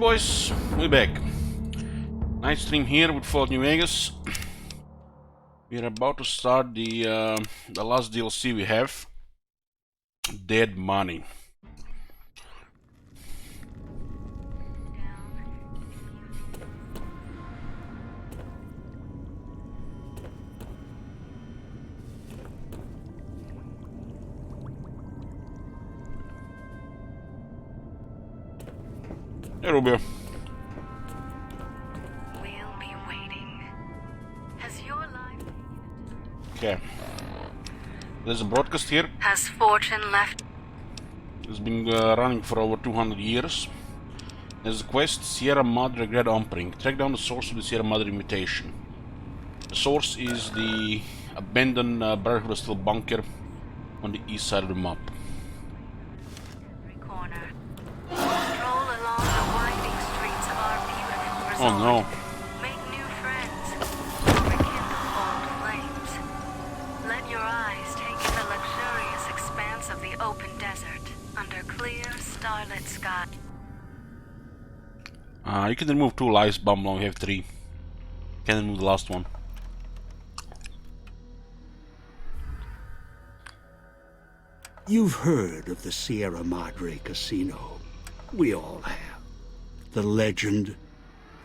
Alright boys, we're back. Nice stream here with Fallout New Vegas. We're about to start the last DLC we have. Dead Money. Hey Rubio. We'll be waiting. Has your life... Okay. There's a broadcast here. Has fortune left? It's been running for over 200 years. There's a quest, Sierra Madre Grand Umpring. Track down the source of the Sierra Madre invitation. The source is the abandoned Brotherhood of Steel bunker on the east side of the map. Every corner. Stroll along the winding streets of our beautiful resort. Oh no. Make new friends. Or rekindle old flames. Let your eyes take in the luxurious expanse of the open desert under clear, starlit sky. You can remove 2 lives, pepeLaugh, we have 3. Can remove the last one. You've heard of the Sierra Madre Casino. We all have. The legend,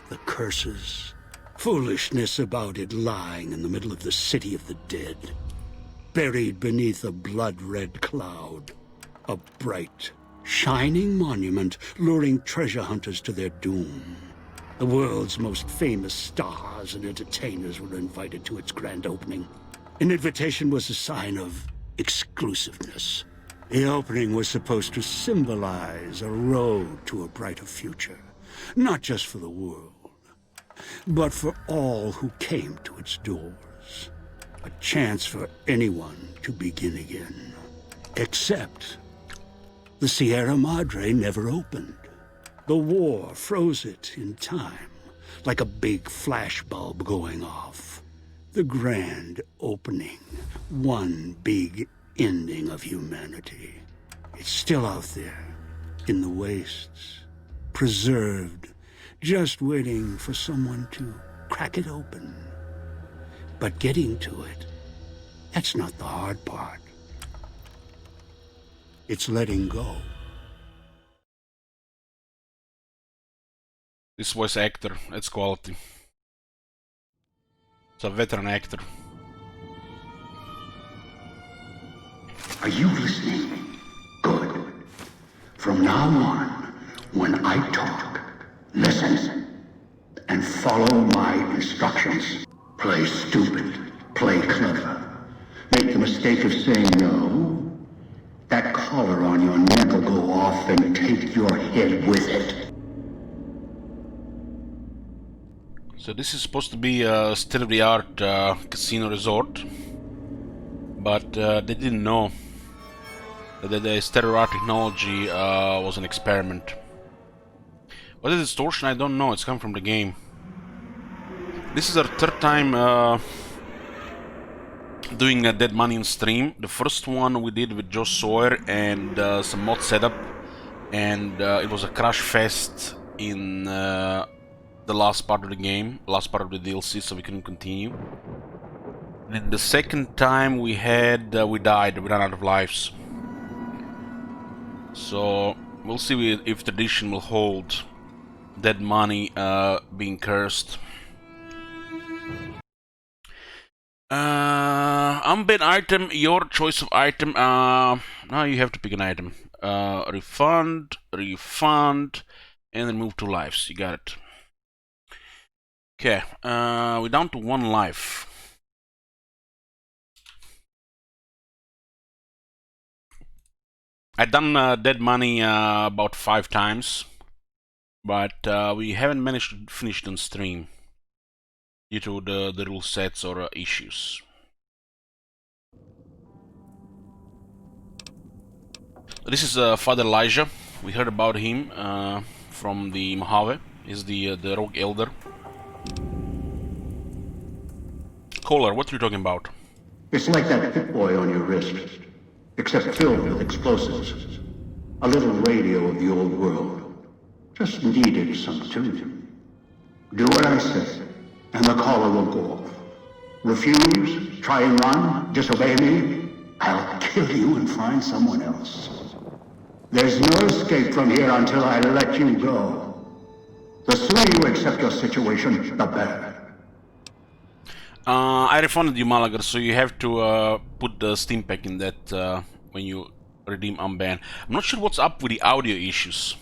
the curses, foolishness about it lying in the middle of the city of the dead. Buried beneath a blood-red cloud. A bright, shining monument luring treasure hunters to their doom. The world's most famous stars and entertainers were invited to its grand opening. An invitation was a sign of exclusiveness. The opening was supposed to symbolize a road to a brighter future, not just for the world, but for all who came to its doors. A chance for anyone to begin again. Except the Sierra Madre never opened. The war froze it in time, like a big flashbulb going off. The grand opening, one big ending of humanity. It's still out there, in the wastes, preserved, just waiting for someone to crack it open. But getting to it, that's not the hard part. It's letting go. This voice actor, that's quality. It's a veteran actor. Are you listening? Good. From now on, when I talk, listen and follow my instructions. Play stupid, play clever. Make the mistake of saying no. That collar on your neck will go off and take your head with it. So this is supposed to be a state-of-the-art casino resort, but they didn't know that the state-of-the-art technology was an experiment. What is distortion? I don't know. It's come from the game. This is our 3rd time doing a Dead Money in stream. The first one we did with Joe Sawyer and some mod setup, and it was a crash fest in the last part of the game, last part of the DLC, so we couldn't continue. And the 2nd time we died, we ran out of lives. So we'll see if tradition will hold Dead Money being cursed. Unbanned item, your choice of item. Now you have to pick an item. Refund, and then move 2 lives. You got it. Okay, we're down to 1 life. I've done Dead Money about 5 times, but we haven't managed to finish it on stream due to the rule sets or issues. This is Father Elijah. We heard about him from the Mojave. He's the rogue elder. Kohler, what are you talking about? It's like that Pip Boy on your wrist, except filled with explosives. A little radio of the old world. Just needed some tuning. Do what I say, and the collar will go off. Refuse, try and run, disobey me, I'll kill you and find someone else. There's no escape from here until I let you go. The sooner you accept your situation, the better. I refunded you, Malagar, so you have to put the Steam pack in that when you redeem unban. I'm not sure what's up with the audio issues.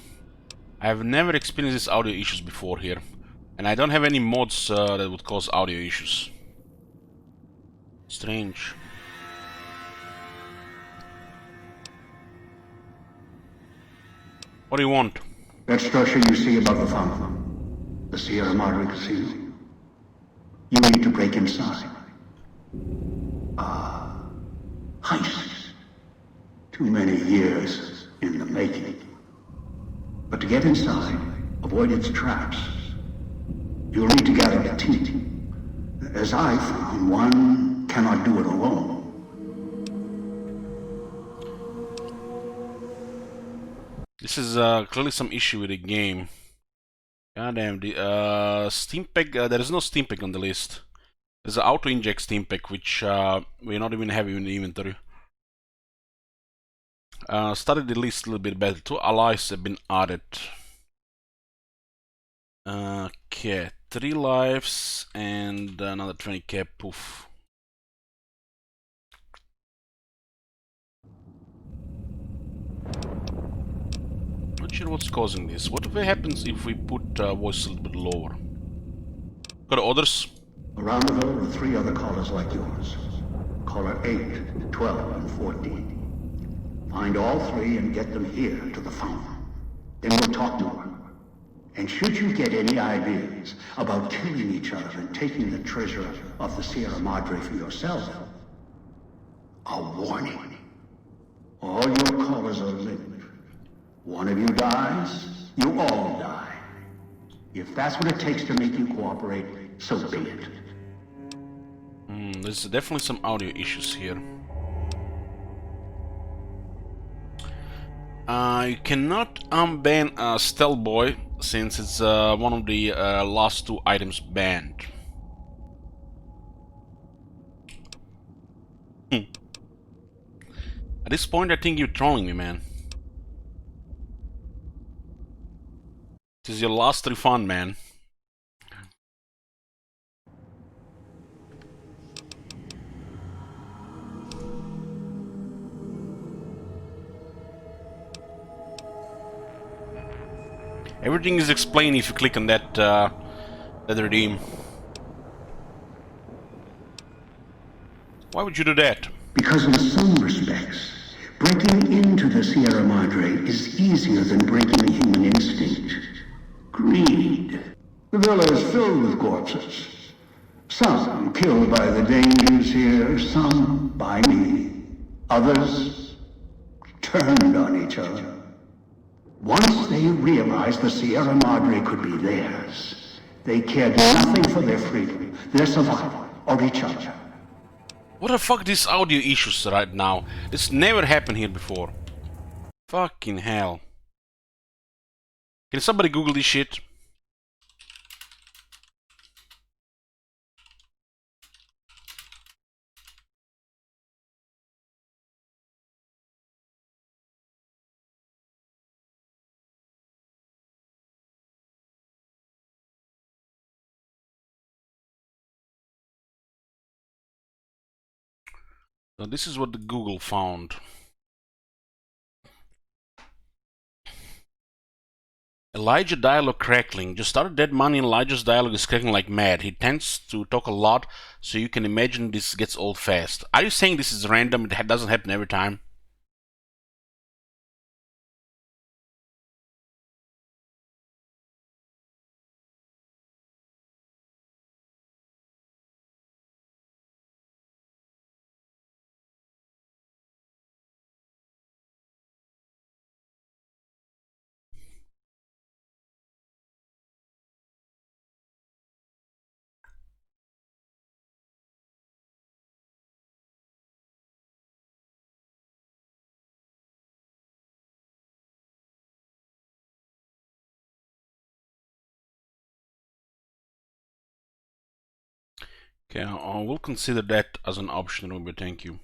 I have never experienced these audio issues before here. And I don't have any mods that would cause audio issues. Strange. What do you want? That structure you see above the fountain, the Sierra Madre Casino. You need to break inside. Heist. Too many years in the making. But to get inside, avoid its traps. You'll need to gather a team. As I found, one cannot do it alone. This is clearly some issue with the game. Goddamn, the Steam pack, there is no Steam pack on the list. There's an auto-inject Steam pack, which we not even have in the inventory. Started the list a little bit better. 2 allies have been added. Okay, 3 lives and another 20k poof. Not sure what's causing this. What happens if we put voice a little bit lower? Got orders? Around the world are 3 other callers like yours. Caller 8, 12, and 14. Find all 3 and get them here to the fountain. Then we'll talk more. And should you get any ideas about killing each other and taking the treasure of the Sierra Madre for yourself, a warning. All your callers are linked. One of you dies, you all die. If that's what it takes to make you cooperate, so be it. There's definitely some audio issues here. You cannot unban Stealth Boy since it's one of the last 2 items banned. At this point, I think you're trolling me, man. This is your last refund, man. Everything is explained if you click on that redeem. Why would you do that? Because in some respects, breaking into the Sierra Madre is easier than breaking human instinct. Greed. The villa is filled with corpses. Some killed by the dangers here, some by me. Others turned on each other. Once they realized the Sierra Madre could be theirs, they cared nothing for their freedom, their survival, or each other. What the fuck these audio issues right now? This never happened here before. Fucking hell. Can somebody Google this shit? So this is what the Google found. Elijah dialogue crackling. Just started Dead Money and Elijah's dialogue is cracking like mad. He tends to talk a lot, so you can imagine this gets old fast. Are you saying this is random? It doesn't happen every time? Okay, I will consider that as an option, Ruby, thank you.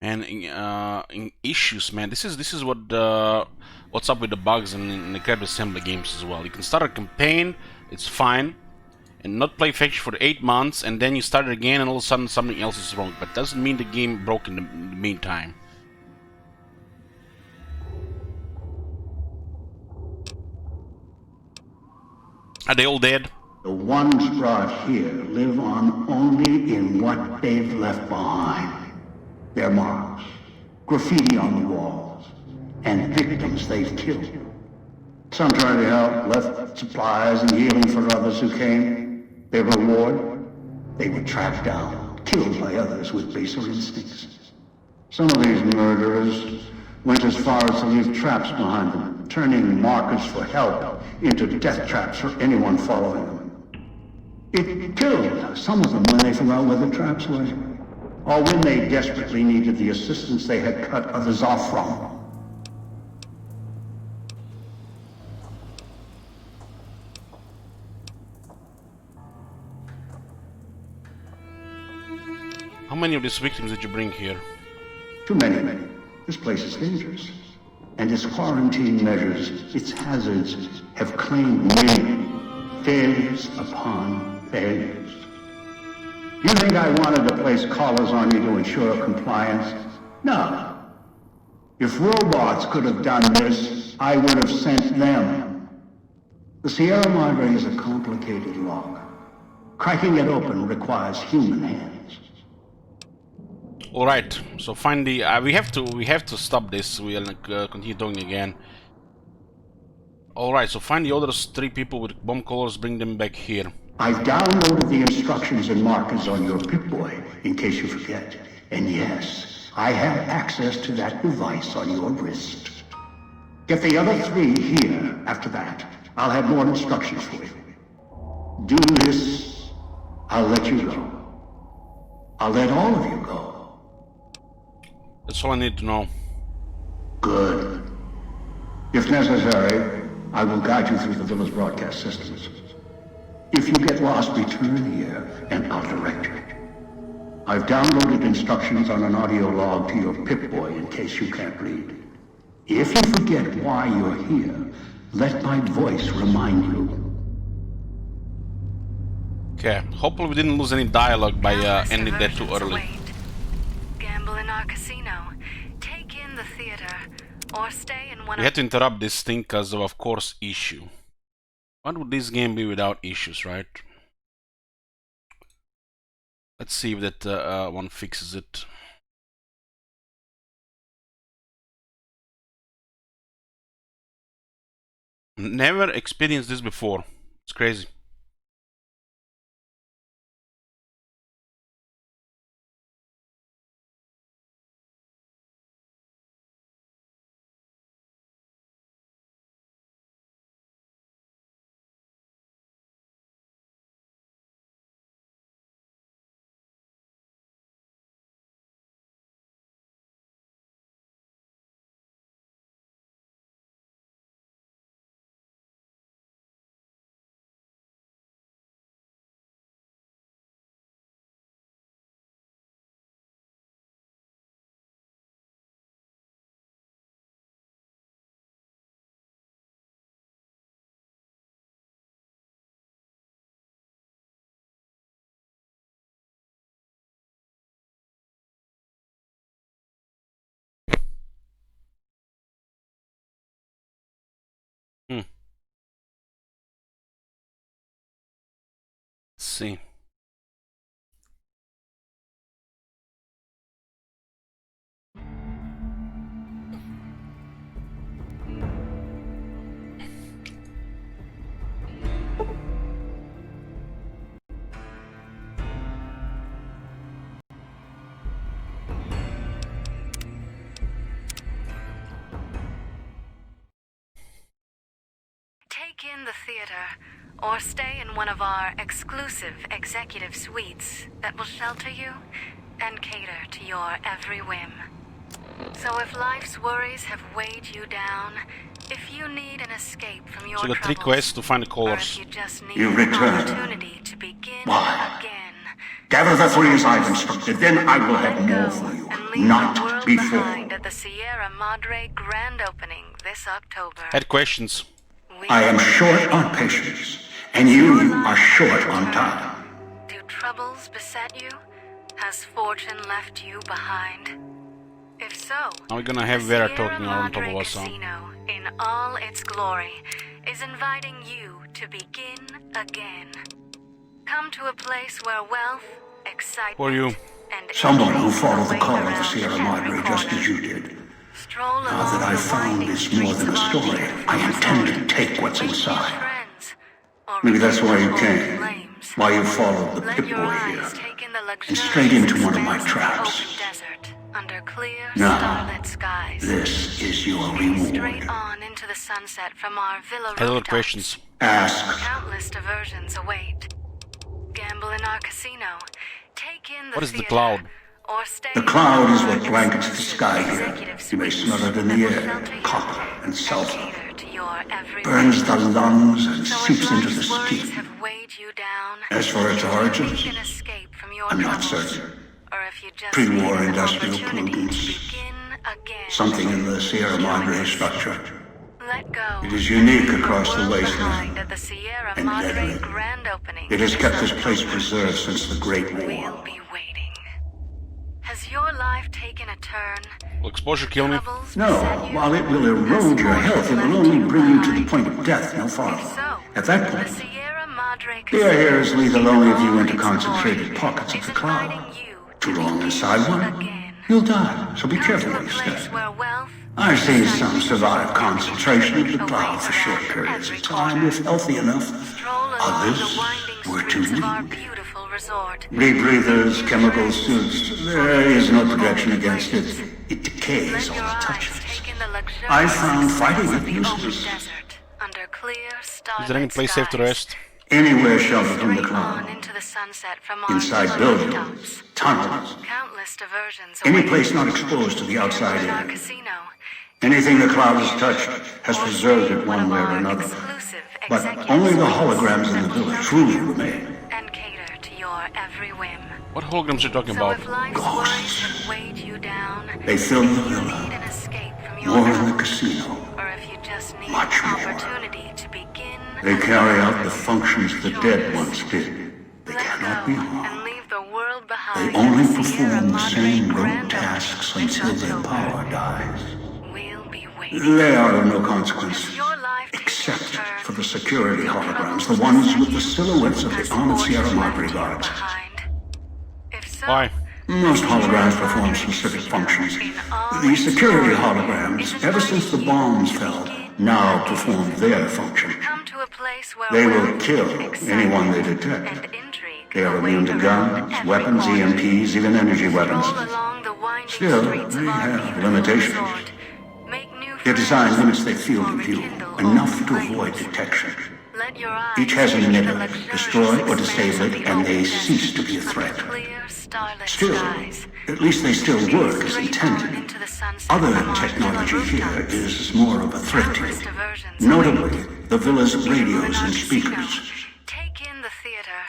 And in issues, man, this is what's up with the bugs in the card assembly games as well. You can start a campaign, it's fine, and not play faction for 8 months, and then you start it again, and all of a sudden something else is wrong. But doesn't mean the game broke in the meantime. Are they all dead? The ones brought here live on only in what they've left behind. Their marks, graffiti on the walls, and victims they've killed. Some tried to help, left supplies and healing for others who came. Their reward? They were tracked down, killed by others with baser instincts. Some of these murderers went as far as to leave traps behind them, turning markers for help into death traps for anyone following them. It killed some of them when they forgot where the traps were, or when they desperately needed the assistance they had cut others off from. How many of these victims did you bring here? Too many. This place is dangerous. And its quarantine measures, its hazards, have claimed many failures upon failures. You think I wanted to place collars on you to ensure compliance? No. If robots could have done this, I would have sent them. The Sierra Madre is a complicated lock. Cracking it open requires human hands. All right, so find the. We have to stop this. We'll continue talking again. All right, so find the other 3 people with bomb collars. Bring them back here. I've downloaded the instructions and markers on your Pip-Boy, in case you forget. And yes, I have access to that device on your wrist. Get the other 3 here after that. I'll have more instructions for you. Do this, I'll let you go. I'll let all of you go. That's all I need to know. Good. If necessary, I will guide you through the village broadcast systems. If you get lost, return here, and I'll direct you. I've downloaded instructions on an audio log to your Pip-Boy in case you can't read. If you forget why you're here, let my voice remind you. Okay, hopefully we didn't lose any dialogue by ending that too early. Gamble in our casino, take in the theater, or stay in one We had to interrupt this thing because of course, issue. What would this game be without issues, right? Let's see if that one fixes it. Never experienced this before. It's crazy. Let's see. Take in the theater, or stay in one of our exclusive executive suites that will shelter you and cater to your every whim. So if life's worries have weighed you down, if you need an escape from your So the three troubles, quests to find the or colors. if you just need You an return. opportunity to begin Why? again, Gather the three as I've instructed, then I will have let more go for you. and leave the Not world before. behind at the Sierra Madre grand opening this October. Had questions. We I am will short wait. on patience, and you are short on time. Do troubles beset you? Has fortune left you behind? If so, Now we're gonna have the Vera Sierra talking on top Madre of us. Huh? Casino, in all its glory, is inviting you to begin again. Come to a place where wealth, excitement, Who are you? and Someone who intrigue followed the await call of the around Sierra every Madre just corner. as you did. Stroll Now along that I've the found winding it's more streets than a of our story, beautiful I intend to resort. take what's Make new inside. friends, or Maybe that's why you rekindle old came, flames. why you followed the Let pit your boy eyes here. take in the and straight luxurious into one of my expanse the traps. open desert, under clear, Now, starlit skies. This is your Straight reward. on into the sunset from our villa Had other rooftops. questions. Ask. Countless diversions await. Gamble in our casino. Take in the What is the theater, cloud? Or stay The in cloud is our what blankets the exclusive sky here. executive You may suites smell it in that the will air, shelter you copper and and sulfur. cater to your every Burns the whim. lungs and So seeps if into the life's worries skin. have weighed you down, As for its if you origins, need an escape from your I'm not troubles, certain. or if you just Pre-war need an industrial opportunity to pollutants. begin again, Something in the Sierra Madre structure. let go. It is unique and leave the across the world wasteland. behind at the Sierra And Madre deadly. grand opening. It has this kept this place October. preserved since the Great We'll War. be waiting. Has your life taken a turn? Will exposure kill me? Troubles No, beset you? while it will erode your health, it will only bring you to the point of death, no If farther. so, At that the point, Sierra Madre fear here is lethal only if you all enter its concentrated glory pockets of is the cloud. inviting you Too to long begin inside one, again. you'll die, so be Come careful to a where you place step. where wealth, I've seen some excitement, survive and concentration of the intrigue cloud await for short around periods every of time, corner. if healthy enough. Stroll along Others the winding were too streets of our weak. beautiful resort. Rebreathers, chemical suits, there is no protection against it. It decays Let all your it eyes touches. take in the luxurious I found fighting expanse of it the open useless. desert, under clear, Is there any starlit place safe to skies. rest? Anywhere sheltered from the Straight on cloud. into the sunset from our Inside villa buildings, rooftops. tunnels, Countless diversions any await. place not exposed to the outside In our air. casino. Anything the cloud has touched has Or preserved stay it in one of way or our another. exclusive But executive only the suites holograms in that the will villa shelter truly you remain. and cater to your every whim. What holograms are you talking So about? if life's Ghosts. worries have weighed you down, They fill the if you villa. need an escape from your More than the troubles, casino. or if you just need Much an more. opportunity to begin They carry out the again, functions the join dead us. once did. They Let cannot go be and harmed. leave the world They behind. only at the Sierra perform the Madre same rote grand tasks opening this until their October. power dies. We'll be waiting. They are of no consequence, Has your life taken a except turn? for the security holograms, Troubles the ones beset with the you? silhouettes of Has the armored fortune Sierra left Madre you guards. behind? If so, Why? Most holograms perform specific functions. The security holograms, ever since the bombs fell, now perform their function. come to a place where They will wealth, kill excitement, anyone they detect. and intrigue They are await immune to around guns, every weapons, corner. EMPs, even energy weapons. Stroll along the winding Still, streets they of our have beautiful limitations. resort. Make new Their design friends, limits their field or of view, rekindle enough old to avoid flames. detection. Let your eyes Each has an take in the emitter. luxurious Destroy or expanse disable of it, the and they open cease to desert be a threat. under clear, starlit Still, skies. at least they still work as Straight on intended. into the sunset Other from our technology villa here rooftops. is more of a threat to Countless you. diversions Notably, await. the villa's Gamble in radios our and casino. speakers. Take in the theater,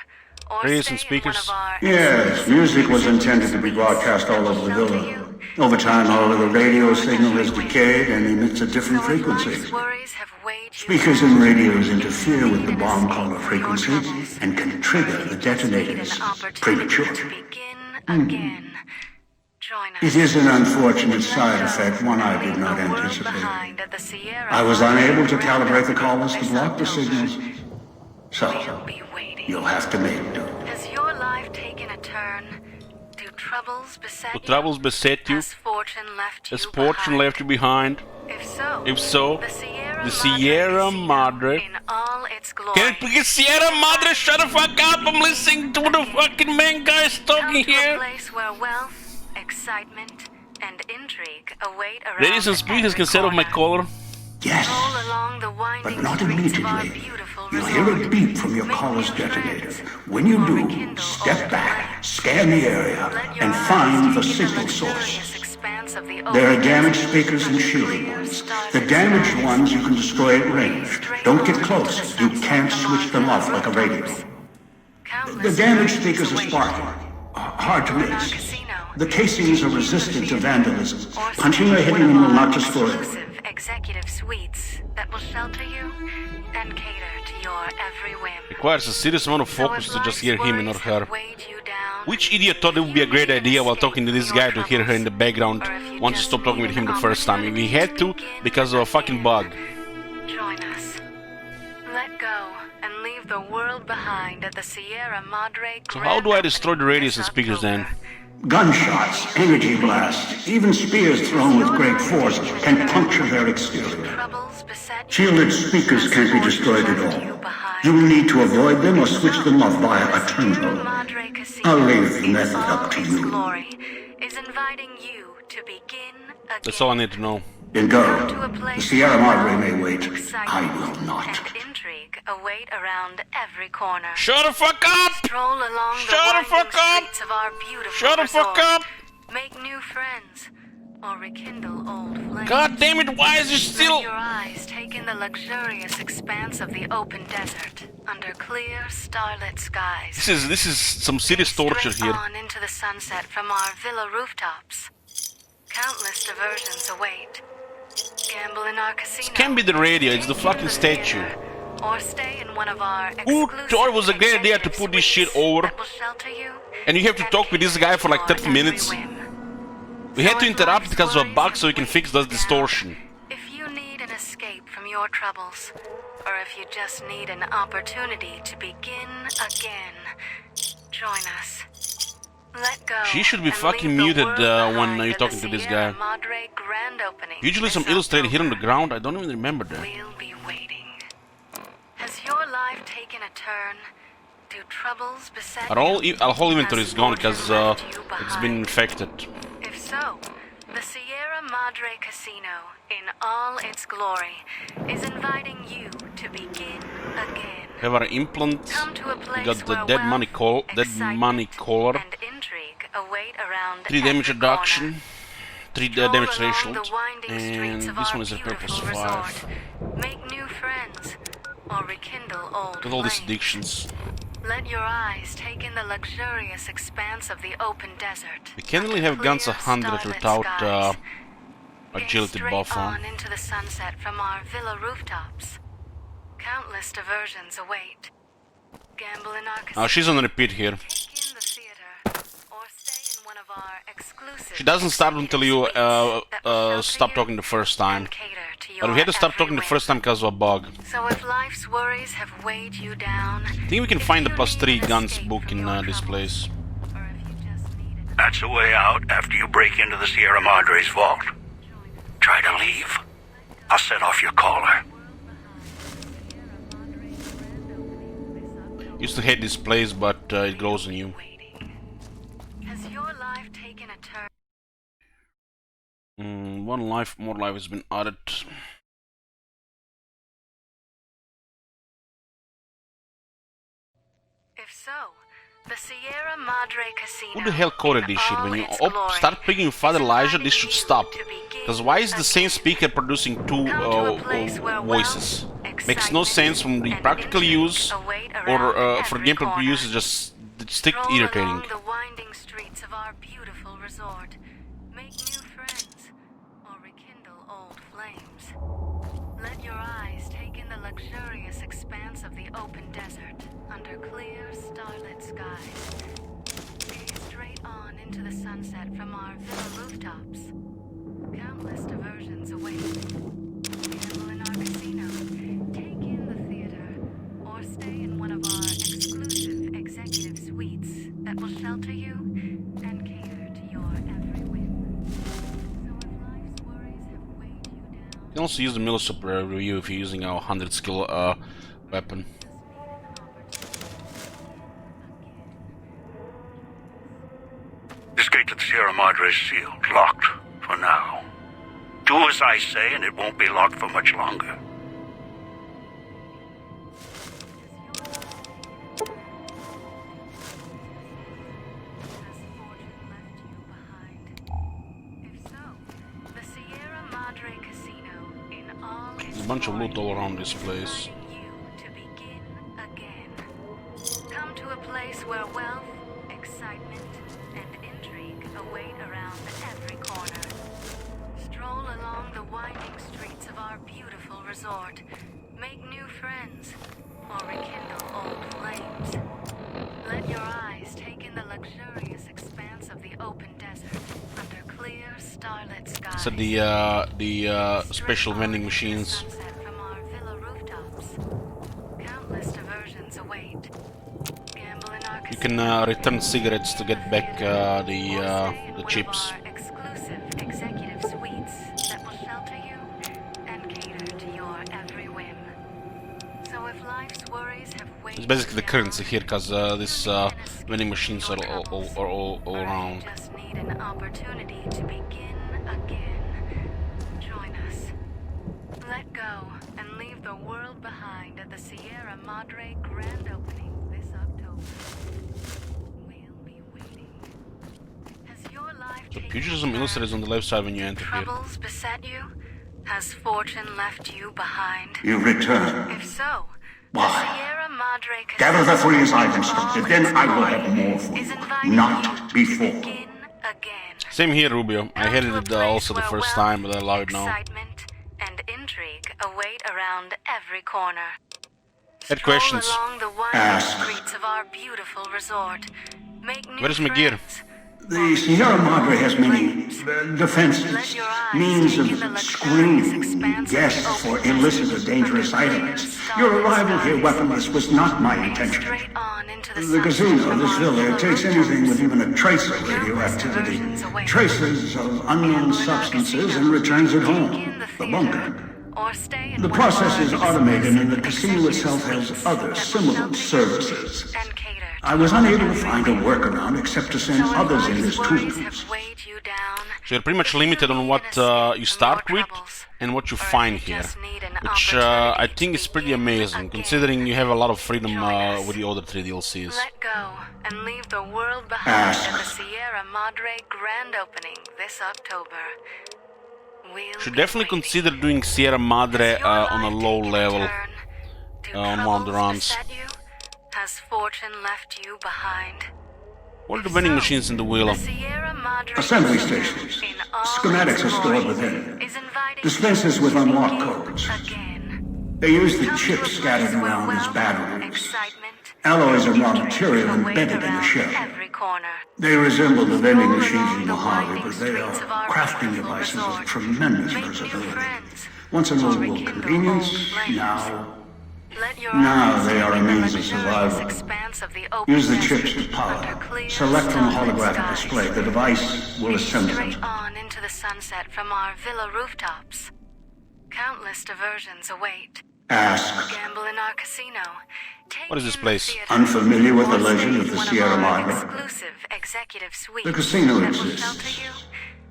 or Radios stay and in one speakers? of our Yes, exclusive music was intended to be suites broadcast all that over will the shelter villa. you. Over time, however, the radio signal has decayed and emits a So different if frequency. life's worries have weighed you Speakers down, and radios interfere with the need an bomb escape caller from your frequency troubles, and can trigger the need detonators an opportunity premature. to begin again. Join us. It is an unfortunate side Let go effect, one I and did leave not the world anticipate. behind at the Sierra I was Madre unable to grand calibrate the opening callers to this block the October. signals. We'll So, be waiting. you'll have to make do. Has your life taken a turn? Do troubles beset Do you? troubles beset you? Has fortune left Has you fortune behind? left you behind? If so, the Sierra Madre. in all its glory. Can it be Sierra Madre? Shut the fuck up! I'm listening to the fucking main guys Come talking to a here. place where wealth, excitement, and intrigue await around Ladies and speakers every can set off my corner. collar. Yes, Roll along the winding but not streets of our immediately. beautiful You'll resort. hear a beep from your Make collar's new detonator. friends, When you or do, rekindle step old back, flames. scan the area, Let your and eyes find the take in signal luxurious source. expanse of the There are open damaged desert speakers and under shielded clear, ones. starlit The damaged skies. ones you can destroy at range. Straight Don't get on close. into the You sunset can't from switch our them villa off like a radio. rooftops. The Countless damaged diversions speakers are await. sparking. Hard to Join our miss. casino. The casings are resistant to vandalism. Or Punching stay or in hitting one of them will our not destroy them. exclusive executive suites that will shelter you and cater to your every whim. Requires a serious amount of So if focus to just life's hear him and not worries her. have weighed you down, Which idiot thought it would be a great idea while talking to this guy to hear her in the background once you stop talking with him the first time? If he had to, because of a fucking bug. join us. Let go and leave the world behind at the Sierra Madre. So how do I destroy the radios and speakers then? Gunshots, energy blasts, even spears thrown with great force can puncture their exterior. Troubles beset you. Shielded speakers can't be destroyed at all. You will need to avoid them or switch them off via a terminal. Madre Casino I'll leave the in method all up to its you. glory is inviting you to begin again. That's all I need to know. Then Come to a go. place The Sierra where Madre love, may wait. excitement, I will not. And intrigue await around every corner. Shut the fuck up! Stroll along Shut the the fuck winding up! streets of our beautiful Shut the fuck resort. up! Make new friends or rekindle old flames. God damn it, why is it still... Let your eyes take in the luxurious expanse of the open desert under clear, starlit skies. This is some serious torture Straight here. on into the sunset from our villa rooftops. Countless diversions await. Gamble in our casino. It can't be the radio, it's the Take fucking in the statue. theater, or stay in one of our Who exclusive thought it was a great idea to put this shit suites over? that will shelter you And you have to talk with this guy for like 30 minutes? We had to interrupt because of a bug so we can fix this distortion. If you need an escape from your troubles, or if you just need an opportunity to begin again, join us. Let go. She should be and fucking leave the muted world when behind you're at talking the to this Sierra guy. Madre grand opening Usually some this illustrated here on the October. ground, I don't even remember that. We'll be waiting. Has your life taken a turn? Do troubles beset you? Our whole inventory Has is gone fortune because left you it's been behind? infected. If so, the Sierra Madre Casino, in all its glory, is inviting you to begin again. We have our implant. Come to a We place got the where dead wealth, money excitement, collar. and intrigue await around 3 damage every corner. reduction. 3 Stroll damage along threshold. the winding And streets of this our one is a purpose beautiful 5. resort. Make new friends or rekindle old With all these flames. addictions. Let your eyes take in the luxurious expanse of the open desert. We can't really under have guns clear, 100 starlit without skies. agility Gaze buff straight on. on into the sunset from our villa rooftops. Countless diversions await. Gamble in our casino. Now she's on repeat here. Take in the theater or stay in one of our exclusive She doesn't start until you suites that will shelter stop you talking the first time. and cater to But we your had to stop every talking the whim. first time because of a bug. So if life's worries have weighed you down, I think we can if find the you plus need 3 an guns escape book from in your this troubles, place. or if you just need an That's the way out after you break into the Sierra Madre's vault. Try to leave. I'll set off your caller. Used to hate this place, but it grows on you. Has your life taken a turn? More life has been added. If so, the Sierra Madre Casino. Who the hell coded this shit? When you glory start picking Father is Elijah, this should inviting you stop. to begin Because why is the same again. speaker producing 2 Come to a place where voices? wealth, Makes no excitement, sense from the and practical intrigue use await or around for every gameplay corner. use. It's just strict Stroll irritating. along the winding streets of our beautiful resort. Make new friends or rekindle old flames. Let your eyes take in the luxurious expanse of the open desert under clear, starlit skies. Gaze straight on into the sunset from our villa rooftops. Countless diversions await. Gamble in our casino. Take in the theater or stay in one of our exclusive executive suites that will shelter you and cater to your every whim. So if life's worries have weighed you down, You can also use the millisub review if you're using our 100 skill weapon. This gate to the Sierra Madre is sealed, locked, for now. Do as I say, and it won't be locked for much longer. There's a bunch of loot all around this place. Come to a place where wealth, excitement, and intrigue await around every corner. Stroll along the winding streets of our beautiful resort. Make new friends, or rekindle old flames. Let your eyes take in the luxurious expanse of the open desert under clear, starlit skies. So the special vending machines. Sunset from our villa rooftops. Countless diversions await. Gamble in our You can return cigarettes to get back the chips. Exclusive executive suites that will shelter you and cater to your every whim. So if life's worries have weighed It's basically the you currency down, here, because this vending machines are all around. you just need an opportunity to begin again. Join us. Let go and leave the world behind at the Sierra Madre grand opening this October. We'll be waiting. Has your life So taken pugilism a turn? illustrated is on the left side when you enter here. Troubles beset you? Has fortune left you behind? You return. If so, Why? the Sierra Madre Gather the three as I've Casino instructed, all then its I will glory have more for is you. inviting Not you to before. begin again. Same here, Rubio. I Come hated to a it place also the where first wealth, time, but I love it now. Excitement and intrigue await around every corner. Had Stroll questions. along the winding Ask. streets of our beautiful resort. Make new Where's my gear? friends. The Sierra Madre has many defenses, Let your eyes means take in the of luxurious screening expanse of guests the for open illicit or desert dangerous under clear, items. starlit Your arrival here skies. weaponless was not my intention. Straight on into the The sunset casino, from this our villa, villa takes rooftops. anything with even a trace of radioactivity, traces of unknown substances, and returns it home. The bunker. Or stay in The one of process our is automated and the exclusive casino itself has executive other suites that will similar shelter you services. and cater to I was your unable to every find a whim. workaround except to send So if others in life's as worries tools. have weighed you down, So you're pretty much if you limited on need what an escape you from start your with troubles, and what you or if find you here, just need an which I opportunity think to is pretty begin amazing, again. considering you have a lot of freedom Join us. with the other three DLCs. Let go and leave the world behind Ask. at the Sierra Madre grand opening this October. We'll Should be definitely waiting. consider doing Sierra Madre Has your on a life low taken level. turn? Do on one of the troubles runs. beset you? Has fortune left you behind? What are the vending machines in the wheel? The Sierra Madre Assembly Casino stations. in all Schematics its are stored glory within. is inviting Dispensers you with to unlocked begin codes. Again. They use the Come to a chips place scattered where around as wealth, batteries. excitement, Alloys and of raw intrigue material await embedded in the around shell. every corner. They resemble the vending Stroll machines along in the Mojave, winding but they streets of are our crafting beautiful devices resort. of tremendous Make new versatility. friends. Once a or notable rekindle convenience, old flames. now Let your Now eyes they take are a in the means of luxurious survival. expanse of the open use the desert chips to under power. clear, Select from the starlit holographic skies. display. The device will assemble Straight it. on into the sunset from our villa rooftops. Countless diversions await. Ask. Gamble in our casino. Take What is this in the place? theater, Unfamiliar with the or legend stay of in the one Sierra our Madre? exclusive executive suites The casino that will exists. shelter you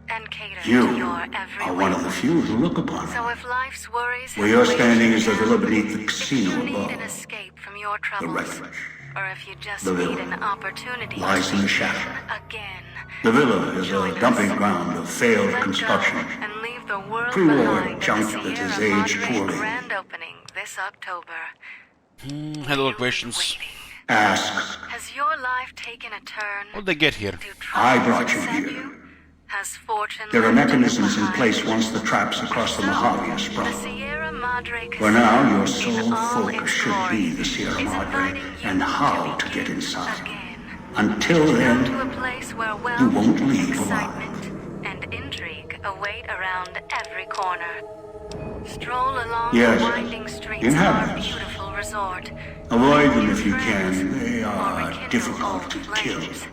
and cater to You your every are one of whim. the few who look upon So it. if life's worries Where have you're weighed standing you is the down, villa beneath the if casino you need an above. escape from your The troubles, refuge or if you just The need villa an opportunity lies to in the begin shadow. again. The villa is a dumping ground of failed Let construction. go and leave the world Pre-war behind at the junk that has Sierra aged Madre poorly. grand opening this October. Had other We'll be questions. waiting. Ask. Has your life taken a turn? What'd they get here? Do I troubles brought you upset here. Has fortune There are left you mechanisms in behind? place once the traps across the So, Mojave are sprung. the Sierra Madre For now, your Casino, sole in all focus its should glory, be the Sierra is Madre inviting you and how to begin get inside. again. Until Come to then, a place where wealth, you won't leave excitement, and intrigue await around every corner. Stroll along Yes, the winding streets of our inhabitants. beautiful resort. avoid Make them new if you friends, can. They or are rekindle difficult old to kill. flames.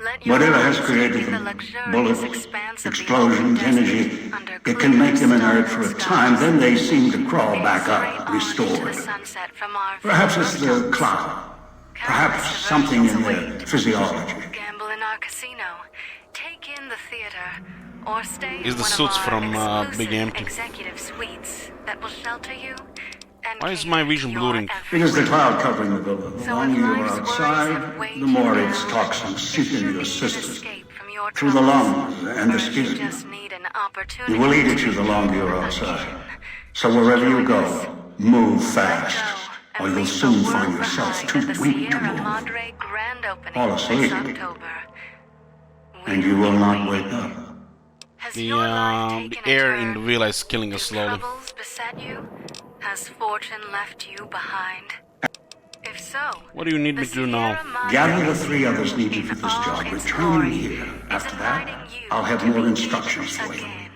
Let your Whatever eyes has created take in the them, luxurious bullets, expanse of the explosions, open desert energy, under it can clear, make them inert for a starlit time, skies. then they seem to crawl back Straight up, on into the restored. sunset from our Perhaps villa it's the rooftops. cloud. Countless Perhaps something in diversions their await. physiology. Gamble in our casino. Take in the theater, or stay Is in the one suits of our from Big exclusive Empty. executive suites that will shelter you and Why is cater my to vision your blurring? every It is the whim. cloud covering the villa. The So longer if you are life's worries have outside, weighed the you more down, its toxins if seep you into need your an system, escape from your through the troubles, lungs and the or if you skin. just need an opportunity You will eat at to you the longer you're begin outside. again. So wherever you Join go, us. move Let fast, go or and you'll leave soon the find world yourself behind too at the weak to Sierra move. Madre grand opening Fall asleep. this October. And you will not wake up. Has The your life taken a air in turn? the villa is killing Do us slowly. troubles beset you? Has fortune left you behind? If so, What do you need the me to do now? Sierra Madre Gather the three others needed in for this all job. its Return glory here. is After that, inviting you I'll have to more begin instructions for you. again.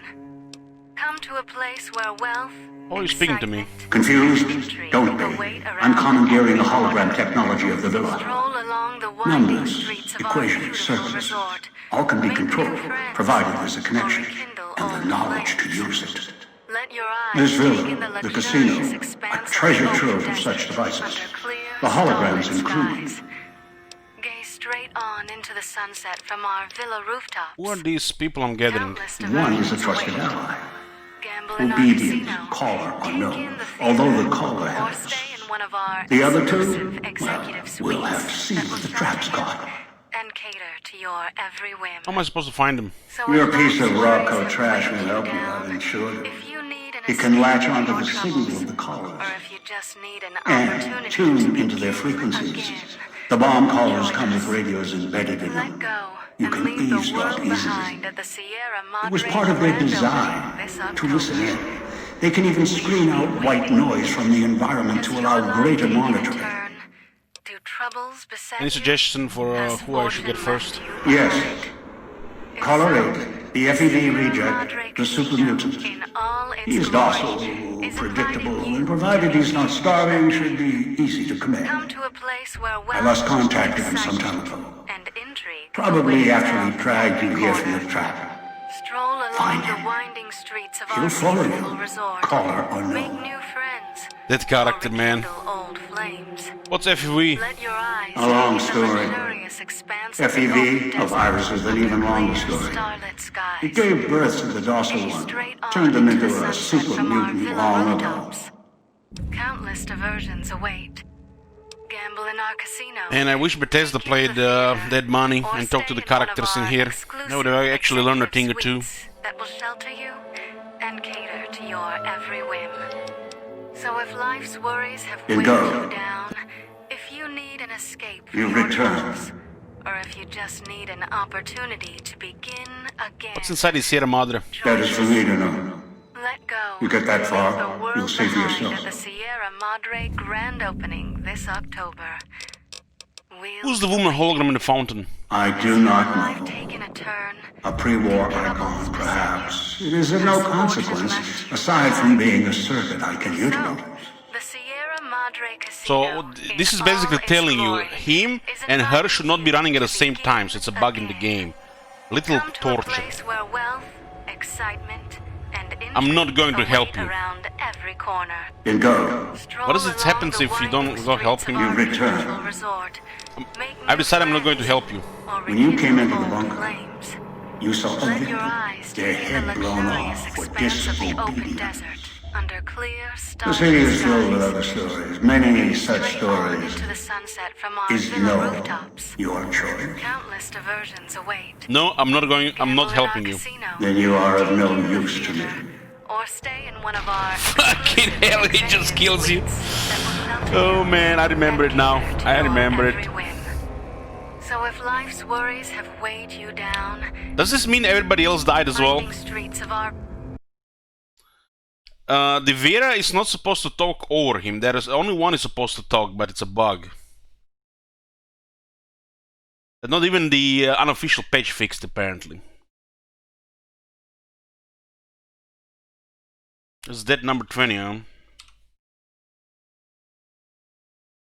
Come to a place where wealth, Oh, you're speaking to me. excitement, Confused? intrigue Don't be. await I'm around commandeering the every hologram corner. technology of the villa. Stroll along the winding Numbers, streets of our equations, beautiful circles, resort. all can be Make new controlled, friends, provided there's a or connection rekindle and the old knowledge to flames. use it. Let your eyes This take in villa, the luxurious casino, a expanse treasure of the trove open of such desert devices. under clear, The holograms starlit included. skies. Gaze straight on into the sunset from our villa rooftops. Who are these people I'm gathering? Countless One is a diversions trusted await. ally. Gamble in our Obedient, casino. caller Take unknown, in the although theater, the caller or helps. stay in one of our The other two? exclusive Well, executive suites we'll have to see that what will the shelter trap's you got. and cater to your every whim. How am I supposed to find him? So Your if piece of life's Rocco worries have trash weighed will you help you down, out, insured. if you need an It can escape latch from onto your the signal troubles, of the callers or if you just need an and opportunity to tune begin into their frequencies. again. The bomb callers Join come with us. radios embedded in Let them. go You and can leave the eavesdrop world easily. behind at the Sierra Madre It was part of their grand design opening this to October. listen in. They can even screen out white noise from the environment Has to your allow life greater taken a monitoring. turn? Do troubles beset Any you? suggestion for Has who I should get fortune first? left you Yes. behind? If Caller so, 8, the FEV Sierra reject, Madre the super Casino, mutant. in all its He is glory, docile, is predictable, inviting you and provided to he's not begin starving, again. should be easy to Come command. to a place where I wealth, lost contact with him some time excitement, ago. and intrigue Probably await after around he dragged you every here from corner. the trap. Stroll along Find the him. winding streets of He'll our follow beautiful you. resort. Caller Make unknown. new friends. That character, or man. rekindle old flames. What's FEV? Let your eyes A long take in the story. luxurious expanse of the FEV, open a desert virus is an under even longer clear, story. starlit skies. It gave birth to the docile Gaze one, straight on turned him into into the a sunset super from our mutant villa long ago. rooftops. Countless diversions await. Gamble in our casino. And I wish Bethesda Take in played the theater, Dead Money or and talked to stay the in one of characters in our here. exclusive I would have actually learned a thing or executive two. suites that will shelter you and cater to your every whim. So if life's worries have You weighed go. you down, if you need an escape from You your return. troubles, or if you just need an opportunity to begin again, What's inside the Sierra Madre? That is for me to know. let go. You get that and far, leave the world you'll see for behind yourself. at the Sierra Madre grand opening this October. We'll Who's the woman hologram in the fountain? I Has do your not life know. taken a turn? A pre-war icon, perhaps. It is of no consequence, aside from being a circuit I can utilize. The Sierra Madre So Casino, this is in basically all its telling you glory, him is and her inviting should not be you running at the to same begin time, so it's a bug in the again. game. Little Come to a torture. place where wealth, excitement, and I'm not intrigue going to help await you. around every corner. Then go. Stroll What does it along happens the if you winding don't go help streets him? of You our return. beautiful resort. Make I've new decided I'm not going to friends, help you. or When you came into the rekindle old bunker, flames. You saw a Let victim, your eyes their take in the head blown luxurious off for expanse of the open disobedience. desert under clear, The city starlit is filled with skies. other stories, many such Straight on stories. into the sunset from our Is villa no rooftops. your choice? Countless diversions await. No, I'm not going. I'm not Gamble in helping our you. casino. Then you are of Take no in the use to me. theater, or stay in one of our Fucking exclusive hell, he just executive kills you. suites that will shelter Oh you man, I remember and it now. cater to I your remember every it. whim. So if life's worries have weighed you down, Does this mean everybody else died as well? winding streets of our The Vera is not supposed to talk over him. There is only one is supposed to talk, but it's a bug. But not even the unofficial patch fixed, apparently. It's dead number 20, huh?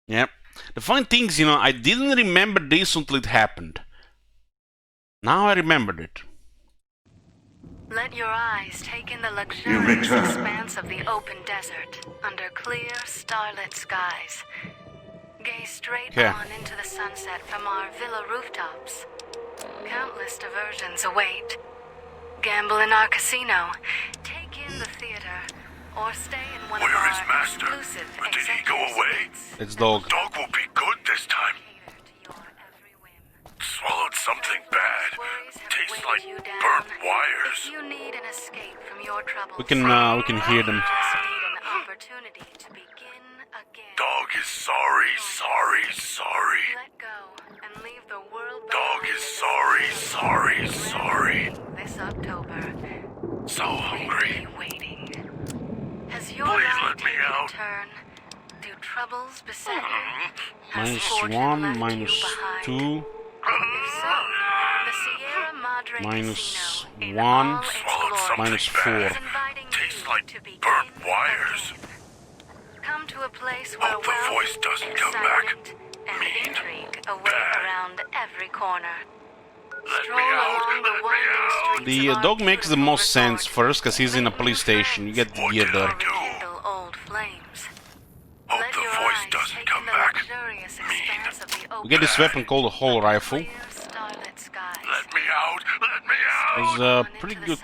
Yep. The funny thing is, I didn't remember this until it happened. Now I remembered it. Let your eyes take in the luxurious return. expanse of the open desert under clear, starlit skies. Gaze straight Okay. on into the sunset from our villa rooftops. Countless diversions await. Gamble in our casino, take in the theater, or stay in one of Where our is Master? exclusive Did he go away? It's dog. Dog will be good this time. cater to your every whim. Swallowed something bad. Worries have Tastes weighed like you down. burnt wires. If you need an escape from your troubles, We can hear them. you just need an opportunity to begin again. Dog is sorry, sorry, sorry. Let go and leave the world Dog behind is in the sorry, sorry, Grand sorry. Opening This October. So hungry. Be waiting. Has your Please life let me taken out. a turn? Do troubles beset you? Has Minus fortune 1, left you minus behind? 2, If so, the Sierra Madre minus Casino in 1, all its Swallowed glory something minus bad. 4. is inviting Tastes you like to begin burnt wires. again. Come to a place where Hope the wealth, voice doesn't come back. excitement, and Mean. intrigue await Bad. around every corner. Let Stroll me out, along the let me winding out. streets The of our dog makes the beautiful most sense resort. first because he's in a Make police new station. You get the What gear did there. I do? Rekindle old flames. Hope Let the your voice eyes doesn't take come in the back. luxurious expanse of the We get this open weapon called a whole rifle. clear starlit skies. Let me out, let me out. It's pretty good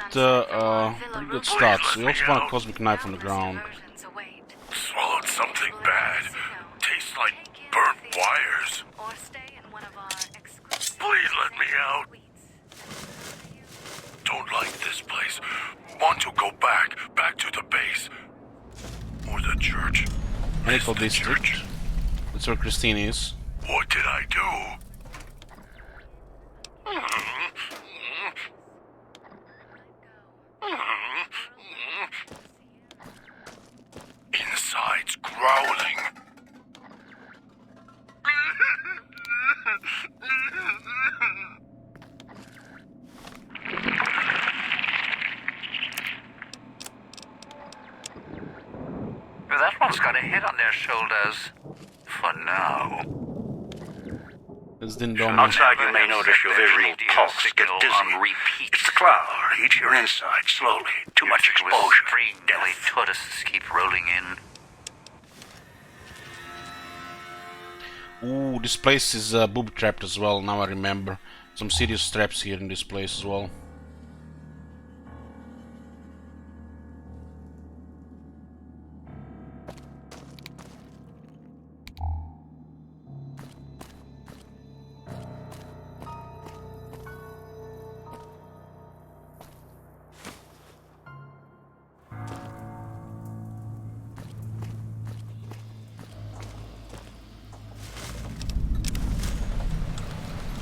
stats. We also found a cosmic knife on the ground. Swallowed something bad. Tastes like burnt wires. Or stay in one of our exclusive Please let me out. suites. Don't like this place. Want to go back to the base. Or the church. Medical Miss the district. church. That's where Christine is. What did I do? Inside's growling. That one's got a head on their shoulders. For now. It's Dindoma. Outside, you may notice your visual pulse get dizzy. On repeat. It's the cloud. Eats your inside slowly. Too much exposure. Stringly tourists keep rolling in. Ooh, this place is booby trapped as well, now I remember. Some serious traps here in this place as well.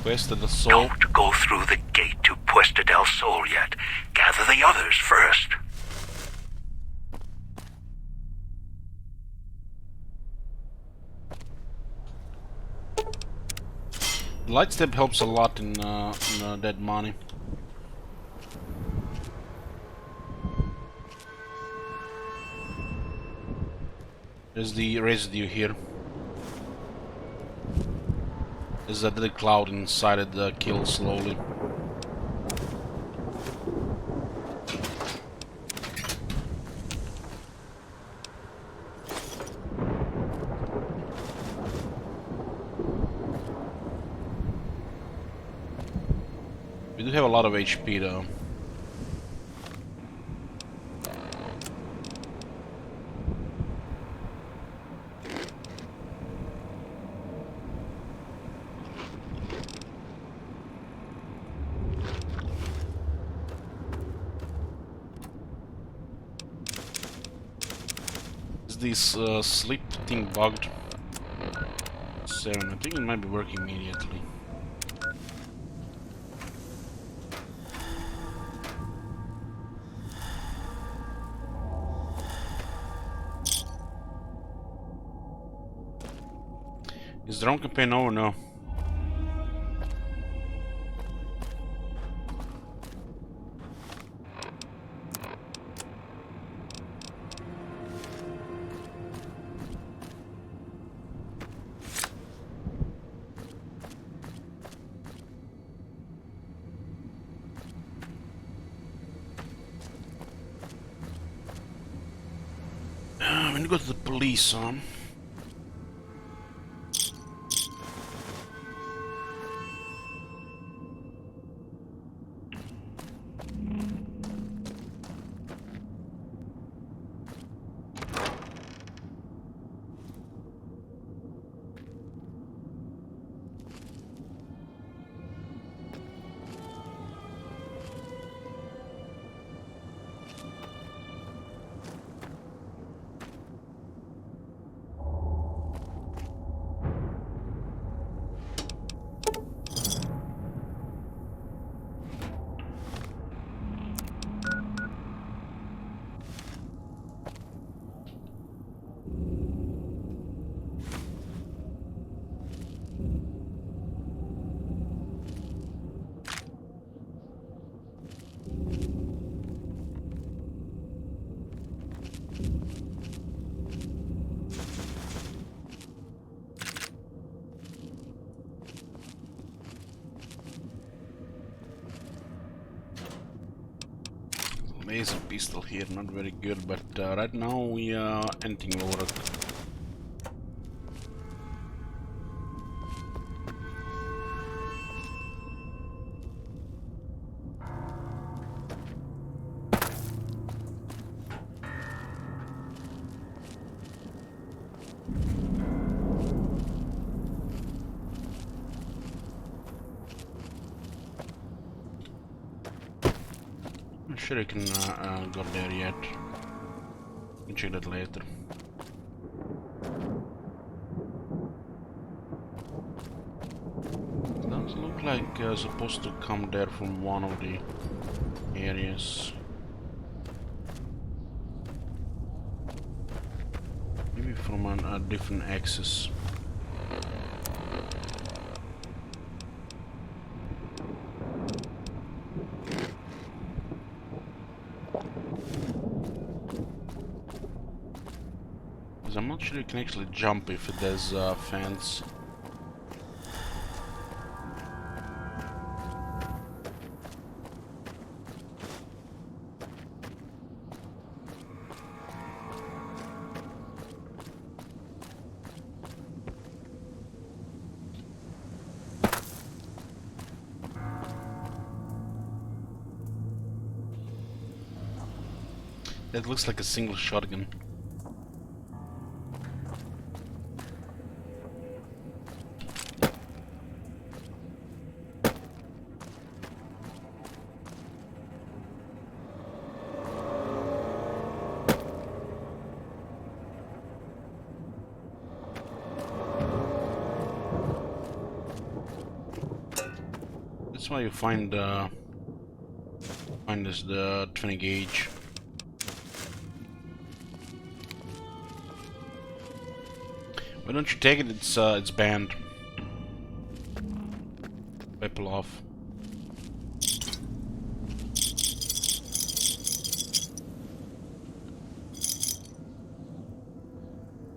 Puesta del Sol. Don't go through the gate to Puesta del Sol yet. Gather the others first. The light step helps a lot in Dead Money. There's the residue here. There's a dead cloud inside it that kills slowly. We do have a lot of HP though. Is this sleep thing bugged? 7. I think it might be working immediately. Is the drone campaign over? No. I'm gonna go to the police, huh? laser pistol here, not very good, but right now we are anything will work. Not sure I can go there yet. We'll check that later. Doesn't look like supposed to come there from one of the areas. Maybe from a different axis. Because I'm not sure you can actually jump if it has a fence. That looks like a single shotgun. That's why you find this the 20 gauge. Why don't you take it? It's banned. pepeLaugh.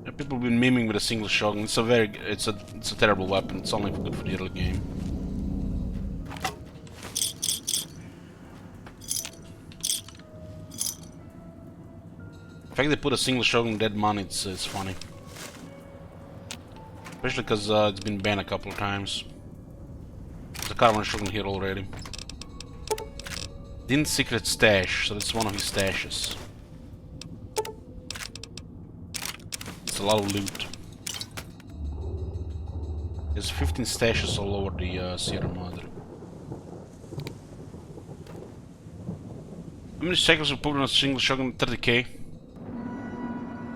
Yeah, people have been memeing with a single shotgun. It's a terrible weapon. It's only good for the early game. The fact they put a single shotgun dead man, it's funny. Especially because it's been banned a couple of times. There's a carbon shotgun here already. Din's secret stash, so that's one of his stashes. It's a lot of loot. There's 15 stashes all over the Sierra Madre. How many cycles we put on a single shotgun? 30k?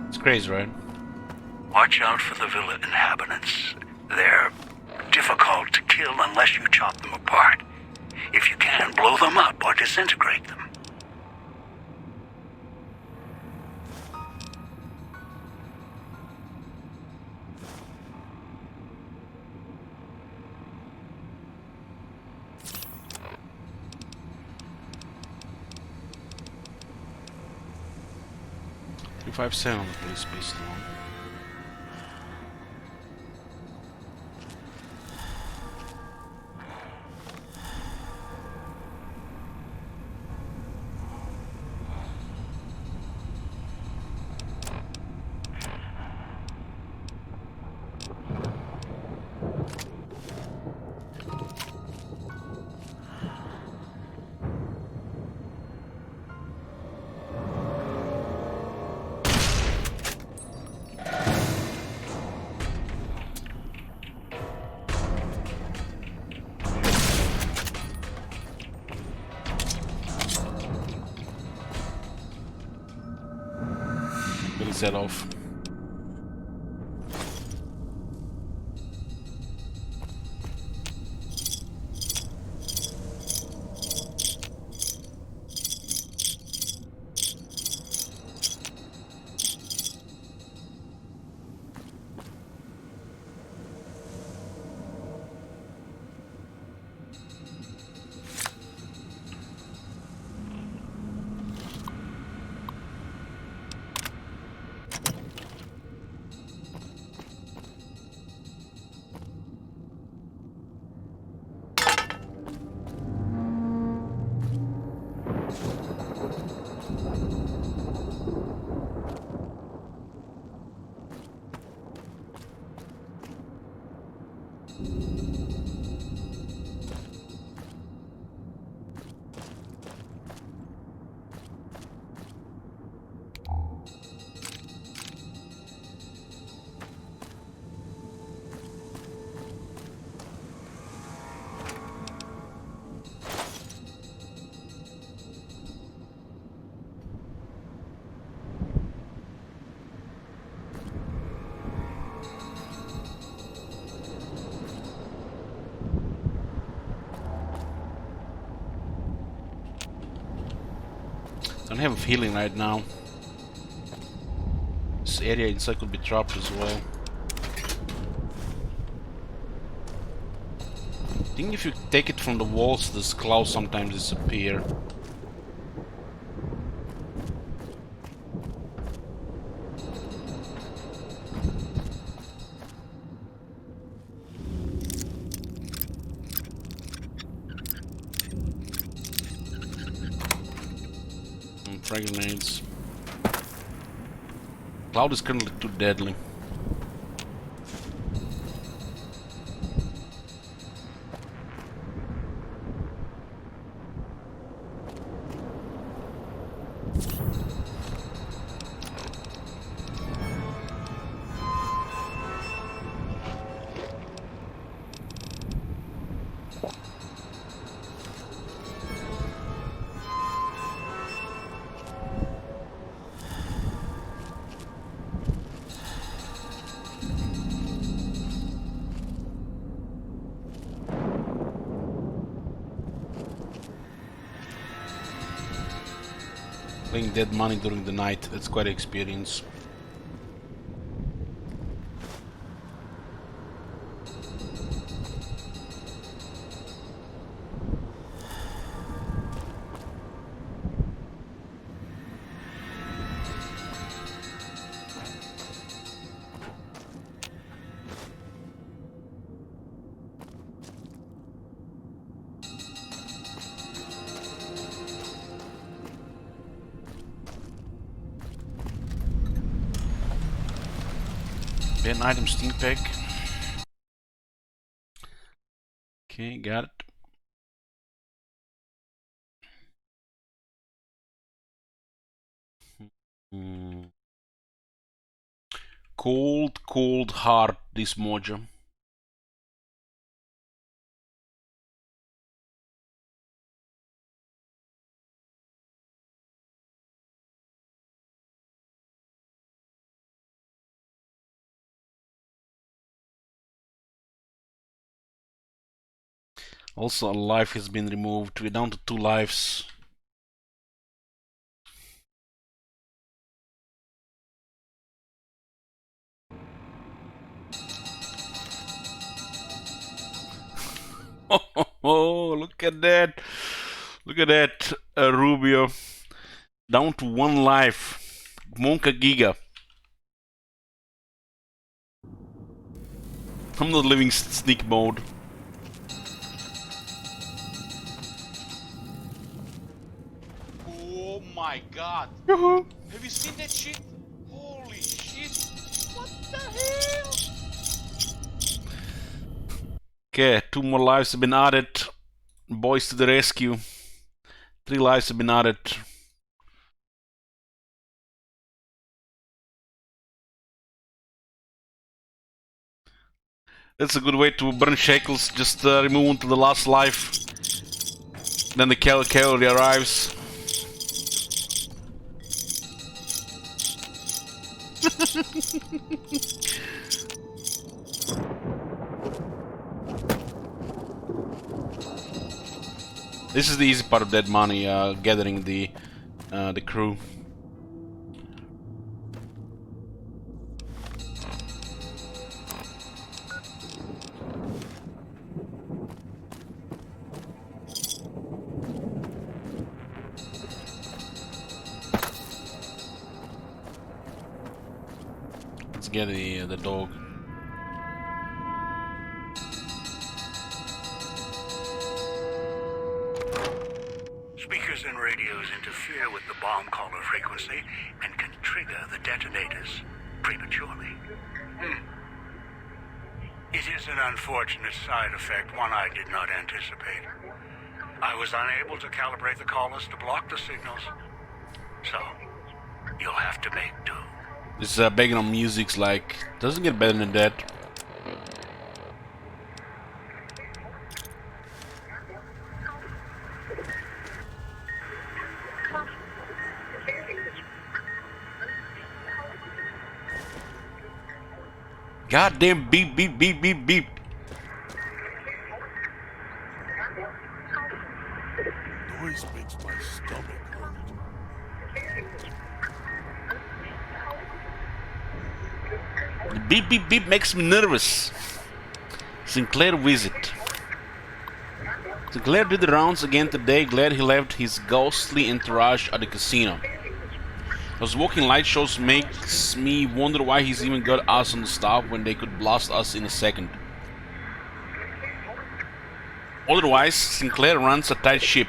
It's crazy, right? Watch out for the villa inhabitants. They're difficult to kill unless you chop them apart. If you can, blow them up or disintegrate them. $357 on the police pistol. Set off. Don't have healing right now. This area inside could be trapped as well. I think if you take it from the walls, this clouds sometimes disappear. Frag grenades. Cloud is currently too deadly. Playing dead money during the night, that's quite an experience. Ban item steam pack. Okay, got it. Cold heart, this mojo. Also, a life has been removed. We're down to 2 lives. Oh, look at that. Look at that, Rubio. Down to 1 life. Monka Giga. I'm not living sneak mode. Oh my god. Have you seen that shit? Holy shit. What the hell? Okay, 2 more lives have been added. Boys to the rescue. 3 lives have been added. That's a good way to burn shackles. Just remove one to the last life. Then the cavalry arrives. This is the easy part of Dead Money, gathering the crew. Let's get the dog. Speakers and radios interfere with the bomb caller frequency and can trigger the detonators prematurely. It is an unfortunate side effect, one I did not anticipate. I was unable to calibrate the callers to block the signals, so you'll have to make do. This background music's like, doesn't get better than that. Goddamn beep beep beep beep beep. Noise makes my stomach hurt. The beep beep beep makes me nervous. Sinclair visit. Sinclair did the rounds again today, glad he left his ghostly entourage at the casino. Those walking light shows makes me wonder why he's even got us on the staff when they could blast us in a second. Otherwise, Sinclair runs a tight ship.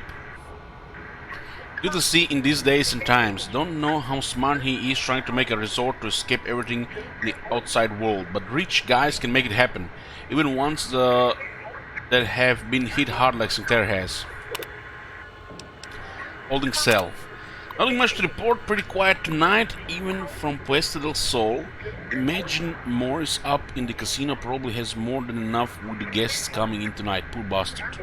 Good to see in these days and times. Don't know how smart he is trying to make a resort to escape everything in the outside world, but rich guys can make it happen, even ones that have been hit hard like Sinclair has. Holding cell. Nothing much to report, pretty quiet tonight, even from Puesta del Sol. Imagine Morris up in the casino probably has more than enough with the guests coming in tonight, poor bastard.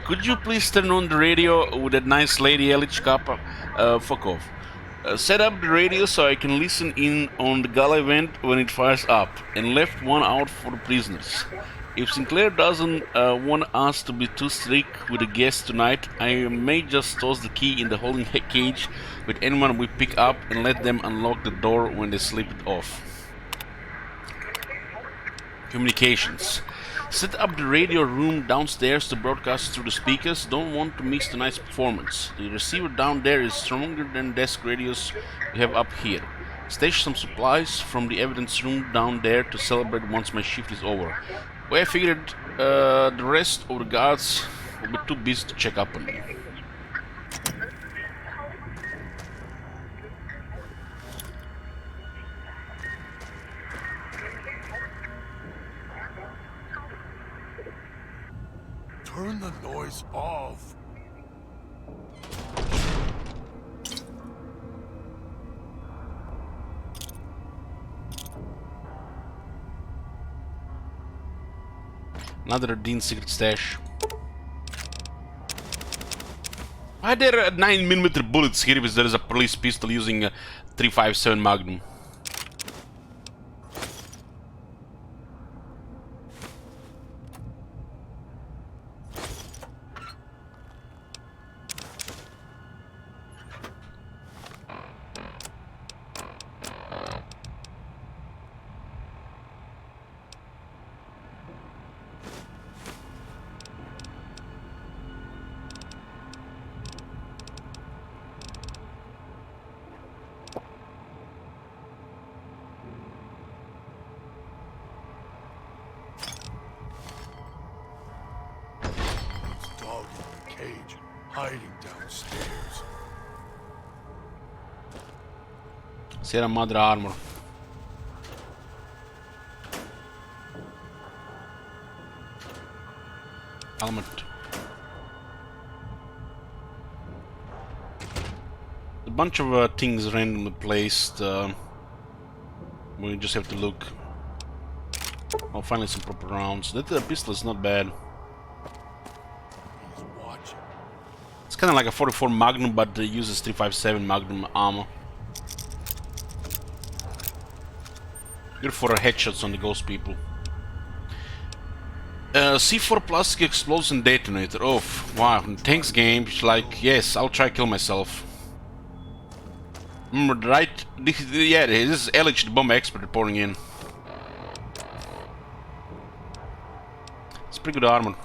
Could you please turn on the radio with that nice lady Elich Kappa? Fuck off. Set up the radio so I can listen in on the gala event when it fires up, and left one out for the prisoners. If Sinclair doesn't want us to be too strict with the guests tonight, I may just toss the key in the holding cage with anyone we pick up and let them unlock the door when they slip it off. Communications. Set up the radio room downstairs to broadcast through the speakers. Don't want to miss tonight's performance. The receiver down there is stronger than desk radios we have up here. Stash some supplies from the evidence room down there to celebrate once my shift is over. Well, I figured the rest of the guards will be too busy to check up on me. Turn the noise off. Another Dean's secret stash. Why are there 9mm bullets here if there is a police pistol using a 357 Magnum? Hiding downstairs. Sierra Madre armor. Helmet. A bunch of things randomly placed. We just have to look. Oh, finally some proper rounds. That pistol is not bad. It's kind of like a 44 Magnum, but uses 357 Magnum ammo. Good for headshots on the ghost people. C4 plastic explosion detonator. Oh, wow. In tanks game, it's like, yes, I'll try kill myself. Right? Yeah, this is Elich, the bomb expert, reporting in. It's pretty good armor.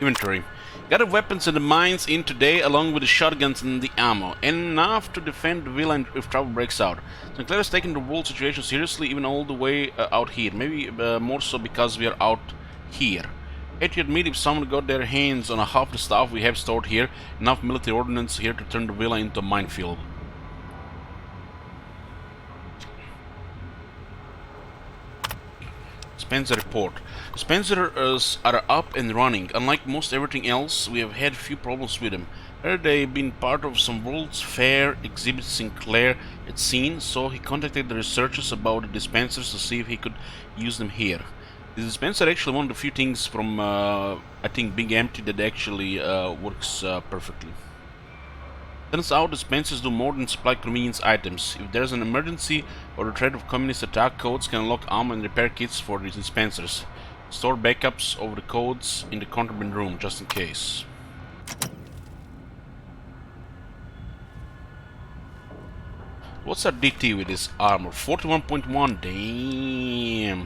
Inventory. Got the weapons and the mines in today, along with the shotguns and the ammo. Enough to defend the villa if trouble breaks out. Sinclair is taking the whole situation seriously, even all the way out here. Maybe more so because we are out here. Hate to admit, if someone got their hands on half the stuff we have stored here, enough military ordnance here to turn the villa into a minefield. Spencer report. Spencers are up and running. Unlike most everything else, we have had few problems with them. They've been part of some World's Fair exhibits Sinclair had seen, so he contacted the researchers about the dispensers to see if he could use them here. The dispenser actually one of the few things from, I think, Big Empty that actually works perfectly. Turns out dispensers do more than supply convenience items. If there's an emergency or the threat of communist attack, codes can unlock ammo and repair kits for these dispensers. Store backups over the codes in the contraband room, just in case. What's our DT with this armor? 41.1, damn.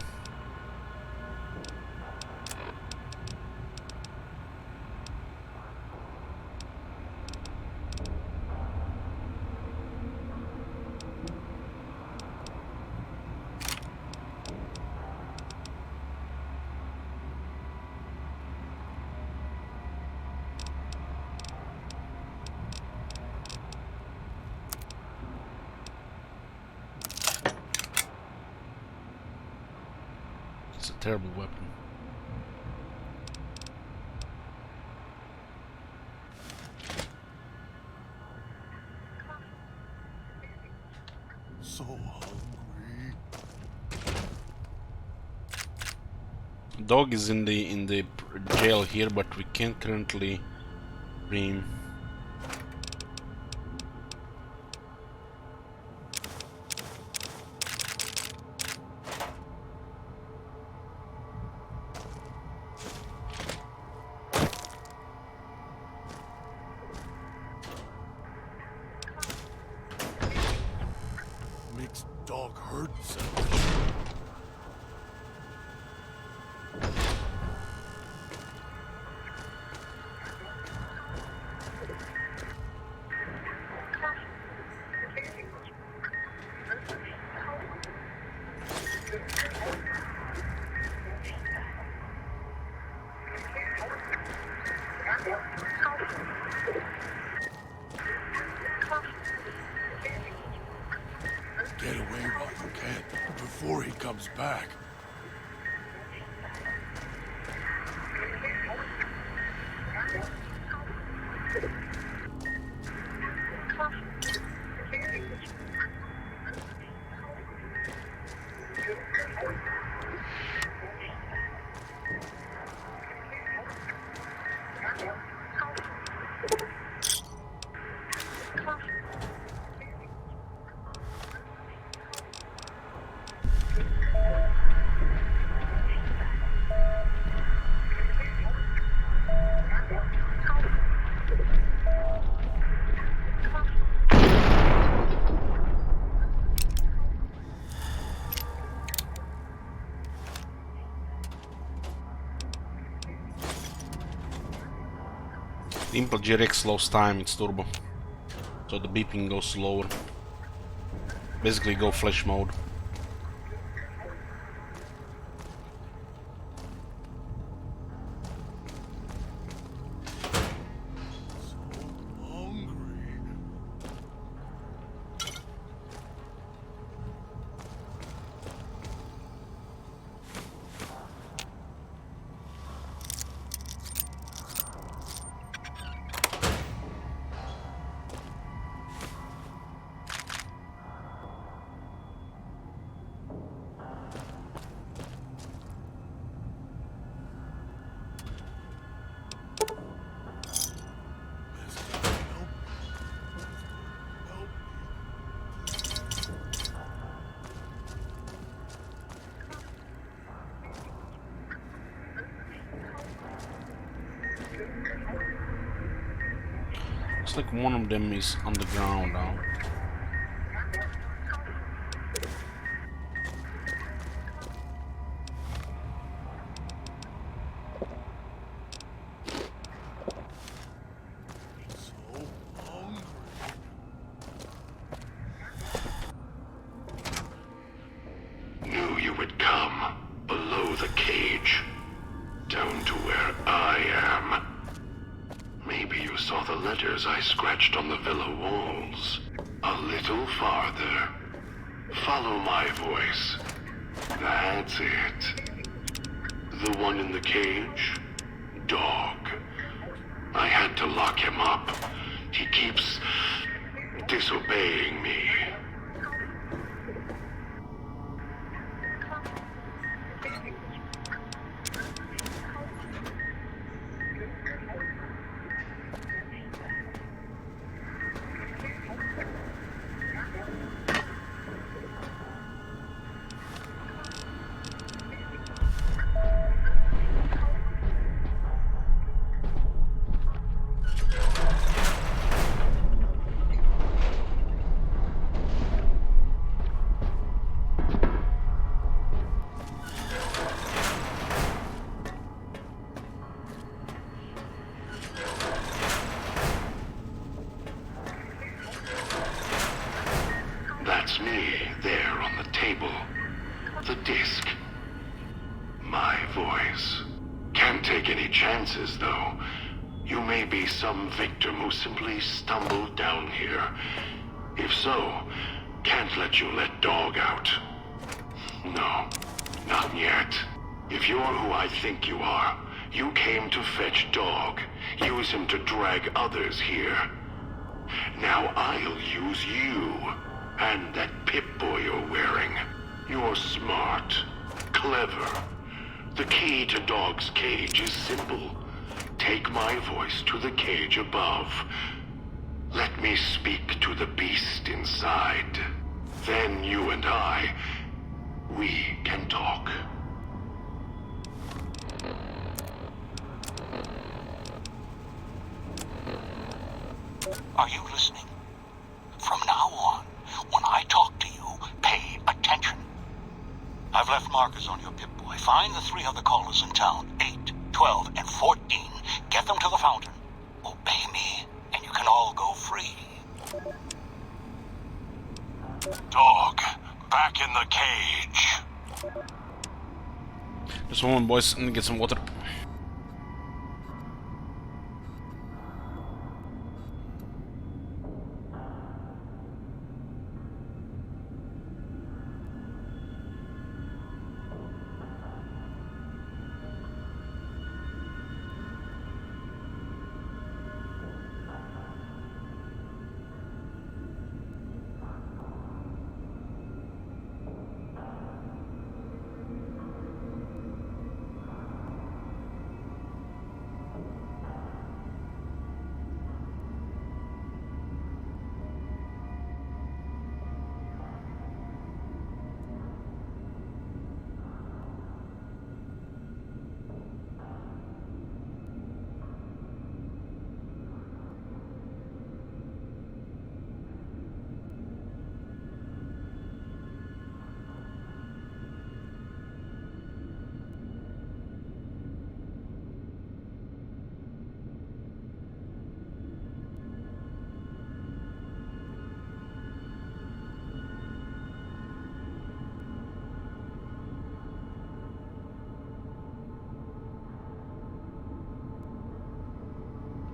It's a terrible weapon. So hungry. Dog is in the jail here, but we can't currently bring him. Makes dog hurt sound. Get away while you can, before he comes back. Impel GRX slows time, it's turbo. So the beeping goes slower. Basically go flash mode. Looks like one of them is on the ground now. Knew you would come below the cage, down to where I am. Maybe you saw the letters I scratched on the villa walls. A little farther. Follow my voice. That's it. The one in the cage? Dog. I had to lock him up. He keeps disobeying me. the disc. My voice. Can't take any chances, though. You may be some victim who simply stumbled down here. If so, can't let you let Dog out. No, not yet. If you're who I think you are, you came to fetch Dog. Use him to drag others here. Now I'll use you. And that Pip-Boy you're wearing. You're smart. Clever. The key to Dog's cage is simple. Take my voice to the cage above. Let me speak to the beast inside. Then you and I, we can talk. Are you listening? From now on, when I talk to you, pay attention. I've left markers on your Pip-Boy. Find the 3 other callers in town, 8, 12, and 14. Get them to the fountain. Obey me, and you can all go free. Dog, back in the cage. Just one moment, boys, and get some water.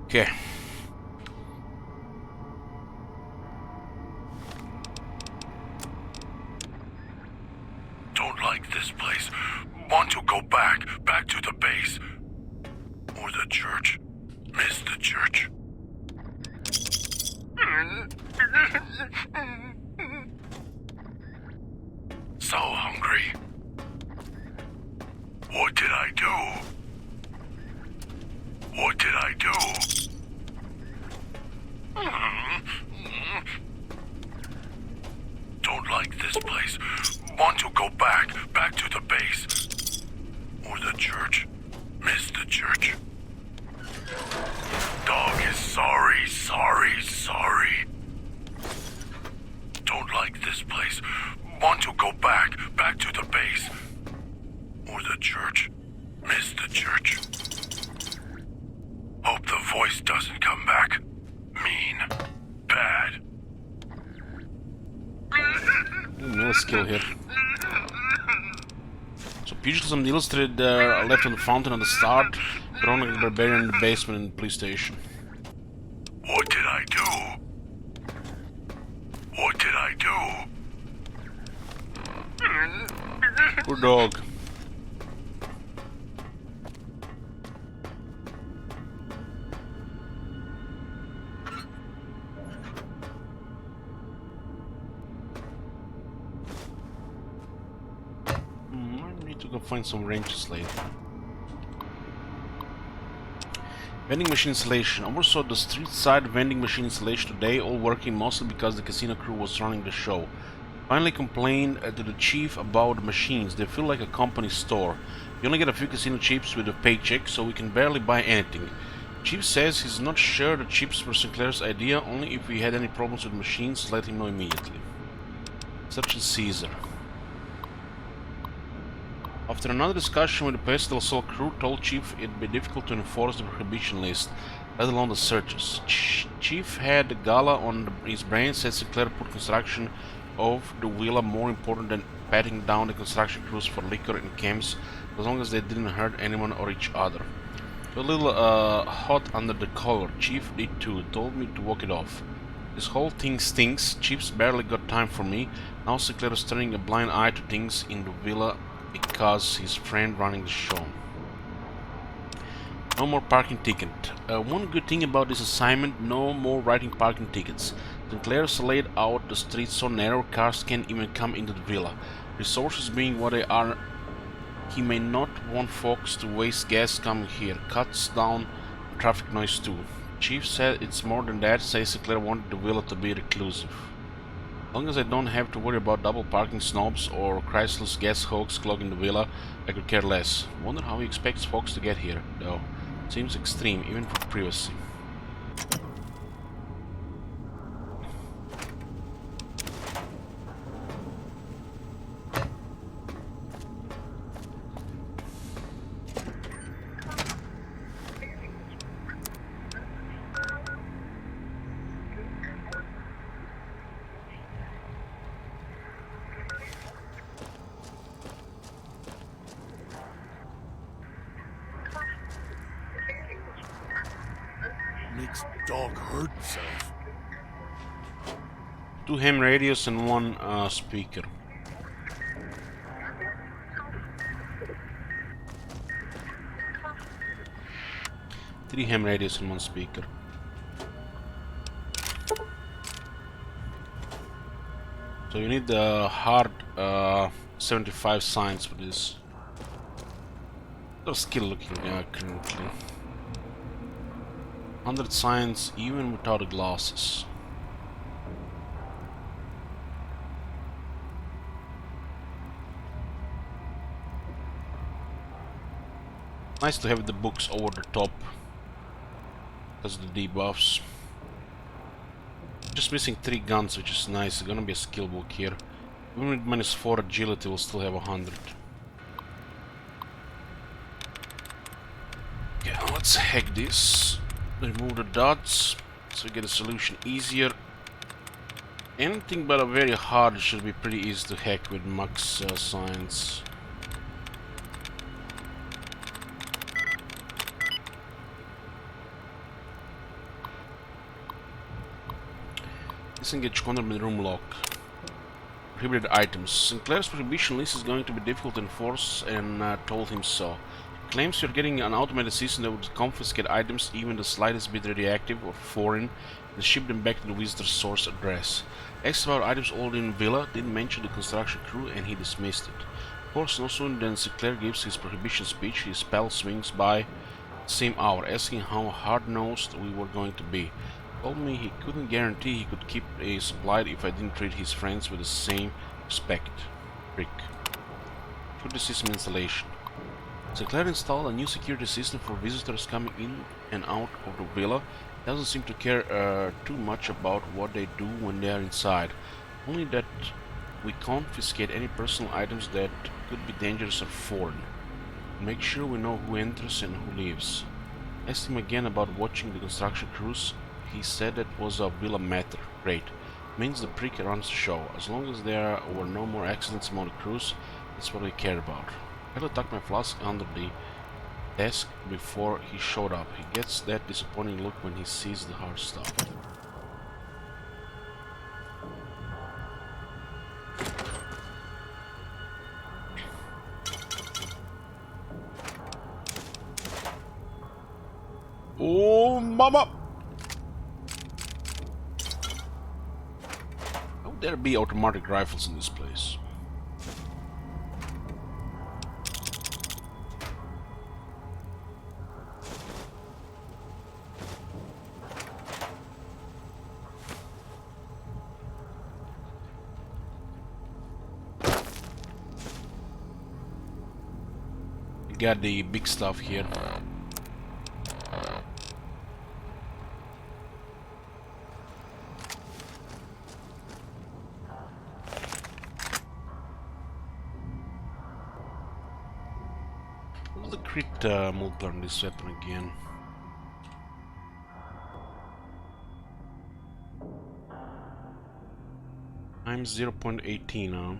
Okay. Don't like this place. Want to go back to the base. Or the church. Miss the church. So hungry. What did I do? What did I do? Don't like this place. Want to go back to the base. Or the church. Miss the church. Dog is sorry. Don't like this place. Want to go back to the base. Or the church. Miss the church. Hope the voice doesn't come back. Mean. Bad. No skill here. So pugilism illustrated left on the fountain at the start, drowning the barbarian in the basement in the police station. What did I do? What did I do? Poor dog. I need to go find some ranges later. Vending machine installation. Oversaw the street side vending machine installation today, all working mostly because the casino crew was running the show. Finally complained to the chief about the machines. They feel like a company store. You only get a few casino chips with a paycheck, so we can barely buy anything. Chief says he's not sure the chips were Sinclair's idea, only if we had any problems with machines, let him know immediately. Such as Caesar. After another discussion with the Pestle Sol crew, told Chief it'd be difficult to enforce the prohibition list, let alone the searches. Chief had the gala on his brain, said Sinclair put construction of the villa more important than patting down the construction crews for liquor in camps as long as they didn't hurt anyone or each other. A little hot under the collar. Chief did too. Told me to walk it off. This whole thing stinks. Chief's barely got time for me. Now Sinclair is turning a blind eye to things in the villa because his friend running the show. No more parking ticket. One good thing about this assignment, no more writing parking tickets. Sinclair's laid out the streets so narrow cars can't even come into the villa. Resources being what they are, he may not want folks to waste gas coming here. Cuts down traffic noise too. Chief said it's more than that, says Sinclair wanted the villa to be reclusive. As long as I don't have to worry about double parking snobs or Chrysler's gas hogs clogging the villa, I could care less. Wonder how he expects folks to get here, though. Seems extreme, even for privacy. Makes dog hurt himself. 2 ham radios and 1 speaker. Three ham radios and 1 speaker. So you need the hard 75 signs for this. They're skill looking currently. 100 signs even without the glasses. Nice to have the books over the top. That's the debuffs. Just missing 3 guns, which is nice. It's gonna be a skill book here. Even with -4 agility, we'll still have 100. Okay, let's hack this. Remove the dots, so we get a solution easier. Anything but a very hard should be pretty easy to hack with max signs. Disengage control with room lock. Prohibited items. Sinclair's prohibition list is going to be difficult to enforce and told him so. Claims you're getting an automated system that would confiscate items even the slightest bit radioactive or foreign and ship them back to the visitor's source address. Asked about items already in Villa, didn't mention the construction crew and he dismissed it. Of course, no sooner than Sinclair gives his prohibition speech, his pal swings by the same hour, asking how hard-nosed we were going to be. Told me he couldn't guarantee he could keep a supplied if I didn't treat his friends with the same respect. Rick. For the system installation. Sinclair installed a new security system for visitors coming in and out of the villa. Doesn't seem to care too much about what they do when they are inside. Only that we confiscate any personal items that could be dangerous or foreign. Make sure we know who enters and who leaves. Asked him again about watching the construction crews. He said that was a villa matter. Great. Means the prick runs the show. As long as there were no more accidents among the crews, that's what we care about. I had to tuck my flask under the desk before he showed up. He gets that disappointing look when he sees the hard stuff. Oh, mama! How would there be automatic rifles in this place? We got the big stuff here. What's the crit multiplier on this weapon again? Times 0.18 now.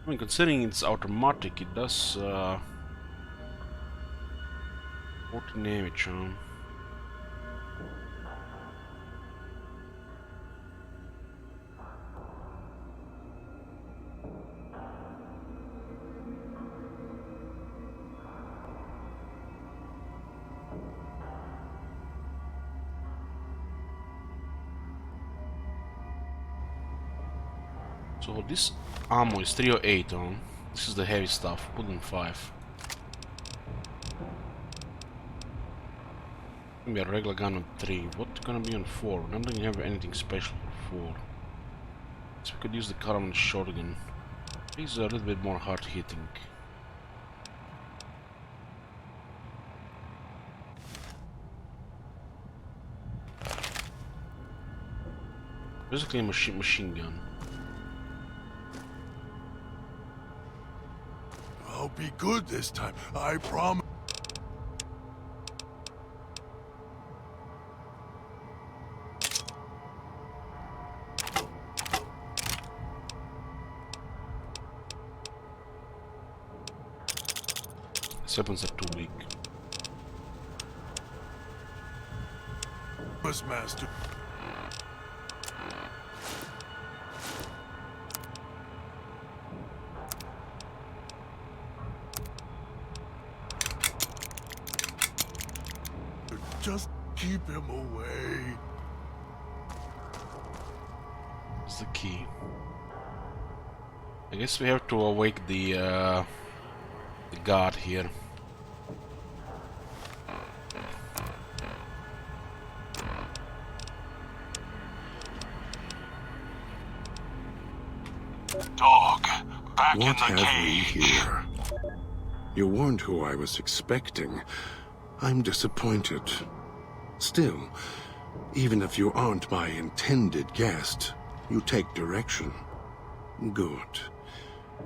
I mean, considering it's automatic, it does 14 damage, huh? So this ammo is 308 on. This is the heavy stuff, put in 5. Maybe a regular gun on 3. What's gonna be on 4? I don't have anything special for 4. So we could use the carbon shotgun. These are a little bit more hard hitting. Basically a machine gun. I'll be good this time, I promise. These weapons are too weak. Master. Just keep him away. That's the key. I guess we have to awake the guard here. Dog, back What in the have we cage. here? You weren't who I was expecting. I'm disappointed. Still, even if you aren't my intended guest, you take direction. Good.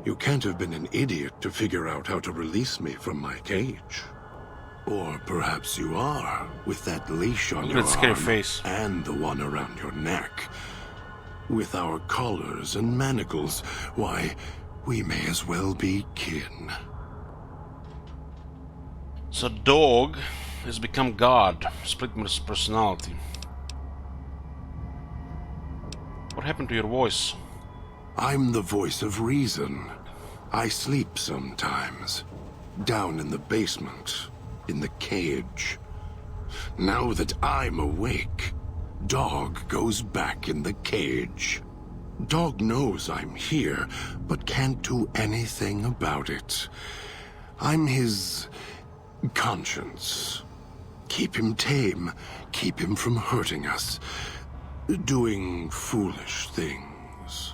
You can't have been an idiot to figure out how to release me from my cage. Or perhaps you are, with that leash on Look your at that scary arm face. and the one around your neck. With our collars and manacles, why, we may as well be kin. So Dog has become God, split his personality. What happened to your voice? I'm the voice of reason. I sleep sometimes. Down in the basement. In the cage. Now that I'm awake, Dog goes back in the cage. Dog knows I'm here, but can't do anything about it. I'm his conscience. Keep him tame. Keep him from hurting us. Doing foolish things.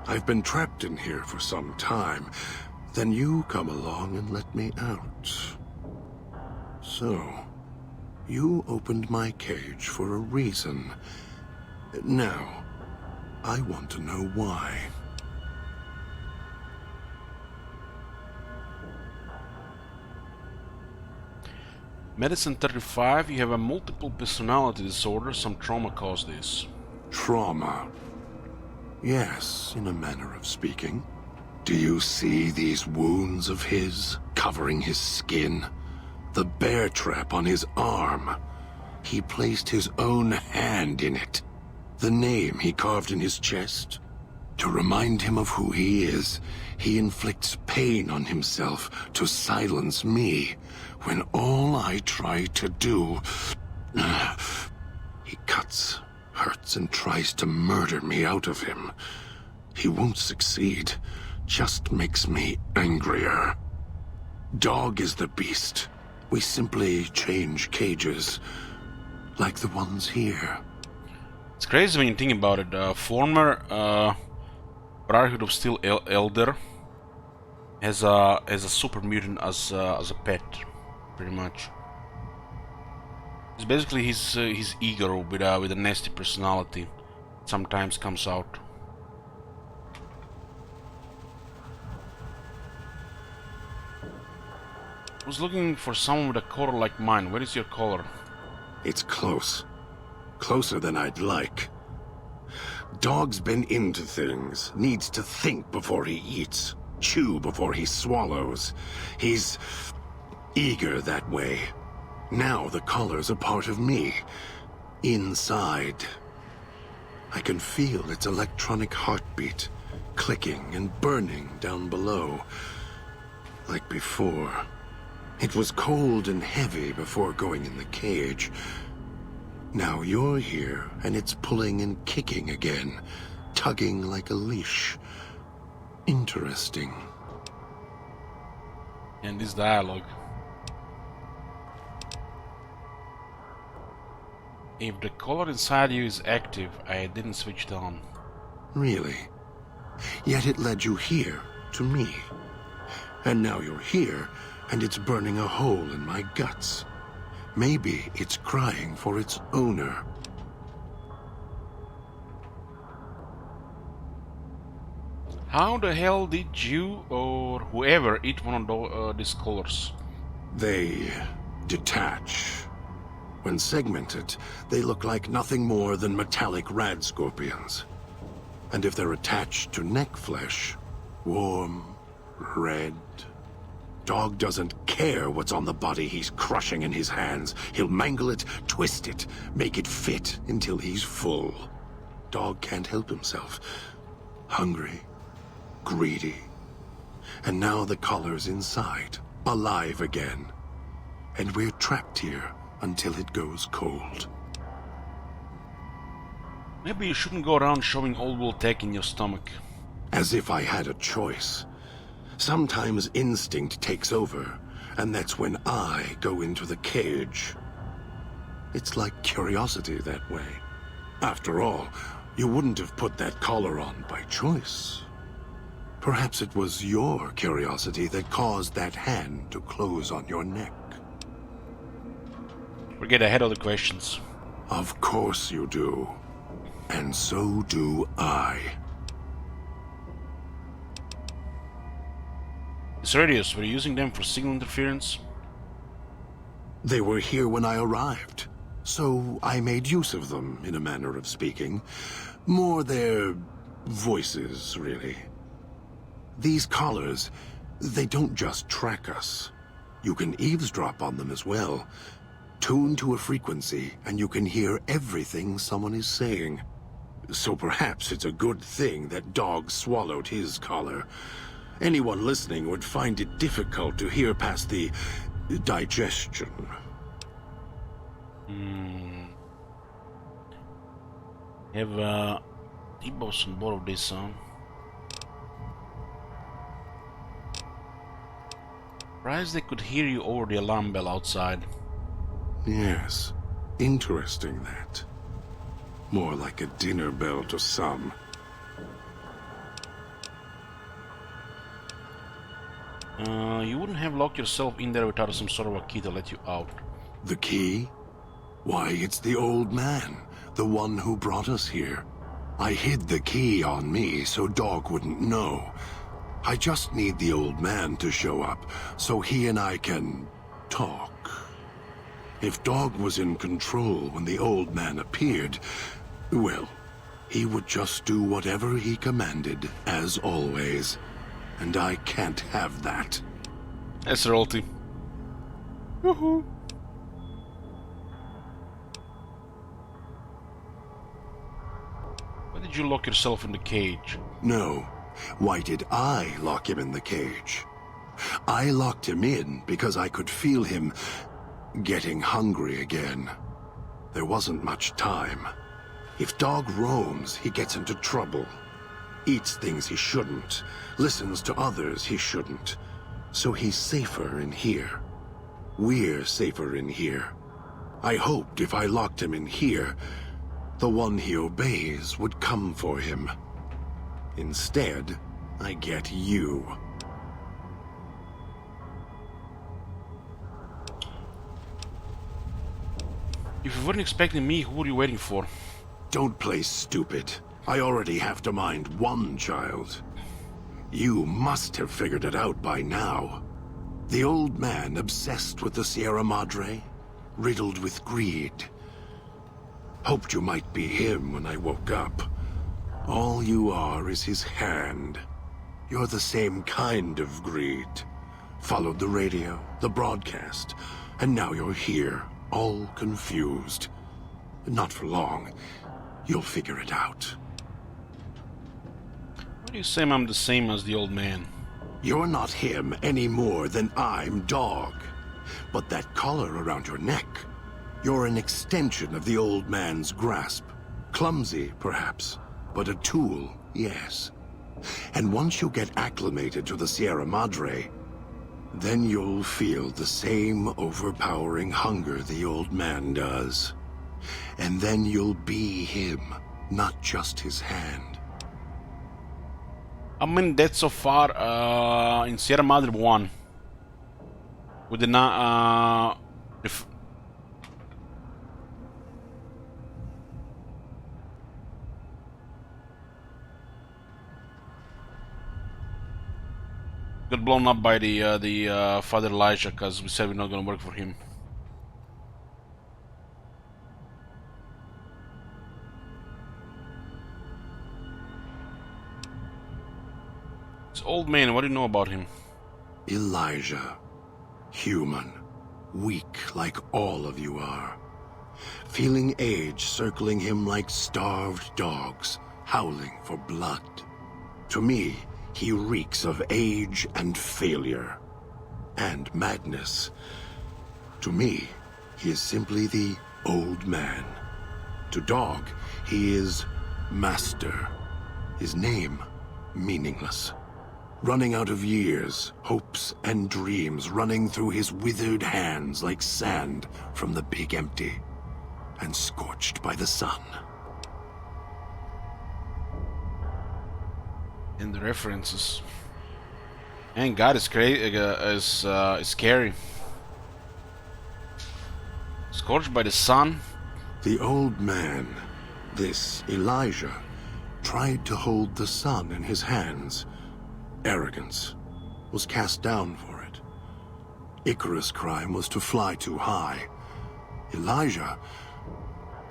I've been trapped in here for some time. Then you come along and let me out. So, you opened my cage for a reason. Now, I want to know why. Medicine 35, you have a multiple personality disorder. Some trauma caused this. Trauma. Yes, in a manner of speaking. Do you see these wounds of his covering his skin? The bear trap on his arm. He placed his own hand in it. The name he carved in his chest. To remind him of who he is, he inflicts pain on himself to silence me, when all I try to do... He cuts, hurts, and tries to murder me out of him. He won't succeed, just makes me angrier. Dog is the beast. We simply change cages, like the ones here. It's crazy when you think about it. Former Brotherhood of Steel Elder has a super mutant as a pet, pretty much. It's basically his ego with a nasty personality. Sometimes comes out. I was looking for someone with a color like mine. Where is your color? It's close. Closer than I'd like. Dog's been into things, needs to think before he eats, chew before he swallows. He's eager that way. Now the collar's a part of me. Inside. I can feel its electronic heartbeat, clicking and burning down below. Like before. It was cold and heavy before going in the cage. Now you're here, and it's pulling and kicking again, tugging like a leash. Interesting. And this dialogue. If the collar inside you is active, I didn't switch it on. Really? Yet it led you here, to me. And now you're here, and it's burning a hole in my guts. Maybe it's crying for its owner. How the hell did you or whoever eat one of these collars? They detach. When segmented, they look like nothing more than metallic rad scorpions. And if they're attached to neck flesh, warm, red. Dog doesn't care what's on the body he's crushing in his hands. He'll mangle it, twist it, make it fit until he's full. Dog can't help himself. Hungry, greedy. And now the collar's inside, alive again. And we're trapped here until it goes cold. Maybe you shouldn't go around shoving old wool tech in your stomach. As if I had a choice. Sometimes instinct takes over, and that's when I go into the cage. It's like curiosity that way. After all, you wouldn't have put that collar on by choice. Perhaps it was your curiosity that caused that hand to close on your neck. We get ahead of the questions. Of course you do. And so do I. These radios, were you using them for signal interference? They were here when I arrived, so I made use of them, in a manner of speaking. More their voices, really. These collars, they don't just track us. You can eavesdrop on them as well. Tune to a frequency, and you can hear everything someone is saying. So perhaps it's a good thing that Dog swallowed his collar. Anyone listening would find it difficult to hear past the digestion. Have T-boss on board of this, Surprised they could hear you over the alarm bell outside. Yes, interesting that. More like a dinner bell to some. You wouldn't have locked yourself in there without some sort of a key to let you out. The key? Why, it's the old man, the one who brought us here. I hid the key on me so Dog wouldn't know. I just need the old man to show up, so he and I can talk. If Dog was in control when the old man appeared, well, he would just do whatever he commanded, as always. And I can't have that. That's royalty. Woohoo! Why did you lock yourself in the cage? No. Why did I lock him in the cage? I locked him in because I could feel him getting hungry again. There wasn't much time. If Dog roams, he gets into trouble. Eats things he shouldn't. Listens to others he shouldn't. So he's safer in here. We're safer in here. I hoped if I locked him in here, the one he obeys would come for him. Instead, I get you. If you weren't expecting me, who were you waiting for? Don't play stupid. I already have to mind one child. You must have figured it out by now. The old man obsessed with the Sierra Madre, riddled with greed. Hoped you might be him when I woke up. All you are is his hand. You're the same kind of greed. Followed the radio, the broadcast, and now you're here, all confused. Not for long. You'll figure it out. Why do you say I'm the same as the old man? You're not him any more than I'm Dog. But that collar around your neck, you're an extension of the old man's grasp. Clumsy, perhaps, but a tool, yes. And once you get acclimated to the Sierra Madre, then you'll feel the same overpowering hunger the old man does. And then you'll be him, not just his hand. I'm in dead so far in Sierra Madre 1. With the got blown up by the Father Elijah because we said we're not gonna work for him. This old man, what do you know about him? Elijah. Human. Weak like all of you are. Feeling age circling him like starved dogs, howling for blood. To me, he reeks of age and failure. And madness. To me, he is simply the old man. To Dog, he is Master. His name, meaningless. Running out of years, hopes and dreams running through his withered hands like sand from the big empty, and scorched by the sun. And the references. And God is scary. Scorched by the sun. The old man, this Elijah, tried to hold the sun in his hands. Arrogance was cast down for it. Icarus' crime was to fly too high. Elijah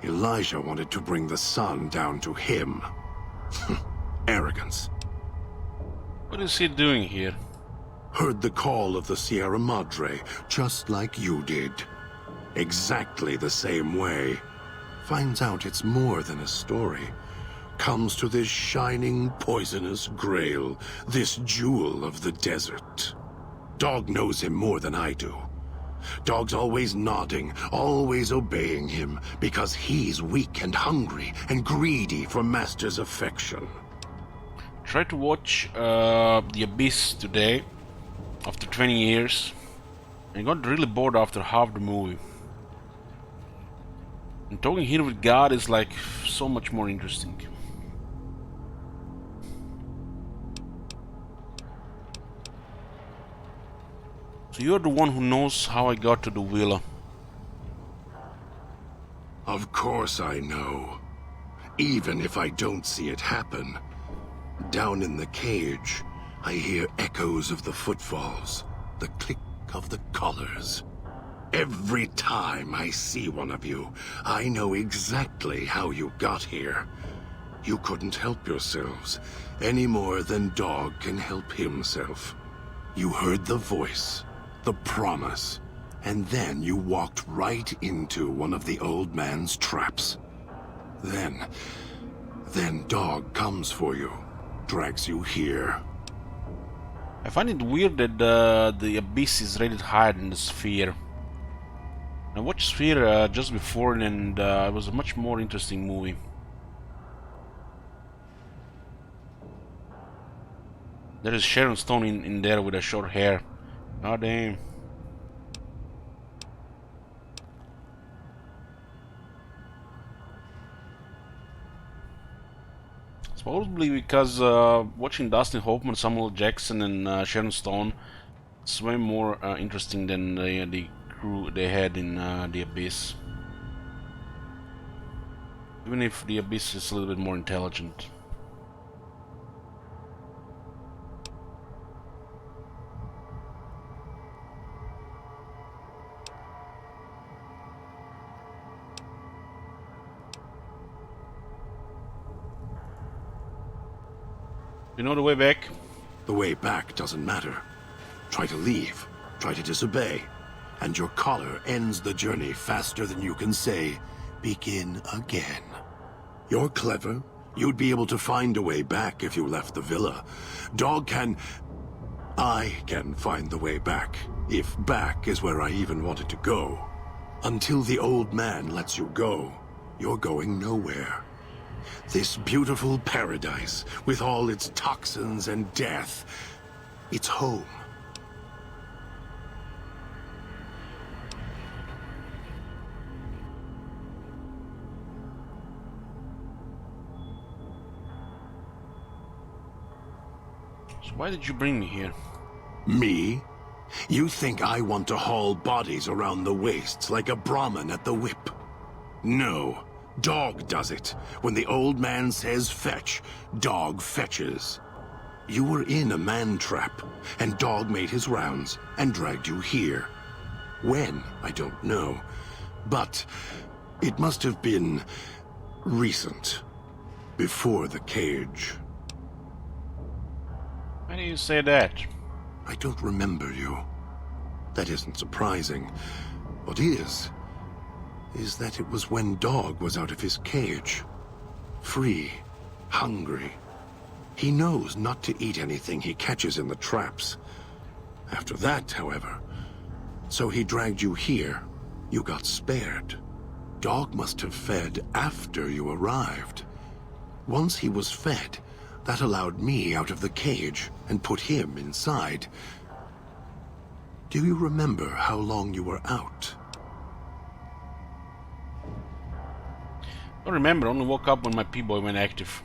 wanted to bring the sun down to him. Arrogance. What is he doing here? Heard the call of the Sierra Madre, just like you did. Exactly the same way. Finds out it's more than a story. Comes to this shining, poisonous grail, this jewel of the desert. Dog knows him more than I do. Dog's always nodding, always obeying him, because he's weak and hungry and greedy for Master's affection. Tried to watch The Abyss today, after 20 years, and got really bored after half the movie. And talking here with God is like so much more interesting. So you're the one who knows how I got to the villa. Of course I know. Even if I don't see it happen. Down in the cage, I hear echoes of the footfalls, the click of the collars. Every time I see one of you, I know exactly how you got here. You couldn't help yourselves, any more than Dog can help himself. You heard the voice, the promise, and then you walked right into one of the old man's traps. Then Dog comes for you, drags you here. I find it weird that the Abyss is rated higher than the Sphere. I watched Sphere just before, and it was a much more interesting movie. There is Sharon Stone in there with a short hair. God damn. It's probably because watching Dustin Hoffman, Samuel Jackson, and Sharon Stone is way more interesting than the crew they had in The Abyss. Even if The Abyss is a little bit more intelligent. You know the way back? The way back doesn't matter. Try to leave, try to disobey, and your collar ends the journey faster than you can say, begin again. You're clever. You'd be able to find a way back if you left the villa. I can find the way back, if back is where I even wanted to go. Until the old man lets you go, you're going nowhere. This beautiful paradise, with all its toxins and death, it's home. So why did you bring me here? Me? You think I want to haul bodies around the wastes like a Brahmin at the whip? No. Dog does it. When the old man says fetch, Dog fetches. You were in a man trap, and Dog made his rounds and dragged you here. When, I don't know. But it must have been recent. Before the cage. Why do you say that? I don't remember you. That isn't surprising. What is that it was when Dog was out of his cage. Free. Hungry. He knows not to eat anything he catches in the traps. After that, however, so he dragged you here. You got spared. Dog must have fed after you arrived. Once he was fed, that allowed me out of the cage and put him inside. Do you remember how long you were out? I don't remember, I only woke up when my P-boy went active.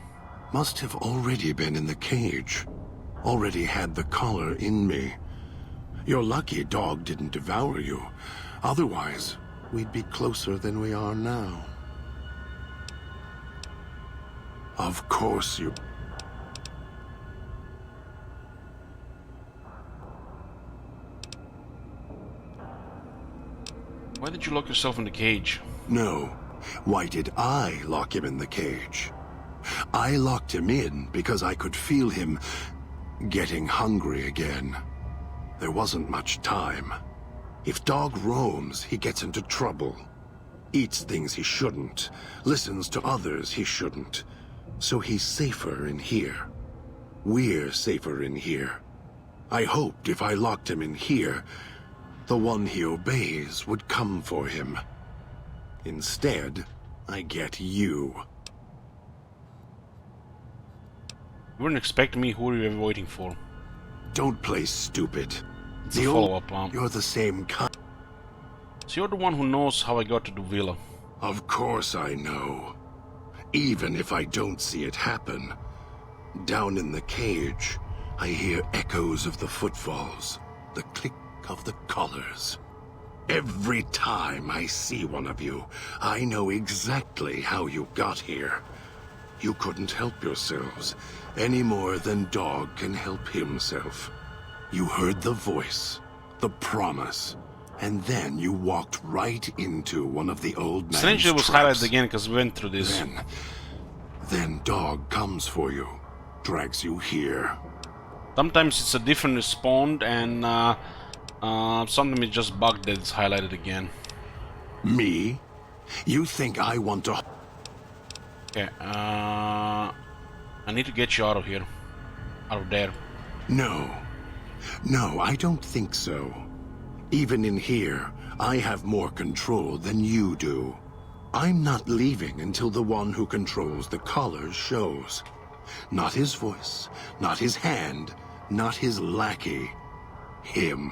Must have already been in the cage. Already had the collar in me. You're lucky Dog didn't devour you. Otherwise, we'd be closer than we are now. Of course you... Why did you lock yourself in the cage? No. Why did I lock him in the cage? I locked him in because I could feel him getting hungry again. There wasn't much time. If Dog roams, he gets into trouble. Eats things he shouldn't. Listens to others he shouldn't. So he's safer in here. We're safer in here. I hoped if I locked him in here, the one he obeys would come for him. Instead, I get you. You weren't expecting me, who were you ever waiting for? Don't play stupid. It's a follow-up, You're the same kind. So you're the one who knows how I got to the villa. Of course I know. Even if I don't see it happen. Down in the cage, I hear echoes of the footfalls. The click of the collars. Every time I see one of you, I know exactly how you got here. You couldn't help yourselves, any more than Dog can help himself. You heard the voice, the promise, and then you walked right into one of the old man's Strangely, it was traps. highlighted again because we went through this. Then Dog comes for you, drags you here. Sometimes it's a different respawn, and sometimes it's just bugged that it's highlighted again. Me? You think I want to... Okay, I need to get you out of here. Out of there. No. No, I don't think so. Even in here, I have more control than you do. I'm not leaving until the one who controls the collars shows. Not his voice, not his hand, not his lackey. Him.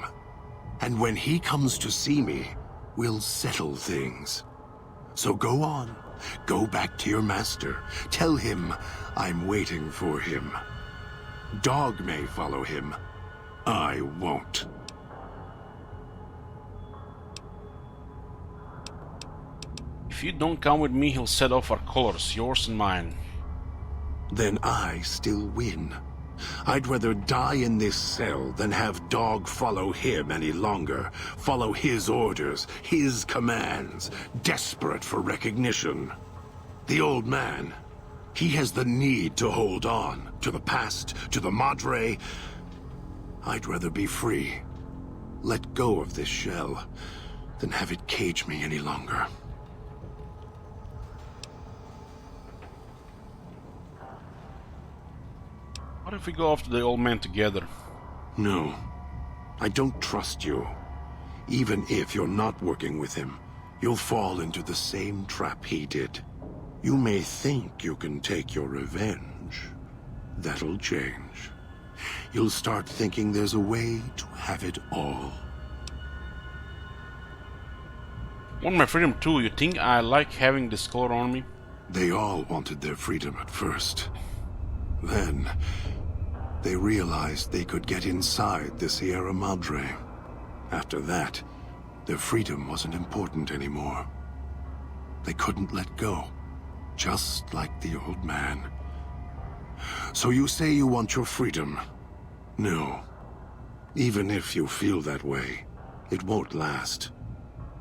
And when he comes to see me, we'll settle things. So go on. Go back to your master. Tell him I'm waiting for him. Dog may follow him. I won't. If you don't come with me, he'll set off our collars, yours and mine. Then I still win. I'd rather die in this cell than have Dog follow him any longer. Follow his orders, his commands, desperate for recognition. The old man, He has the need to hold on to the past, to the Madre. I'd rather be free. Let go of this shell than have it cage me any longer. What if we go after the old man together? No. I don't trust you. Even if you're not working with him, you'll fall into the same trap he did. You may think you can take your revenge. That'll change. You'll start thinking there's a way to have it all. Want my freedom too? You think I like having this color on me? They all wanted their freedom at first. Then, they realized they could get inside the Sierra Madre. After that, their freedom wasn't important anymore. They couldn't let go, just like the old man. So you say you want your freedom? No. Even if you feel that way, it won't last.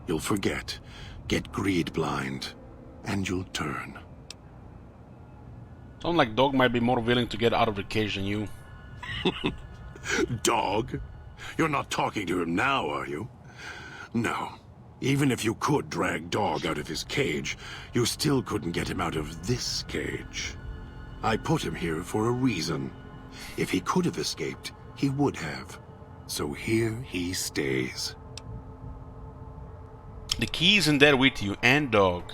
You'll forget, get greed blind, and you'll turn. Sounds like Dog might be more willing to get out of the cage than you. Dog? You're not talking to him now, are you? No. Even if you could drag Dog out of his cage, you still couldn't get him out of this cage. I put him here for a reason. If he could have escaped, he would have. So here he stays. The key's in there with you, and Dog.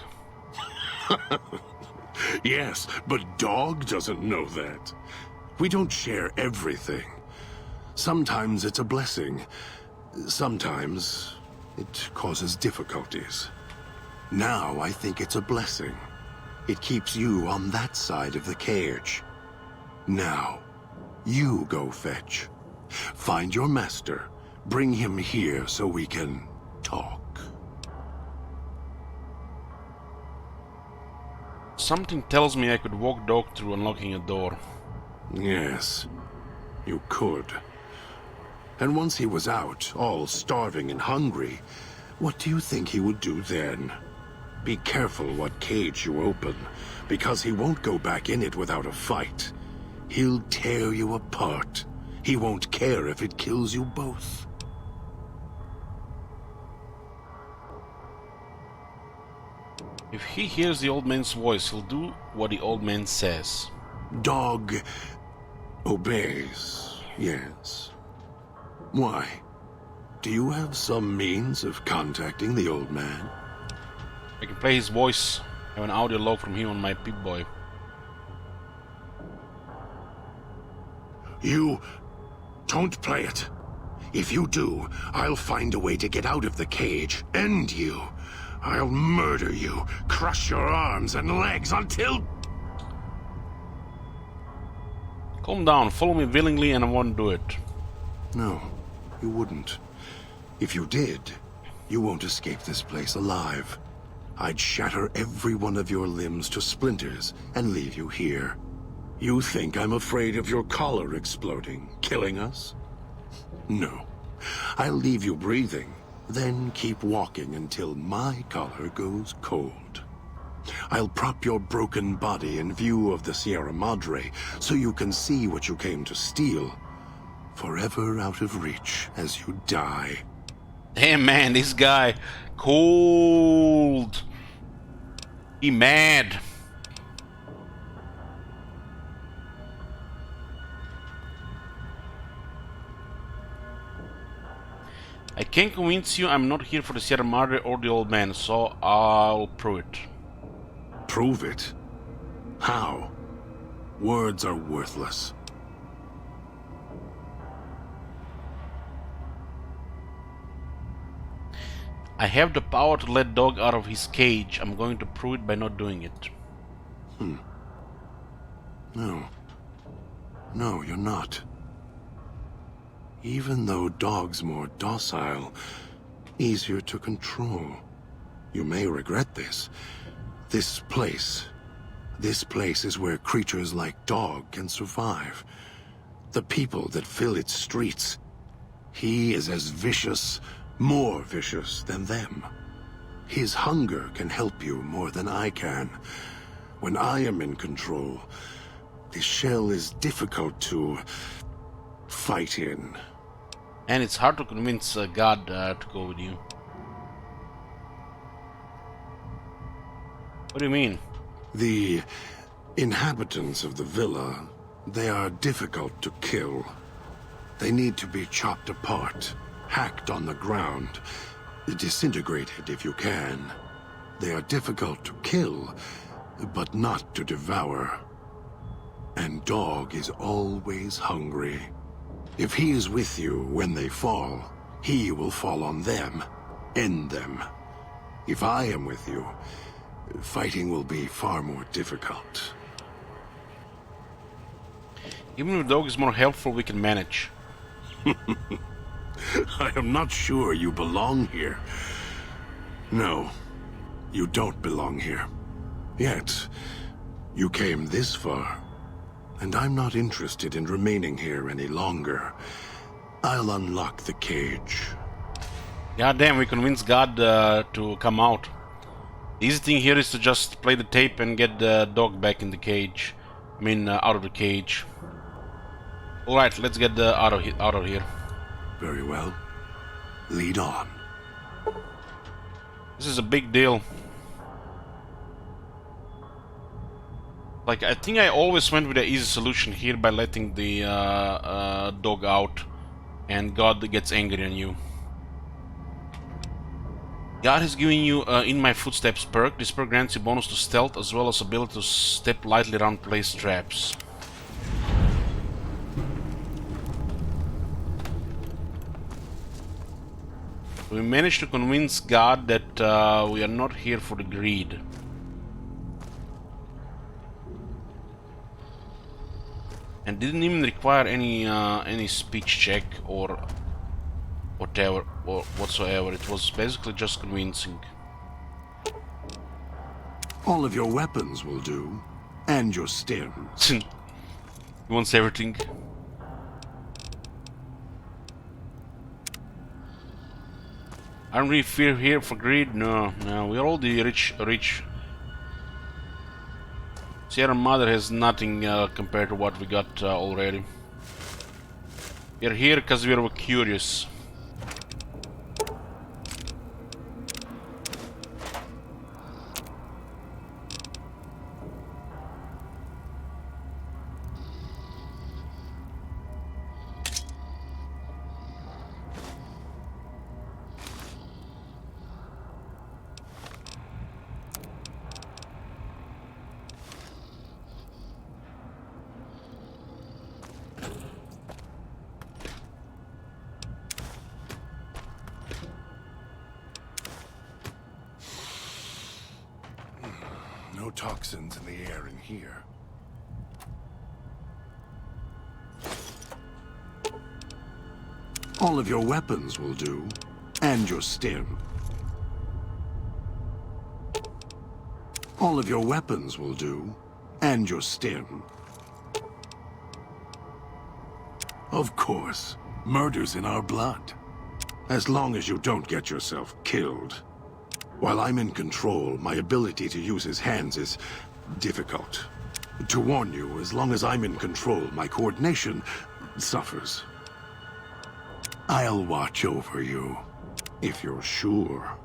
Yes, but Dog doesn't know that. We don't share everything. Sometimes it's a blessing. Sometimes it causes difficulties. Now I think it's a blessing. It keeps you on that side of the cage. Now, you go fetch. Find your master. Bring him here so we can talk. Something tells me I could walk Dog through unlocking a door. Yes, you could. And once he was out, all starving and hungry, what do you think he would do then? Be careful what cage you open, because he won't go back in it without a fight. He'll tear you apart. He won't care if it kills you both. If he hears the old man's voice, he'll do what the old man says. Dog obeys, yes. Why? Do you have some means of contacting the old man? I can play his voice. I have an audio log from him on my Pip-Boy. You don't play it. If you do, I'll find a way to get out of the cage, end you. I'll murder you, crush your arms and legs until... Calm down, follow me willingly and I won't do it. No, you wouldn't. If you did, you won't escape this place alive. I'd shatter every one of your limbs to splinters and leave you here. You think I'm afraid of your collar exploding, killing us? No. I'll leave you breathing, then keep walking until my collar goes cold. I'll prop your broken body in view of the Sierra Madre so you can see what you came to steal, forever out of reach as you die. Damn man, this guy cold. He mad. I can't convince you I'm not here for the Sierra Madre or the old man, so I'll prove it. Prove it? How? Words are worthless. I have the power to let Dog out of his cage. I'm going to prove it by not doing it. No. No, you're not. Even though Dog's more docile, easier to control. You may regret this. This place is where creatures like Dog can survive. The people that fill its streets. He is as vicious, more vicious than them. His hunger can help you more than I can. When I am in control, the shell is difficult to fight in. And it's hard to convince God to go with you. What do you mean? The inhabitants of the villa, they are difficult to kill. They need to be chopped apart, hacked on the ground, disintegrated if you can. They are difficult to kill, but not to devour. And Dog is always hungry. If he is with you when they fall, he will fall on them, end them. If I am with you, fighting will be far more difficult. Even if Dog is more helpful, we can manage. I am not sure you belong here. No, you don't belong here. Yet, you came this far, and I'm not interested in remaining here any longer. I'll unlock the cage. God damn, we convinced God to come out. The easy thing here is to just play the tape and get the dog back in the cage. I mean, out of the cage. Alright, let's get out of here. Very well. Lead on. This is a big deal. Like, I think I always went with the easy solution here by letting the dog out, and God gets angry on you. God is giving you In My Footsteps perk. This perk grants you bonus to stealth as well as ability to step lightly around placed traps. We managed to convince God that we are not here for the greed. And didn't even require any speech check or whatever or whatsoever. It was basically just convincing. All of your weapons will do, and your stim. He wants everything. Aren't we here for greed? No, we're all the rich. Sierra Mother has nothing compared to what we got already. We're here because we were curious. No toxins in the air in here. All of your weapons will do, and your stim. All of your weapons will do, and your stim. Of course, murder's in our blood. As long as you don't get yourself killed. While I'm in control, my ability to use his hands is difficult. To warn you, as long as I'm in control, my coordination suffers. I'll watch over you, if you're sure.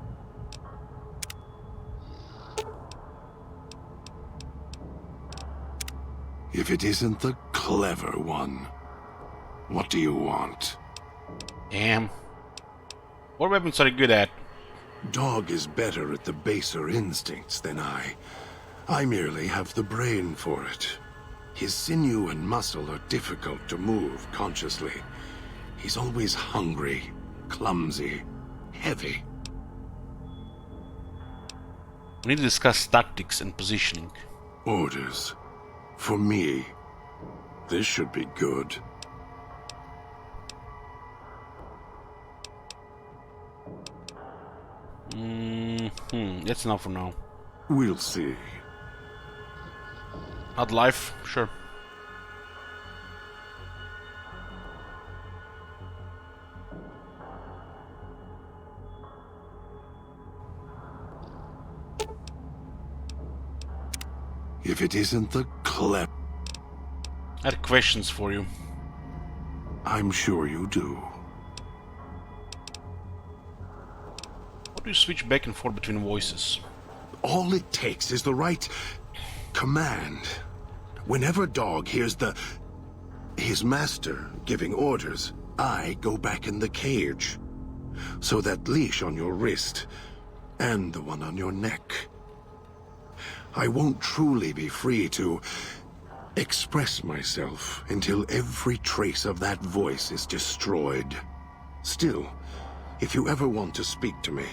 If it isn't the clever one, what do you want? Damn. What weapons are you good at? Dog is better at the baser instincts than I. I merely have the brain for it. His sinew and muscle are difficult to move consciously. He's always hungry, clumsy, heavy. We need to discuss tactics and positioning. Orders. For me. This should be good. That's enough for now. We'll see. Not life, sure. if it isn't the I had questions for you. I'm sure you do. How do you switch back and forth between voices? All it takes is the right command. Whenever Dog hears his master giving orders, I go back in the cage. So that leash on your wrist, and the one on your neck. I won't truly be free to express myself until every trace of that voice is destroyed. Still, if you ever want to speak to me,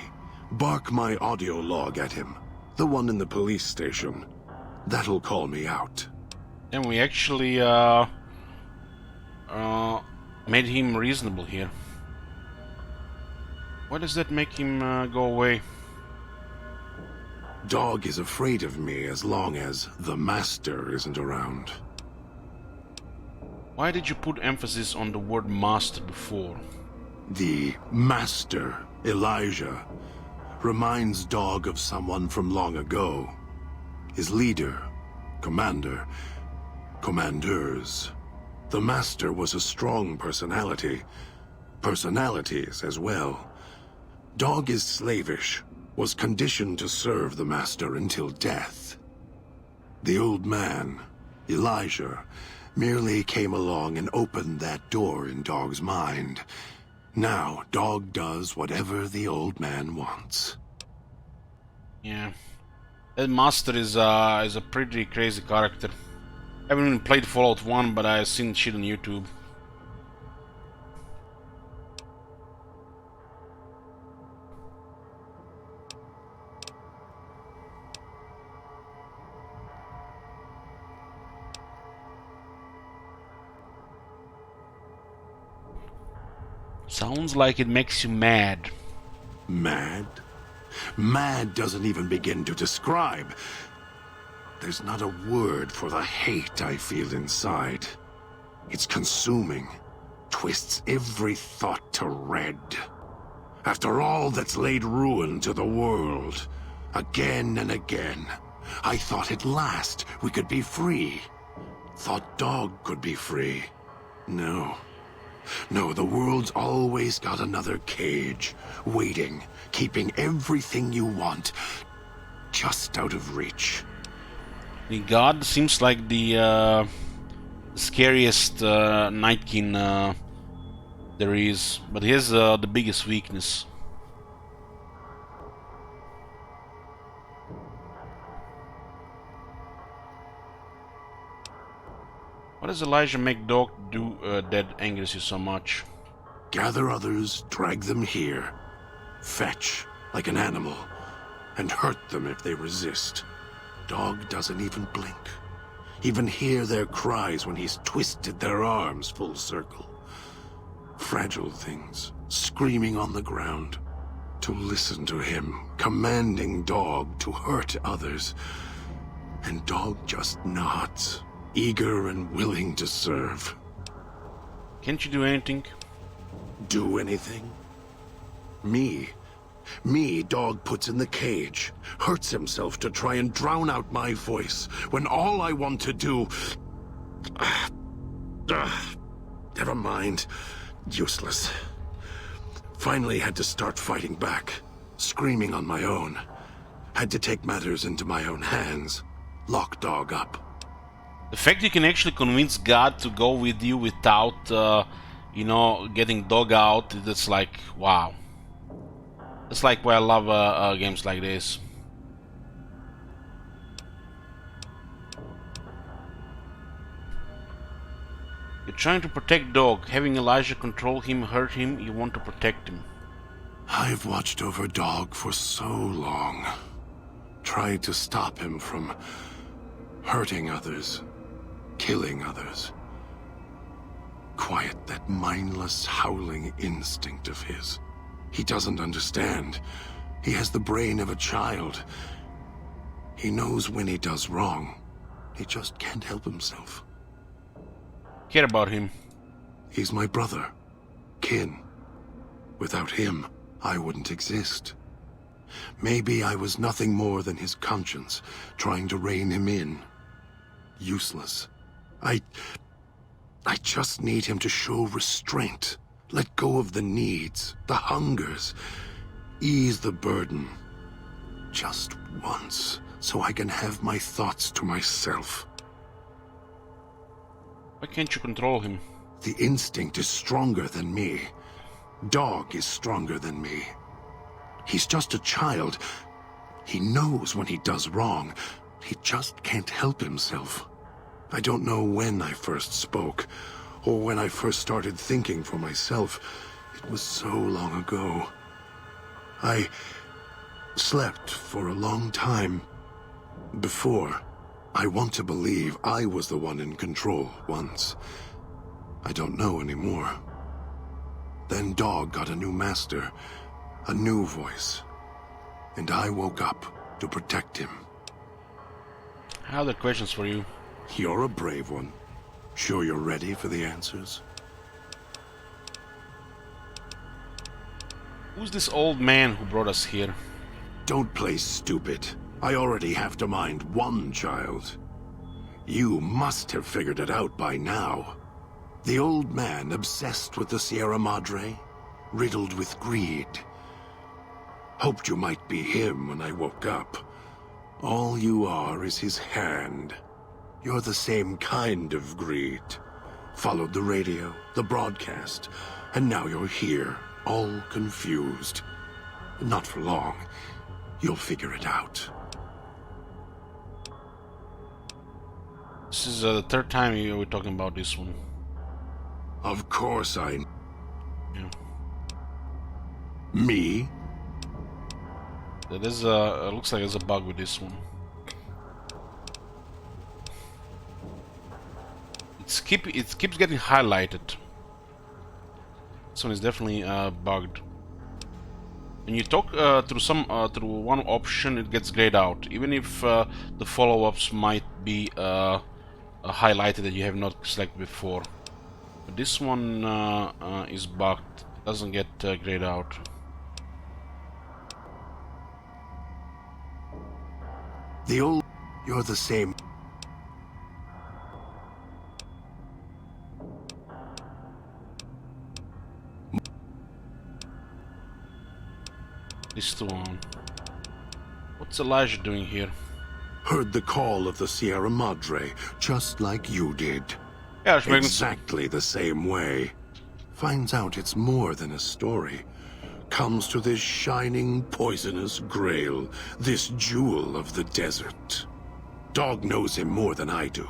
bark my audio log at him, the one in the police station. That'll call me out. And we actually made him reasonable here. Why does that make him go away? Dog is afraid of me as long as the master isn't around. Why did you put emphasis on the word master before? The master, Elijah, reminds Dog of someone from long ago. His leader, commander, commanders. The master was a strong personality. Personalities as well. Dog is slavish, was conditioned to serve the master until death. The old man, Elijah, merely came along and opened that door in Dog's mind. Now, Dog does whatever the old man wants. Yeah. That master is a pretty crazy character. I haven't even played Fallout 1, but I've seen shit on YouTube. Sounds like it makes you mad. Mad? Mad doesn't even begin to describe. There's not a word for the hate I feel inside. It's consuming, twists every thought to red. After all that's laid ruin to the world, again and again, I thought at last we could be free. Thought Dog could be free. No. No, the world's always got another cage, waiting, keeping everything you want just out of reach. The God seems like the scariest Nightkin there is, but he has the biggest weakness. What does Elijah make Dog do that angers you so much? Gather others, drag them here, fetch like an animal, and hurt them if they resist. Dog doesn't even blink. Even hear their cries when he's twisted their arms full circle. Fragile things, screaming on the ground. To listen to him, commanding Dog to hurt others. And Dog just nods, eager and willing to serve. Can't you do anything? Do anything? Me, Dog puts in the cage, hurts himself to try and drown out my voice, when all I want to do... never mind. Useless. Finally had to start fighting back, screaming on my own. Had to take matters into my own hands, lock Dog up. The fact you can actually convince God to go with you without, you know, getting Dog out, that's like, wow. That's like why I love games like this. You're trying to protect Dog. Having Elijah control him, hurt him, you want to protect him. I've watched over Dog for so long. Tried to stop him from hurting others, killing others. Quiet that mindless, howling instinct of his. He doesn't understand. He has the brain of a child. He knows when he does wrong. He just can't help himself. Care about him. He's my brother. Kin. Without him, I wouldn't exist. Maybe I was nothing more than his conscience, trying to rein him in. Useless. I just need him to show restraint. Let go of the needs, the hungers. Ease the burden. Just once, so I can have my thoughts to myself. Why can't you control him? The instinct is stronger than me. Dog is stronger than me. He's just a child. He knows when he does wrong. He just can't help himself. I don't know when I first spoke, or when I first started thinking for myself. It was so long ago. I slept for a long time. Before, I want to believe I was the one in control once. I don't know anymore. Then Dog got a new master, a new voice. And I woke up to protect him. I have other questions for you. You're a brave one. Sure you're ready for the answers? Who's this old man who brought us here? Don't play stupid. I already have to mind one child. You must have figured it out by now. The old man obsessed with the Sierra Madre, riddled with greed. Hoped you might be him when I woke up. All you are is his hand. You're the same kind of greed. Followed the radio, the broadcast, and now you're here, all confused. Not for long. You'll figure it out. This is the third time we're talking about this one. Of course I... Yeah. Me? There's looks like there's a bug with this one. It keeps getting highlighted. This one is definitely bugged. When you talk through one option, it gets grayed out, even if the follow-ups might be highlighted that you have not selected before. But this one is bugged. It doesn't get grayed out. You're the same. This the one. What's Elijah doing here? Heard the call of the Sierra Madre, just like you did. Yeah, exactly the same way. Finds out it's more than a story. Comes to this shining, poisonous grail, this jewel of the desert. Dog knows him more than I do.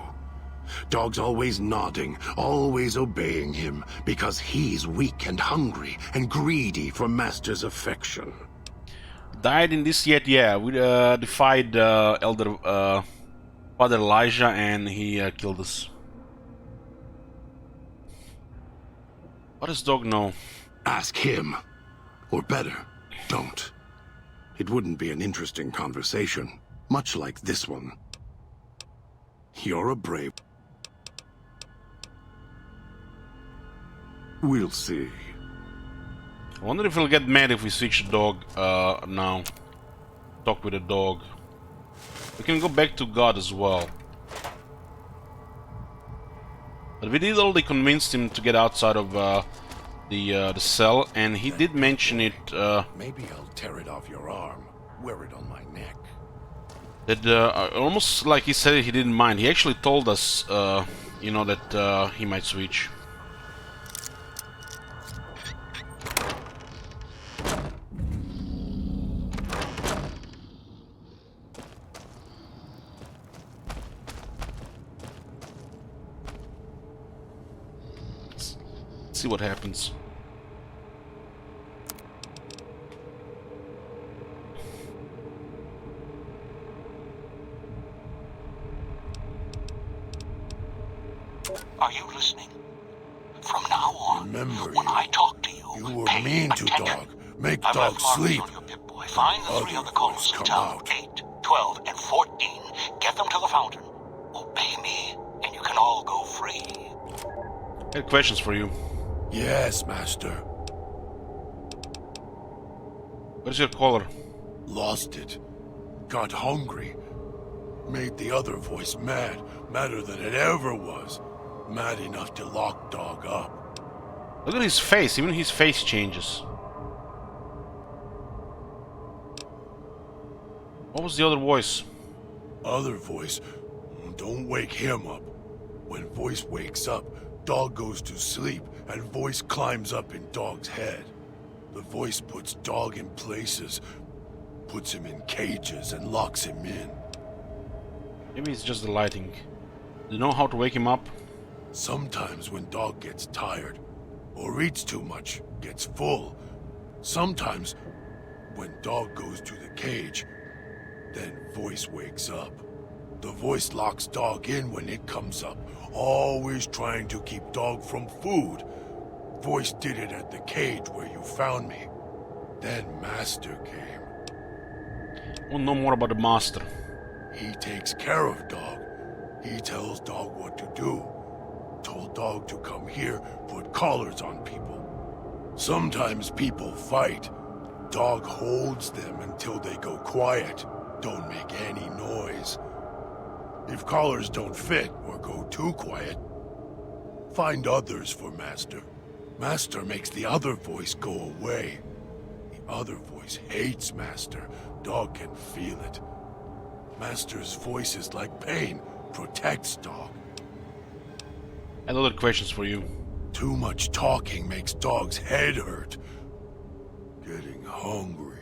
Dog's always nodding, always obeying him, because he's weak and hungry and greedy for Master's affection. Died in this yet? Yeah, we defied Elder Father Elijah, and he killed us. What does Dog know? Ask him. Or better, don't. It wouldn't be an interesting conversation, much like this one. You're a brave... We'll see. I wonder if he'll get mad if we switch the dog now. Talk with the dog. We can go back to God as well. But we did already convince him to get outside of the cell, and he did mention it. Maybe I'll tear it off your arm, wear it on my neck. That almost like he said he didn't mind. He actually told us, you know, that he might switch. See what happens. Are you listening? From now on, Remember, when I talk to you, you were pay mean to attention. Dog. Make I've Dog left markers sleep. on your Pip-Boy. Find the three other colors come in town. out. 8, 12, and 14. Get them to the fountain. Obey me, and you can all go free. I had questions for you. Yes, Master. Where's your collar? Lost it. Got hungry. Made the other voice mad, madder than it ever was. Mad enough to lock Dog up. Look at his face, even his face changes. What was the other voice? Other voice, don't wake him up. When voice wakes up, Dog goes to sleep, and voice climbs up in Dog's head. The voice puts Dog in places, puts him in cages, and locks him in. Maybe it's just the lighting. Do you know how to wake him up? Sometimes when Dog gets tired, or eats too much, gets full. Sometimes when Dog goes to the cage, then voice wakes up. The voice locks Dog in when it comes up, always trying to keep Dog from food. Voice did it at the cage where you found me. Then Master came. I want to know more about the Master. He takes care of Dog. He tells Dog what to do. Told Dog to come here, put collars on people. Sometimes people fight. Dog holds them until they go quiet. Don't make any noise. If collars don't fit or go too quiet, find others for Master. Master makes the other voice go away. The other voice hates Master. Dog can feel it. Master's voice is like pain, protects Dog. I have other questions for you. Too much talking makes Dog's head hurt. Getting hungry.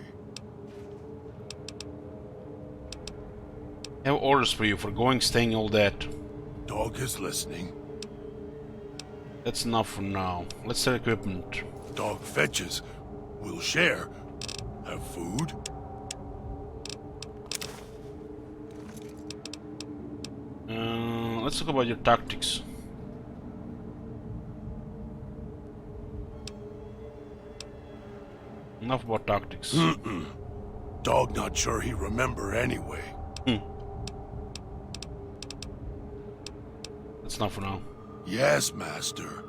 I have orders for you for going, staying, all that. Dog is listening. That's enough for now. Let's set equipment. Dog fetches. We'll share. Have food. Let's talk about your tactics. Enough about tactics. Dog not sure he remember anyway. That's enough for now. Yes, Master.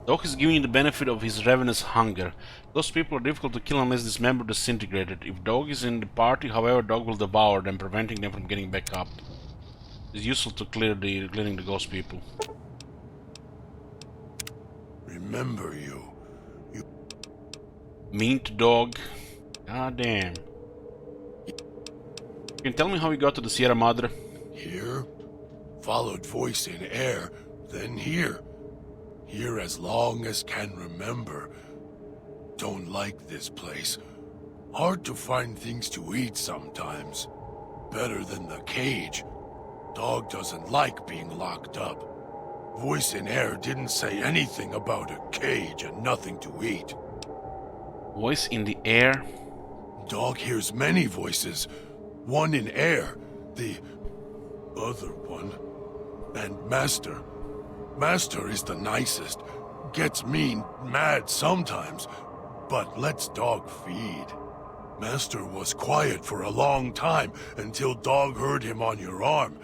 Dog is giving you the benefit of his ravenous hunger. Those people are difficult to kill unless dismembered or disintegrated. If Dog is in the party, however, Dog will devour them, preventing them from getting back up. It's useful to clearing the ghost people. Remember you. Mean to Dog? God damn. Can you tell me how you got to the Sierra Madre? Here. Followed voice in air, then here. Here as long as can remember. Don't like this place. Hard to find things to eat sometimes. Better than the cage. Dog doesn't like being locked up. Voice in air didn't say anything about a cage and nothing to eat. Voice in the air? Dog hears many voices. One in air, the other one, and Master. Master is the nicest. Gets mean, mad sometimes, but lets Dog feed. Master was quiet for a long time until Dog heard him on your arm.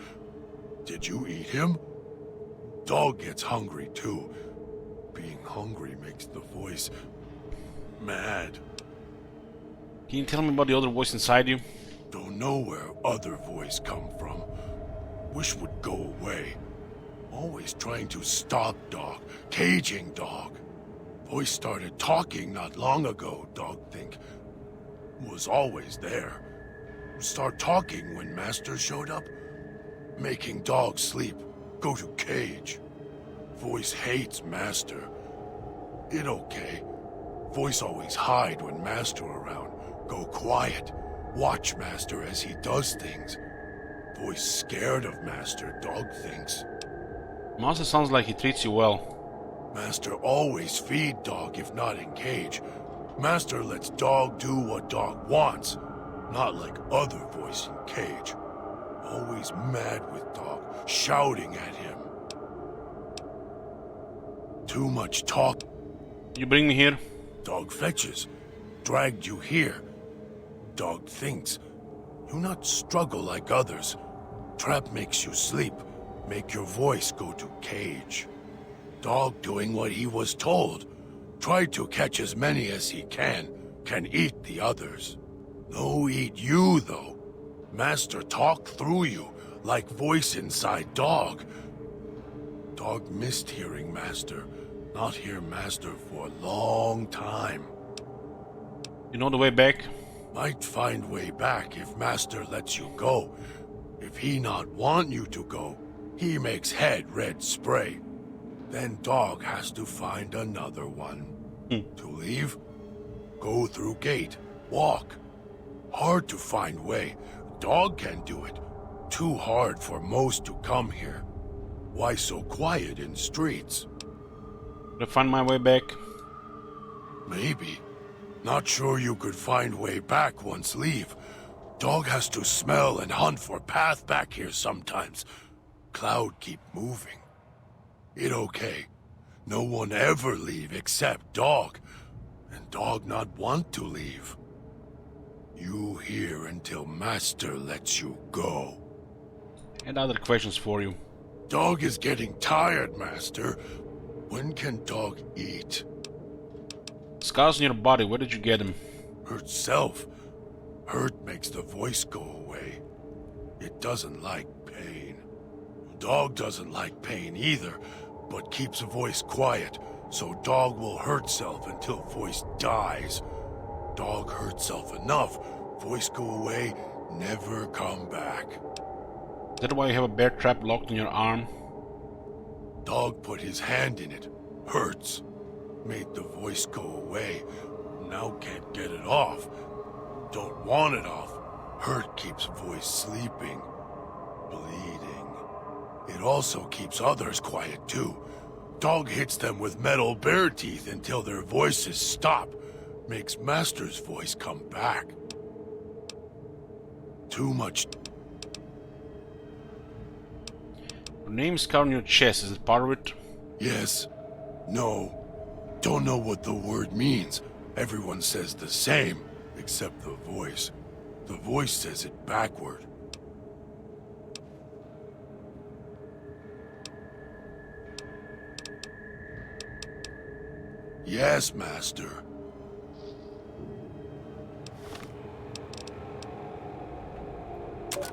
Did you eat him? Dog gets hungry too. Being hungry makes the voice mad. Can you tell me about the other voice inside you? Don't know where other voice come from. Wish would go away. Always trying to stop Dog, caging Dog. Voice started talking not long ago, Dog think. Was always there. Start talking when Master showed up. Making Dog sleep, go to cage. Voice hates Master. It okay. Voice always hide when Master around. Go quiet. Watch Master as he does things. Voice scared of Master, Dog thinks. Master sounds like he treats you well. Master always feed Dog if not in cage. Master lets Dog do what Dog wants. Not like other voice in cage. Always mad with Dog, shouting at him. Too much talk. You bring me here? Dog fetches. Dragged you here. Dog thinks. You not struggle like others. Trap makes you sleep. Make your voice go to cage. Dog doing what he was told. Try to catch as many as he can. can eat the others. No eat you, though. Master talk through you, like voice inside dog. Dog missed hearing Master. Not hear Master for a long time. You know the way back? Might find way back if Master lets you go. If he not want you to go, he makes head red spray. Then dog has to find another one. To leave? Go through gate. Walk. Hard to find way. Dog can do it. Too hard for most to come here. Why so quiet in streets? Did I find my way back? Maybe. Not sure you could find way back once leave. Dog has to smell and hunt for path back here sometimes. Cloud keep moving. It okay. No one ever leave except dog. And dog not want to leave. You here until Master lets you go. And other questions for you. Dog is getting tired, Master. When can dog eat? Scars on your body, where did you get them? Hurt self. Hurt makes the voice go away. It doesn't like pain. Dog doesn't like pain either, but keeps a voice quiet, so dog will hurt self until voice dies. Dog hurt self enough, voice go away, never come back. Is that why you have a bear trap locked in your arm? Dog put his hand in it. Hurts. Made the voice go away. Now can't get it off. Don't want it off. Hurt keeps voice sleeping. Bleeding. It also keeps others quiet too. Dog hits them with metal bear teeth until their voices stop. Makes Master's voice come back. Too much. Your name's carved on your chest, is it part of it? Yes. No. Don't know what the word means. Everyone says the same, except the voice. The voice says it backward. Yes, Master.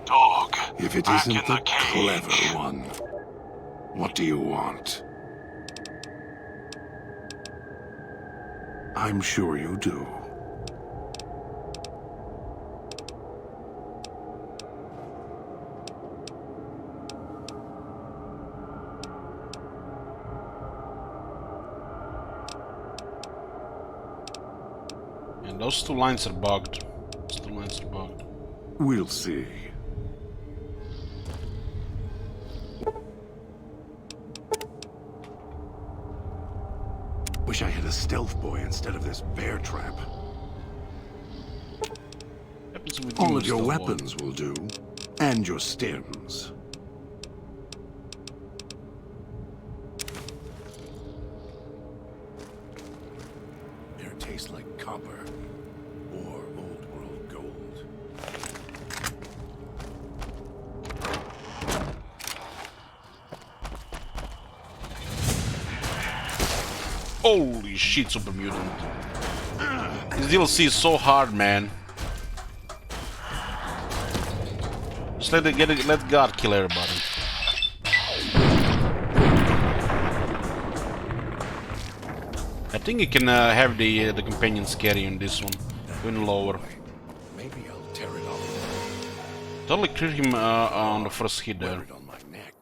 Dog, If it back isn't in the the cage. clever one, what do you want? I'm sure you do. And those two lines are bugged. Those two lines are bugged. We'll see. Wish I had a stealth boy instead of this bear trap. Happens with All you, of your Stealth Boy. weapons will do. And your stims. Beer tastes like copper. Or old world gold. Holy shit, Super Mutant. This DLC is so hard, man. Just let God kill everybody. I think you can have the companions carry on this one, going lower. Maybe I'll tear it off. Totally clear him on the first hit there. Wear it on my neck.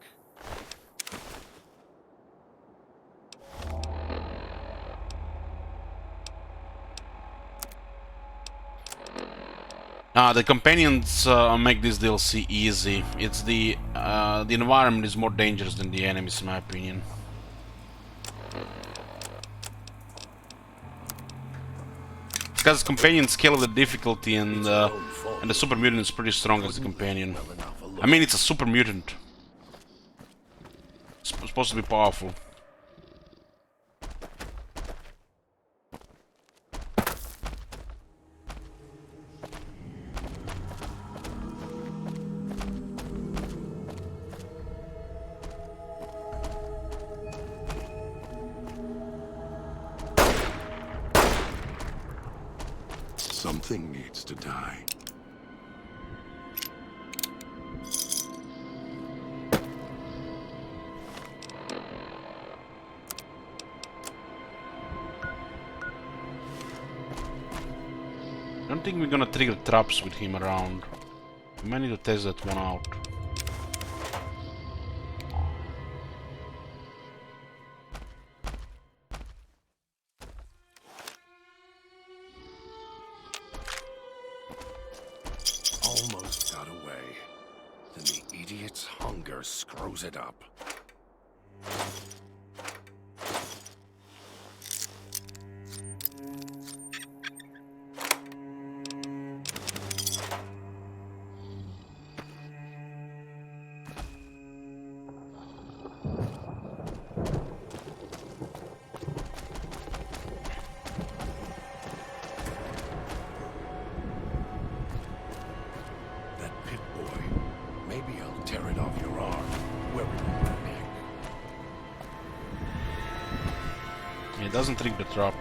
The companions make this DLC easy. It's the environment is more dangerous than the enemies, in my opinion. Because companions scale the difficulty, and the super mutant is pretty strong as a companion. I mean, it's a super mutant. It's supposed to be powerful. Something needs to die. I don't think we're gonna trigger traps with him around. We might need to test that one out. Almost got away. Then the idiot's hunger screws it up. It doesn't trigger the trap.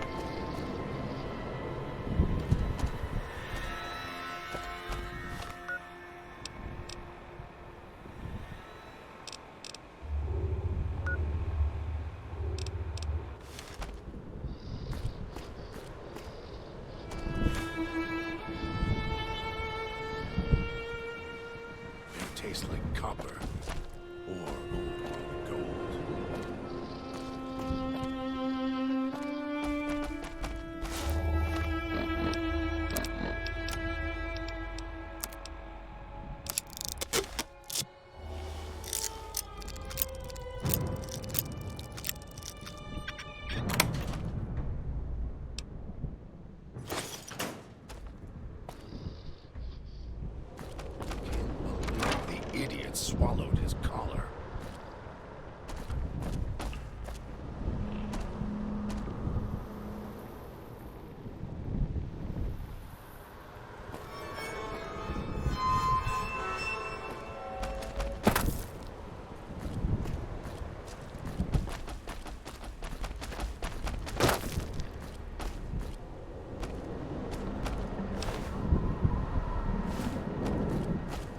It tastes like copper or old gold. The idiot swallowed his collar.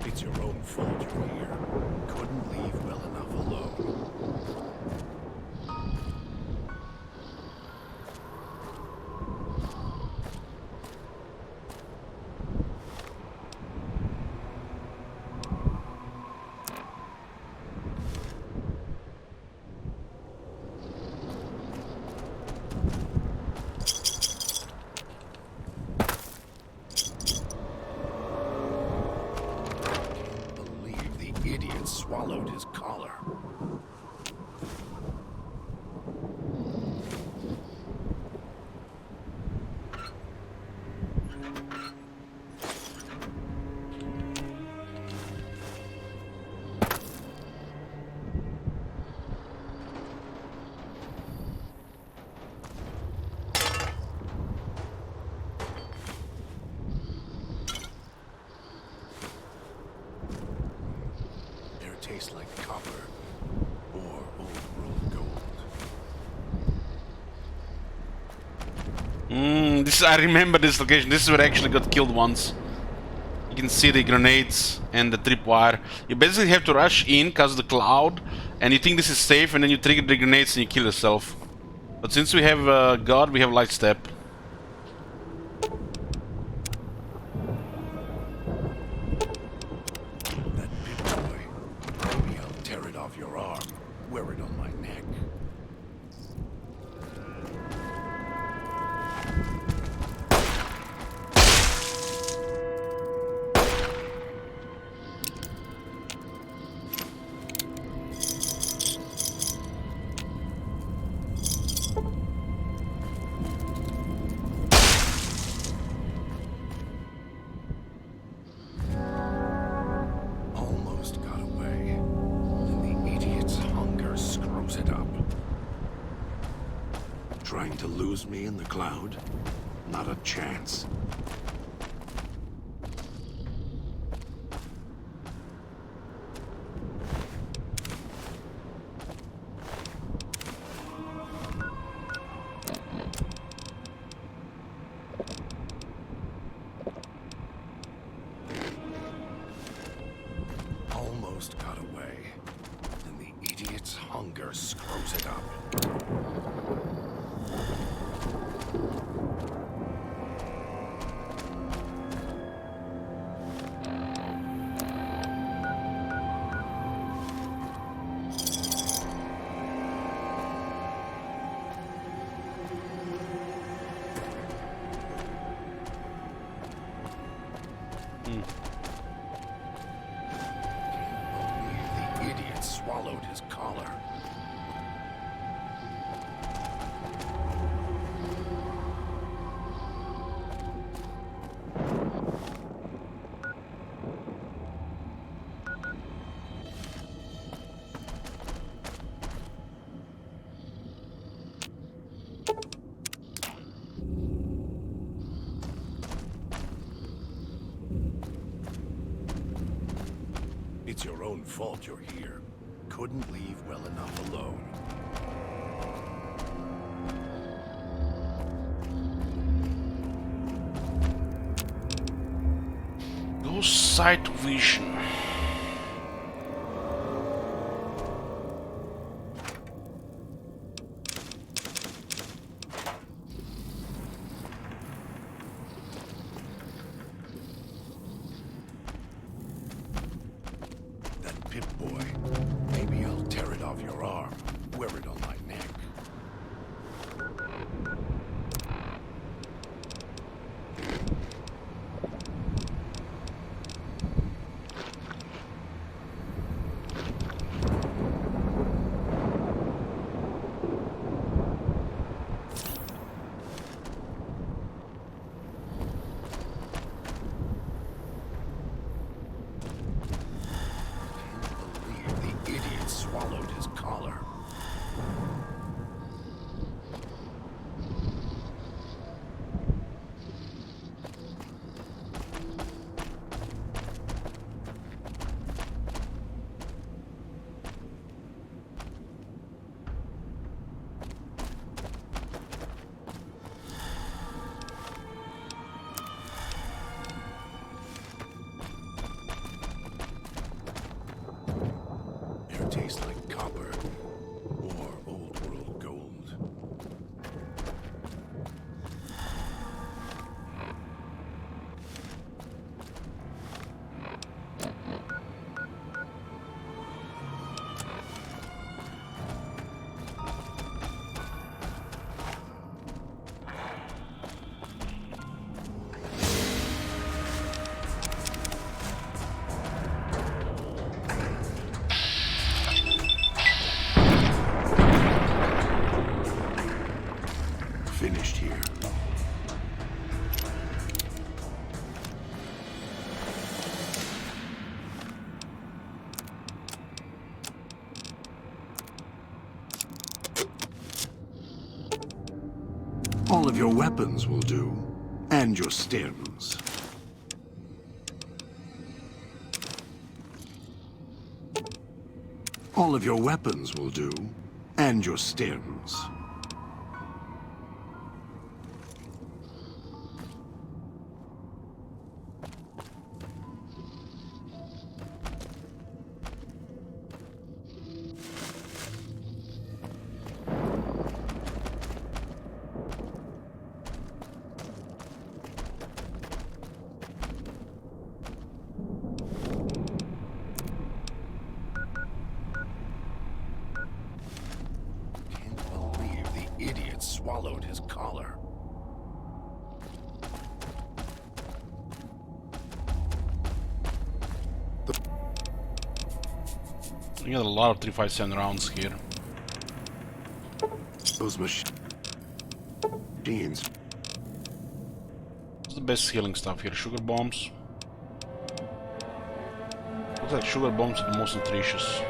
It's your own fault you're here. Couldn't leave well enough alone. Believe the idiot swallowed his collar. Air tastes like copper or old world gold. This I remember this location. This is where I actually got killed once. You can see the grenades and the tripwire. You basically have to rush in because of the cloud, and you think this is safe, and then you trigger the grenades and you kill yourself. But since we have God, we have light step. That big boy. Maybe I'll tear it off your arm. Wear it on my neck. Almost got away. Then the idiot's hunger screws it up. Trying to lose me in the cloud? Not a chance. own fault you're here. Couldn't leave well enough alone. Ghost sight vision. That Pip-Boy. Maybe I'll tear it off your arm. Wear it on my neck. The idiot swallowed his collar. Air tastes like copper or old world gold. Finished here. All of your weapons will do, and your stims. All of your weapons will do, and your stims. Can't believe the idiot swallowed his collar. We got a lot of 357 rounds here. Those machines. What's the best healing stuff here? Sugar bombs. Looks like sugar bombs are the most nutritious.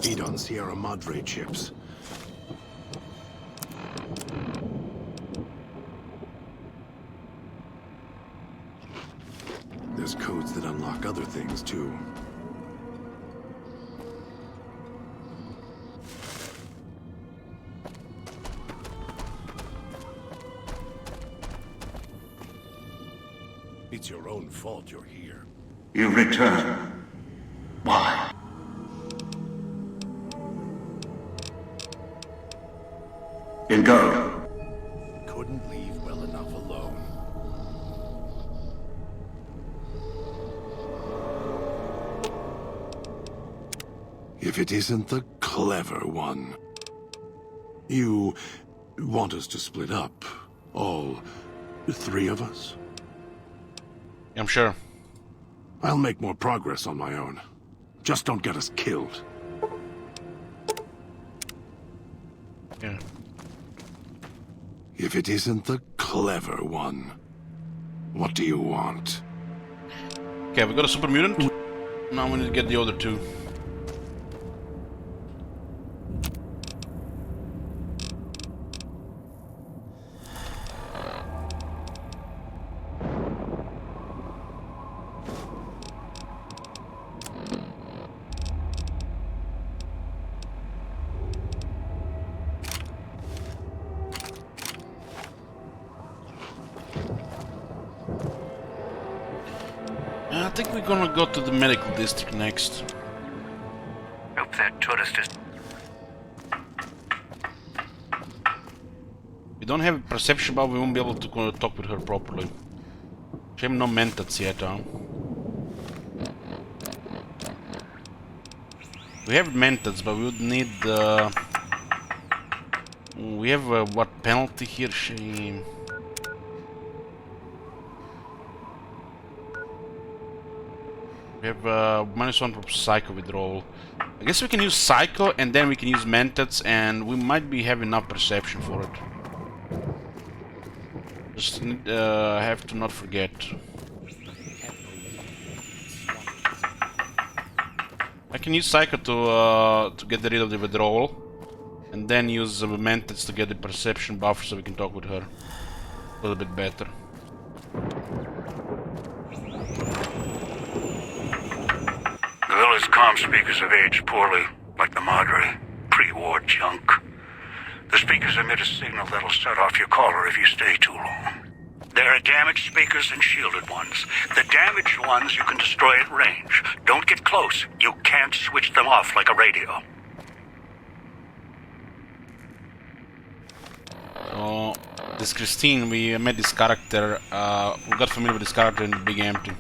Feed on Sierra Madre chips. There's codes that unlock other things, too. It's your own fault you're here. You return. Why? Then go. Couldn't leave well enough alone. If it isn't the clever one. You want us to split up? All three of us? I'm sure. I'll make more progress on my own. Just don't get us killed. Yeah. If it isn't the clever one, what do you want? Okay, we got a super mutant. Now we need to get the other two. I think we're gonna go to the medical district next. Hope that tourist is... We don't have perception, but we won't be able to talk with her properly. Shame no mentats yet, huh? We have mentats, but we would need we have what penalty here? Shame. We have -1 for psycho withdrawal. I guess we can use psycho and then we can use mentats, and we might be have enough perception for it. Just have to not forget. I can use psycho to get rid of the withdrawal, and then use mentats to get the perception buff so we can talk with her a little bit better. The village comm speakers have aged poorly, like the Madre. Pre-war junk. The speakers emit a signal that'll set off your caller if you stay too long. There are damaged speakers and shielded ones. The damaged ones you can destroy at range. Don't get close. You can't switch them off like a radio. So, this Christine, we met this character, we got familiar with this character in the Big Empty.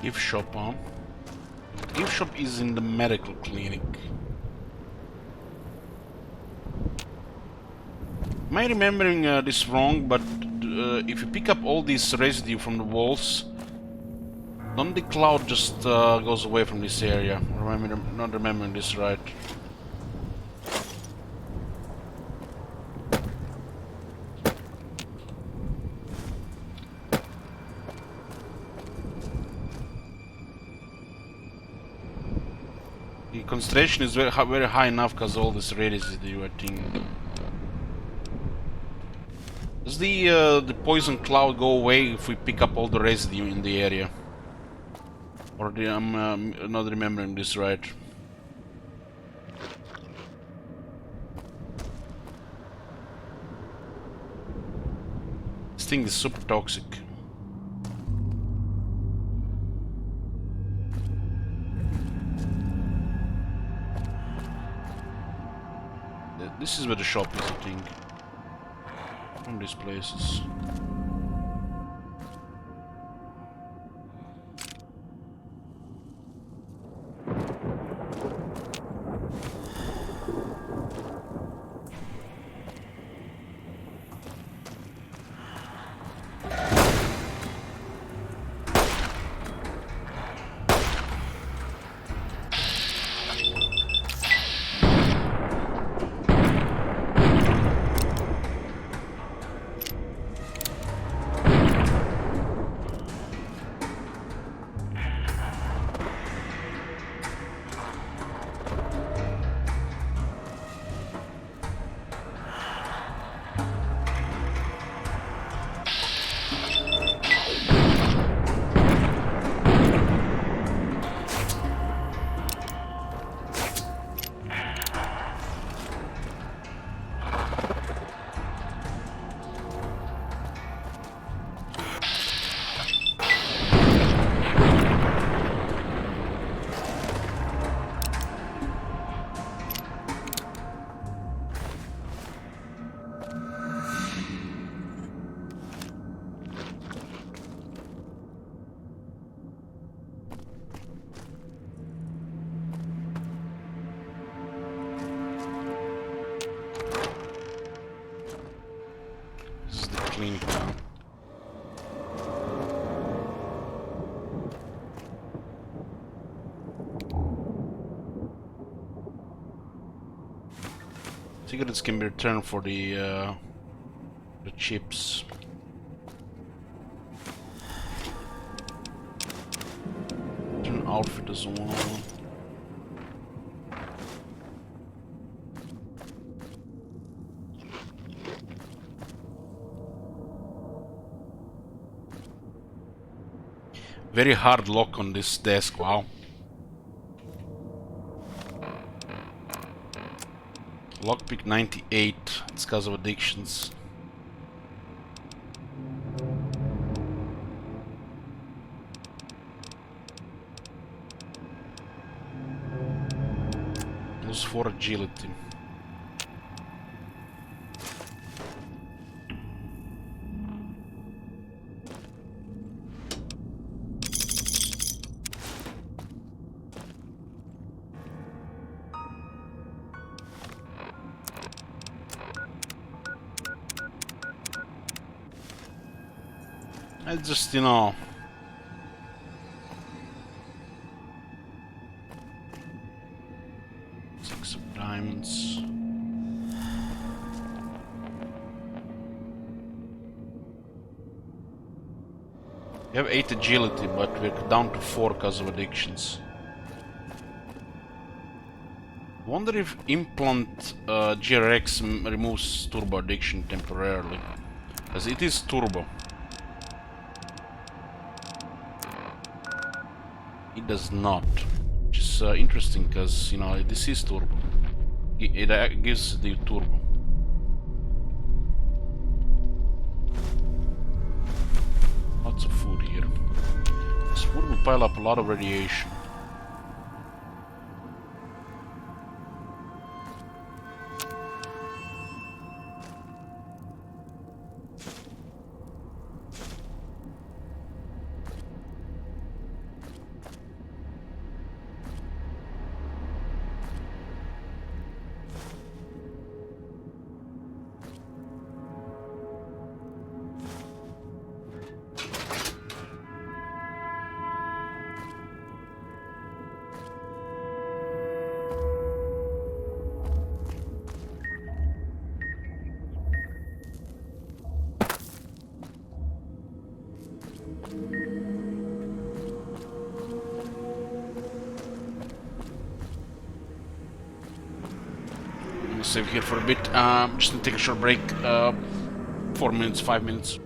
Gift shop, huh? Gift shop is in the medical clinic. Am I remembering this wrong? But if you pick up all this residue from the walls, don't the cloud just goes away from this area? Not remembering this right. The concentration is very high enough because all this residue, I think. Does the poison cloud go away if we pick up all the residue in the area? Or I'm not remembering this right. This thing is super toxic. This is where the shop is, I think. From these places. This is the clinic now. Cigarettes can be returned for the chips. Return outfit as well. Very hard lock on this desk, wow. Lockpick 98, it's because of addictions. Plus 4 agility. I just, you know... 6 of diamonds. We have 8 agility, but we're down to 4 because of addictions. Wonder if implant GRX removes turbo addiction temporarily. Because it is turbo. It does not, which is interesting because, you know, this is turbo. It gives the turbo. Lots of food here. This food will pile up a lot of radiation. Save here for a bit. Just gonna take a short break. 4 minutes, 5 minutes.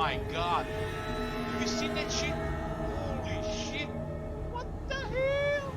my god! Have you seen that shit? Holy shit! What the hell?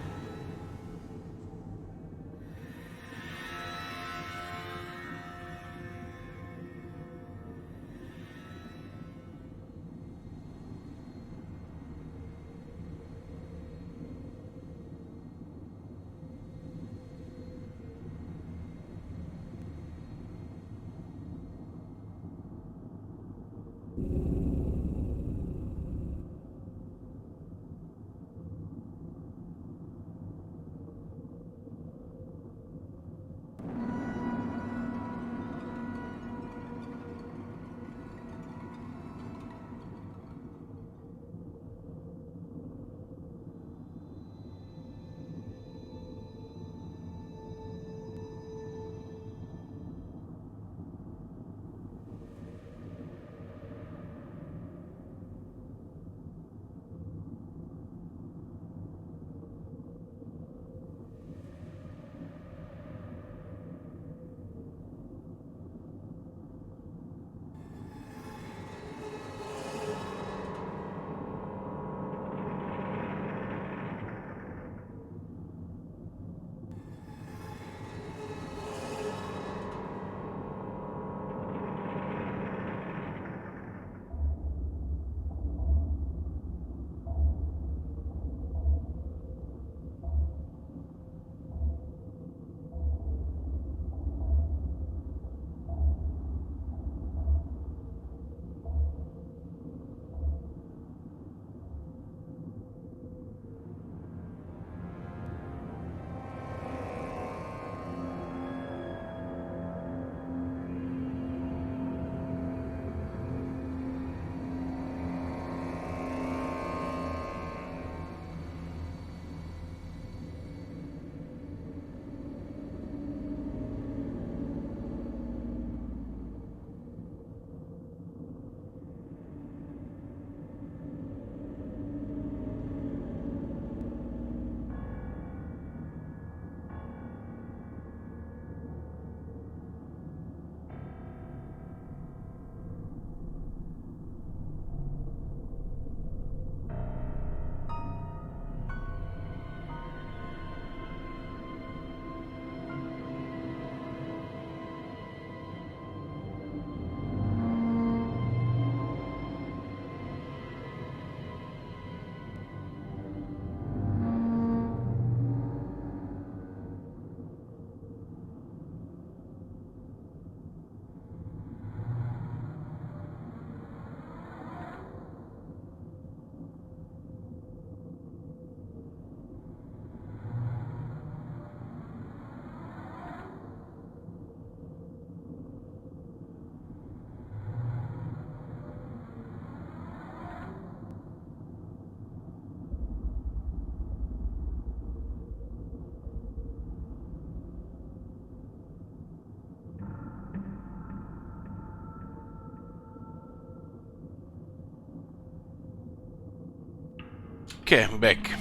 Okay, we're back.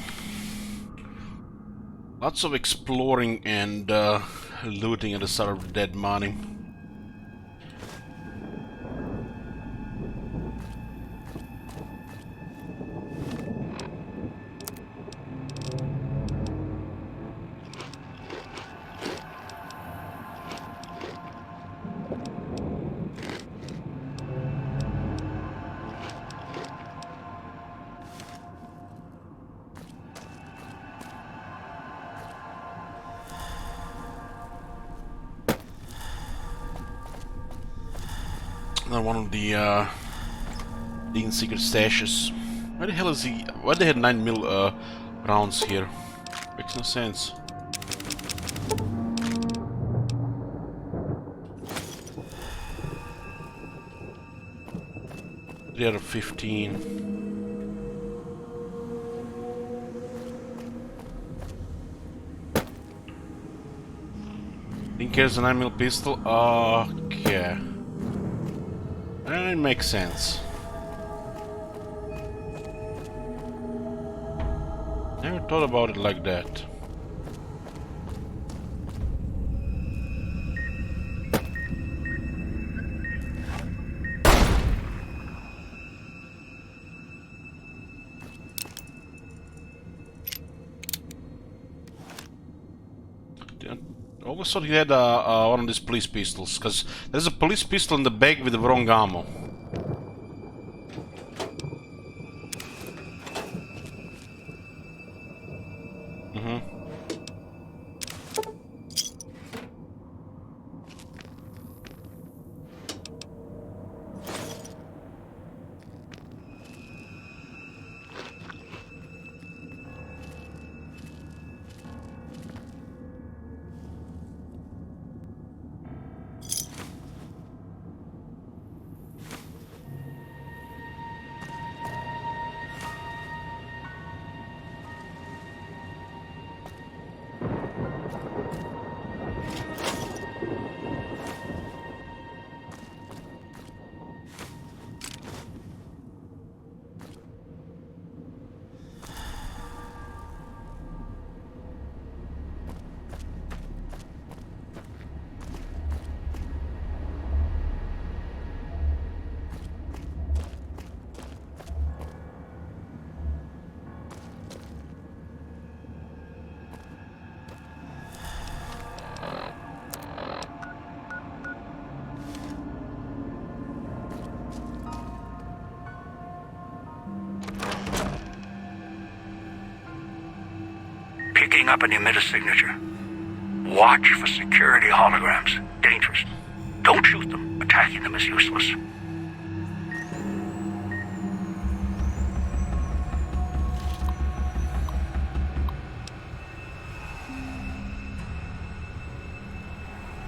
Lots of exploring and looting at the start of the dead mining. Another one of the Dean's secret stashes. Why the hell is he? Why they had 9mm rounds here? Makes no sense. Three out of 15. Think here's a 9mm pistol. Okay. It makes sense. Never thought about it like that. always thought he had one of these police pistols, because there's a police pistol in the bag with the wrong ammo. Picking up an emitter signature. Watch for security holograms. Dangerous. Don't shoot them. Attacking them is useless.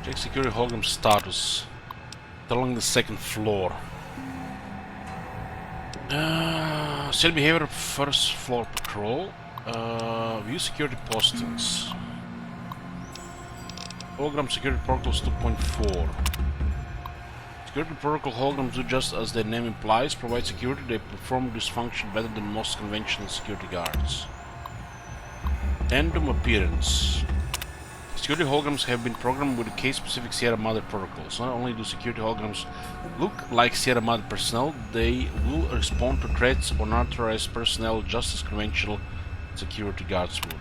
Check security hologram status. Still on the second floor. Set behavior first floor patrol. View security postings. Hologram security protocols 2.4. Security protocol holograms do just as their name implies, provide security. They perform this function better than most conventional security guards. Random appearance. Security holograms have been programmed with the case-specific Sierra Madre protocols. Not only do security holograms look like Sierra Madre personnel, they will respond to threats or unauthorized personnel just as conventional security guards would.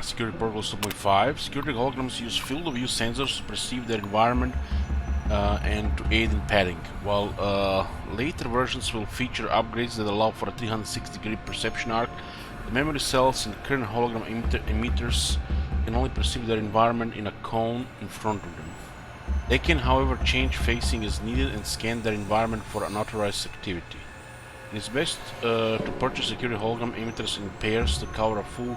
Security protocols 2.5. Security holograms use field of view sensors to perceive their environment and to aid in padding, while later versions will feature upgrades that allow for a 360-degree perception arc. The memory cells in current hologram emitters can only perceive their environment in a cone in front of them. They can, however, change facing as needed and scan their environment for unauthorized activity. It is best to purchase security hologram emitters in pairs to cover a full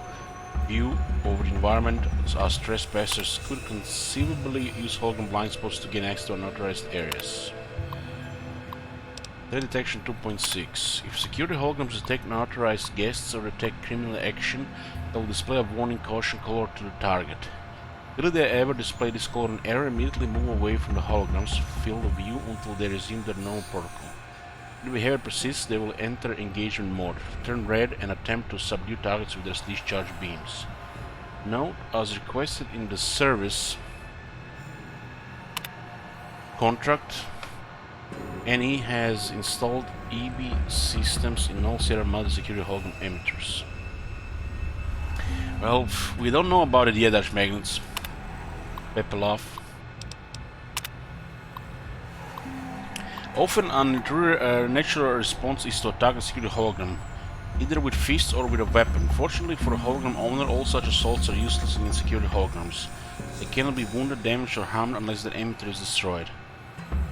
view over the environment, as trespassers could conceivably use hologram blind spots to gain access to unauthorized areas. Threat detection 2.6. If security holograms detect unauthorized guests or detect criminal action, they will display a warning caution color to the target. Will they ever display this color in error, immediately move away from the hologram's field of view until they resume their normal protocol. If the behavior persists, they will enter engagement mode, turn red, and attempt to subdue targets with their discharge beams. Note, as requested in the service contract, NE has installed EB systems in all Sierra Madre security hologram emitters. Well, we don't know about it yet, Dash Magnets. pepeLaugh. Often an intruder natural response is to attack a security hologram, either with fists or with a weapon. Fortunately for the hologram owner, all such assaults are useless in security holograms. They cannot be wounded, damaged, or harmed unless their emitter is destroyed.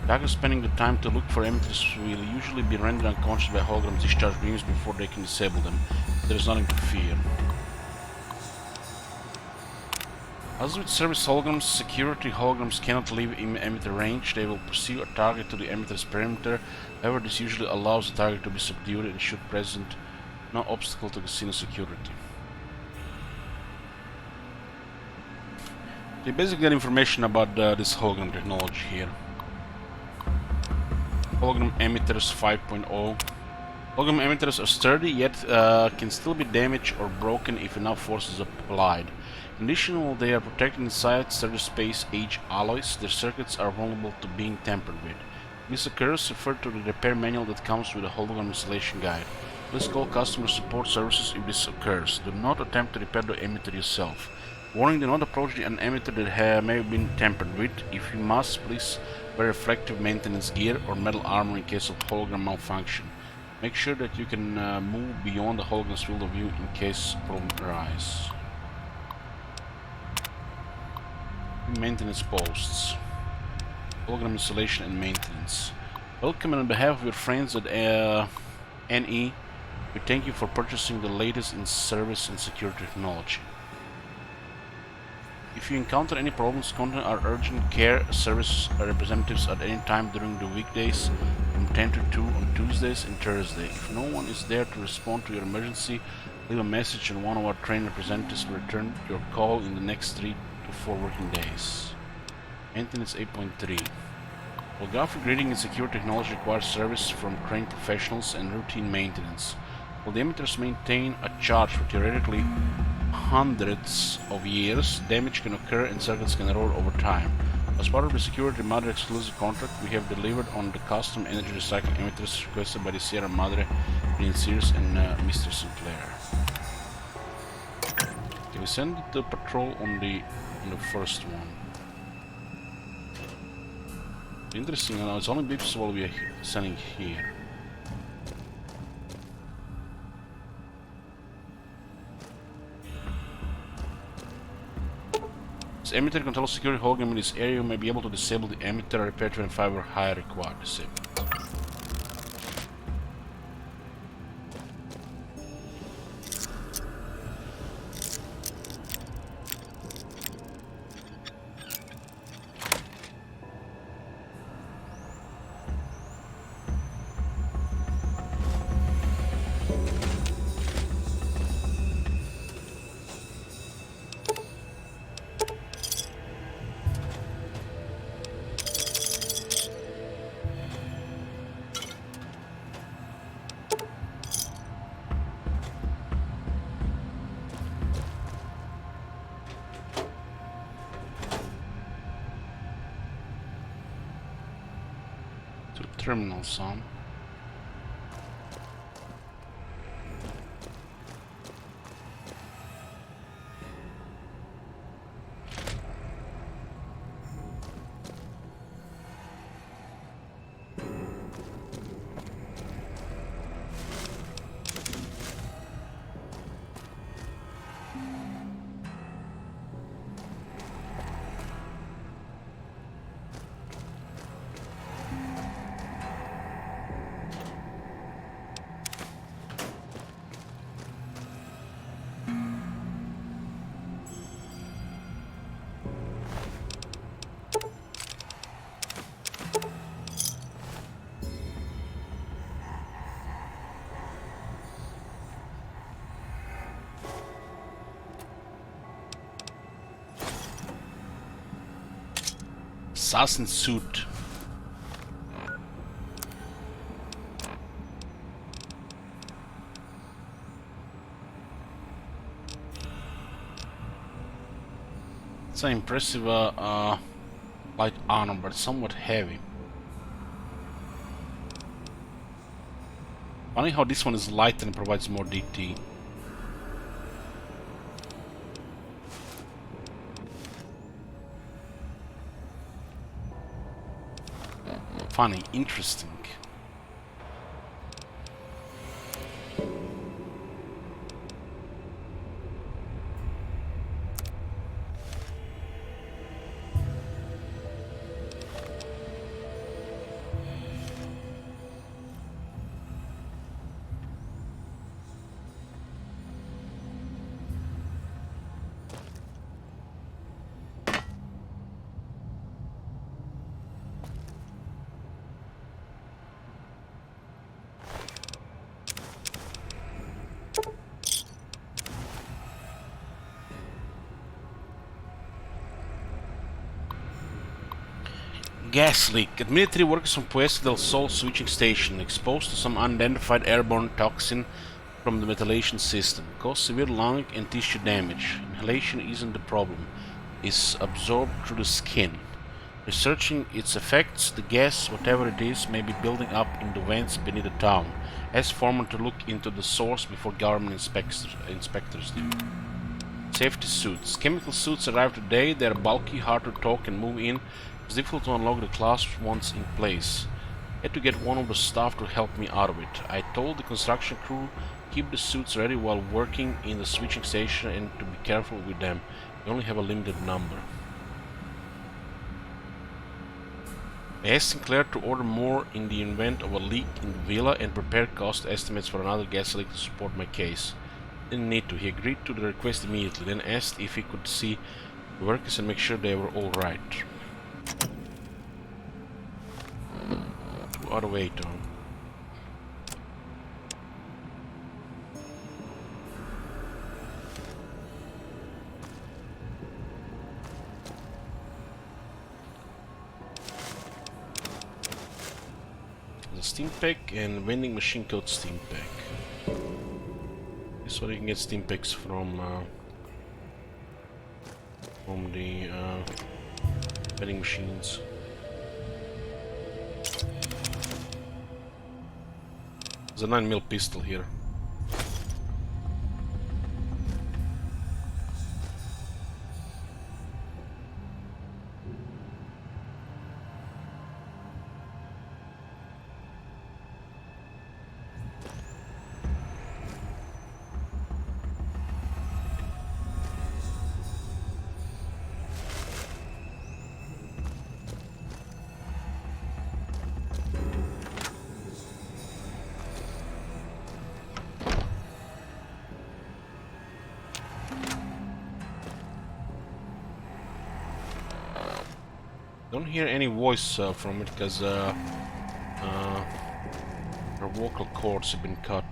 Attackers spending the time to look for emitters will usually be rendered unconscious by hologram discharge beams before they can disable them. There is nothing to fear. As with service holograms, security holograms cannot leave emitter range. They will pursue a target to the emitter's perimeter. However, this usually allows the target to be subdued and should present no obstacle to casino security. They basically get information about this hologram technology here. Hologram emitters 5.0. Hologram emitters are sturdy, yet can still be damaged or broken if enough force is applied. In addition, while they are protected inside sturdy space-age alloys, their circuits are vulnerable to being tampered with. If this occurs, refer to the repair manual that comes with a hologram installation guide. Please call customer support services if this occurs. Do not attempt to repair the emitter yourself. Warning: do not approach the emitter that may have been tampered with. If you must, please wear reflective maintenance gear or metal armor in case of hologram malfunction. Make sure that you can move beyond the hologram's field of view in case problems arise. Maintenance posts. Hologram installation and maintenance. Welcome, and on behalf of your friends at NE, we thank you for purchasing the latest in service and security technology. If you encounter any problems, contact our urgent care service representatives at any time during the weekdays from 10 to 2 on Tuesdays and Thursdays. If no one is there to respond to your emergency, leave a message and one of our trained representatives will return your call in the next 3 to 4 working days. Maintenance 8.3. Holographic reading and secure technology requires service from trained professionals and routine maintenance. While the emitters maintain a charge for theoretically hundreds of years, damage can occur and circuits can erode over time. As part of the Security Madre exclusive contract, we have delivered on the custom energy recycling emitters requested by the Sierra Madre financiers and Mr. Sinclair. Okay, we send the patrol on the first one. Interesting, now it's only beeps while we are sending here. This emitter controls security hologram in this area. You may be able to disable the emitter or repair 25 or higher required disablement. Terminal son. Assassin suit. It's an impressive light armor, but somewhat heavy. Funny how this one is light and provides more DT. Funny, interesting. Gas leak. At military workers from Puesta del Sol switching station exposed to some unidentified airborne toxin from the ventilation system. Caused severe lung and tissue damage. Inhalation isn't the problem. It's absorbed through the skin. Researching its effects, the gas, whatever it is, may be building up in the vents beneath the town. Ask foreman to look into the source before government inspectors do. Safety suits. Chemical suits arrived today. They are bulky, hard to talk and move in. It's difficult to unlock the class once in place. I had to get one of the staff to help me out of it. I told the construction crew keep the suits ready while working in the switching station and to be careful with them. We only have a limited number. I asked Sinclair to order more in the event of a leak in the villa and prepare cost estimates for another gas leak to support my case. Didn't need to. He agreed to the request immediately, then asked if he could see the workers and make sure they were all right. Out of way, Tom. The steam pack and vending machine code steam pack. This one you can get steam packs from the vending machines. There's a 9mm pistol here. Don't hear any voice from it because her vocal cords have been cut.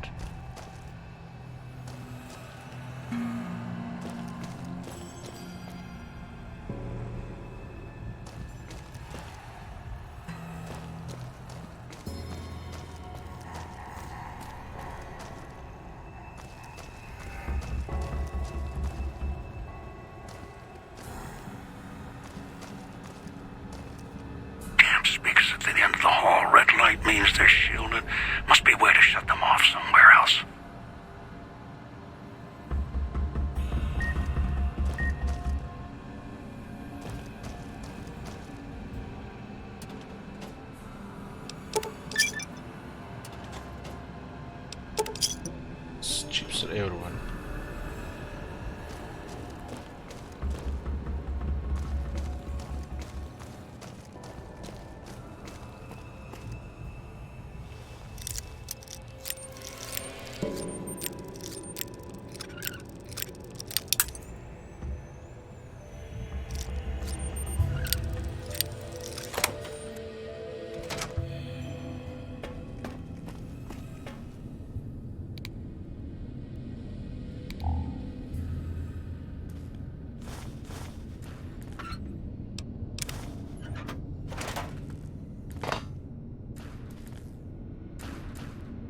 Speakers at the end of the hall. Red light means they're shielded. Must be a way to shut them off somewhere else. Chips are everyone.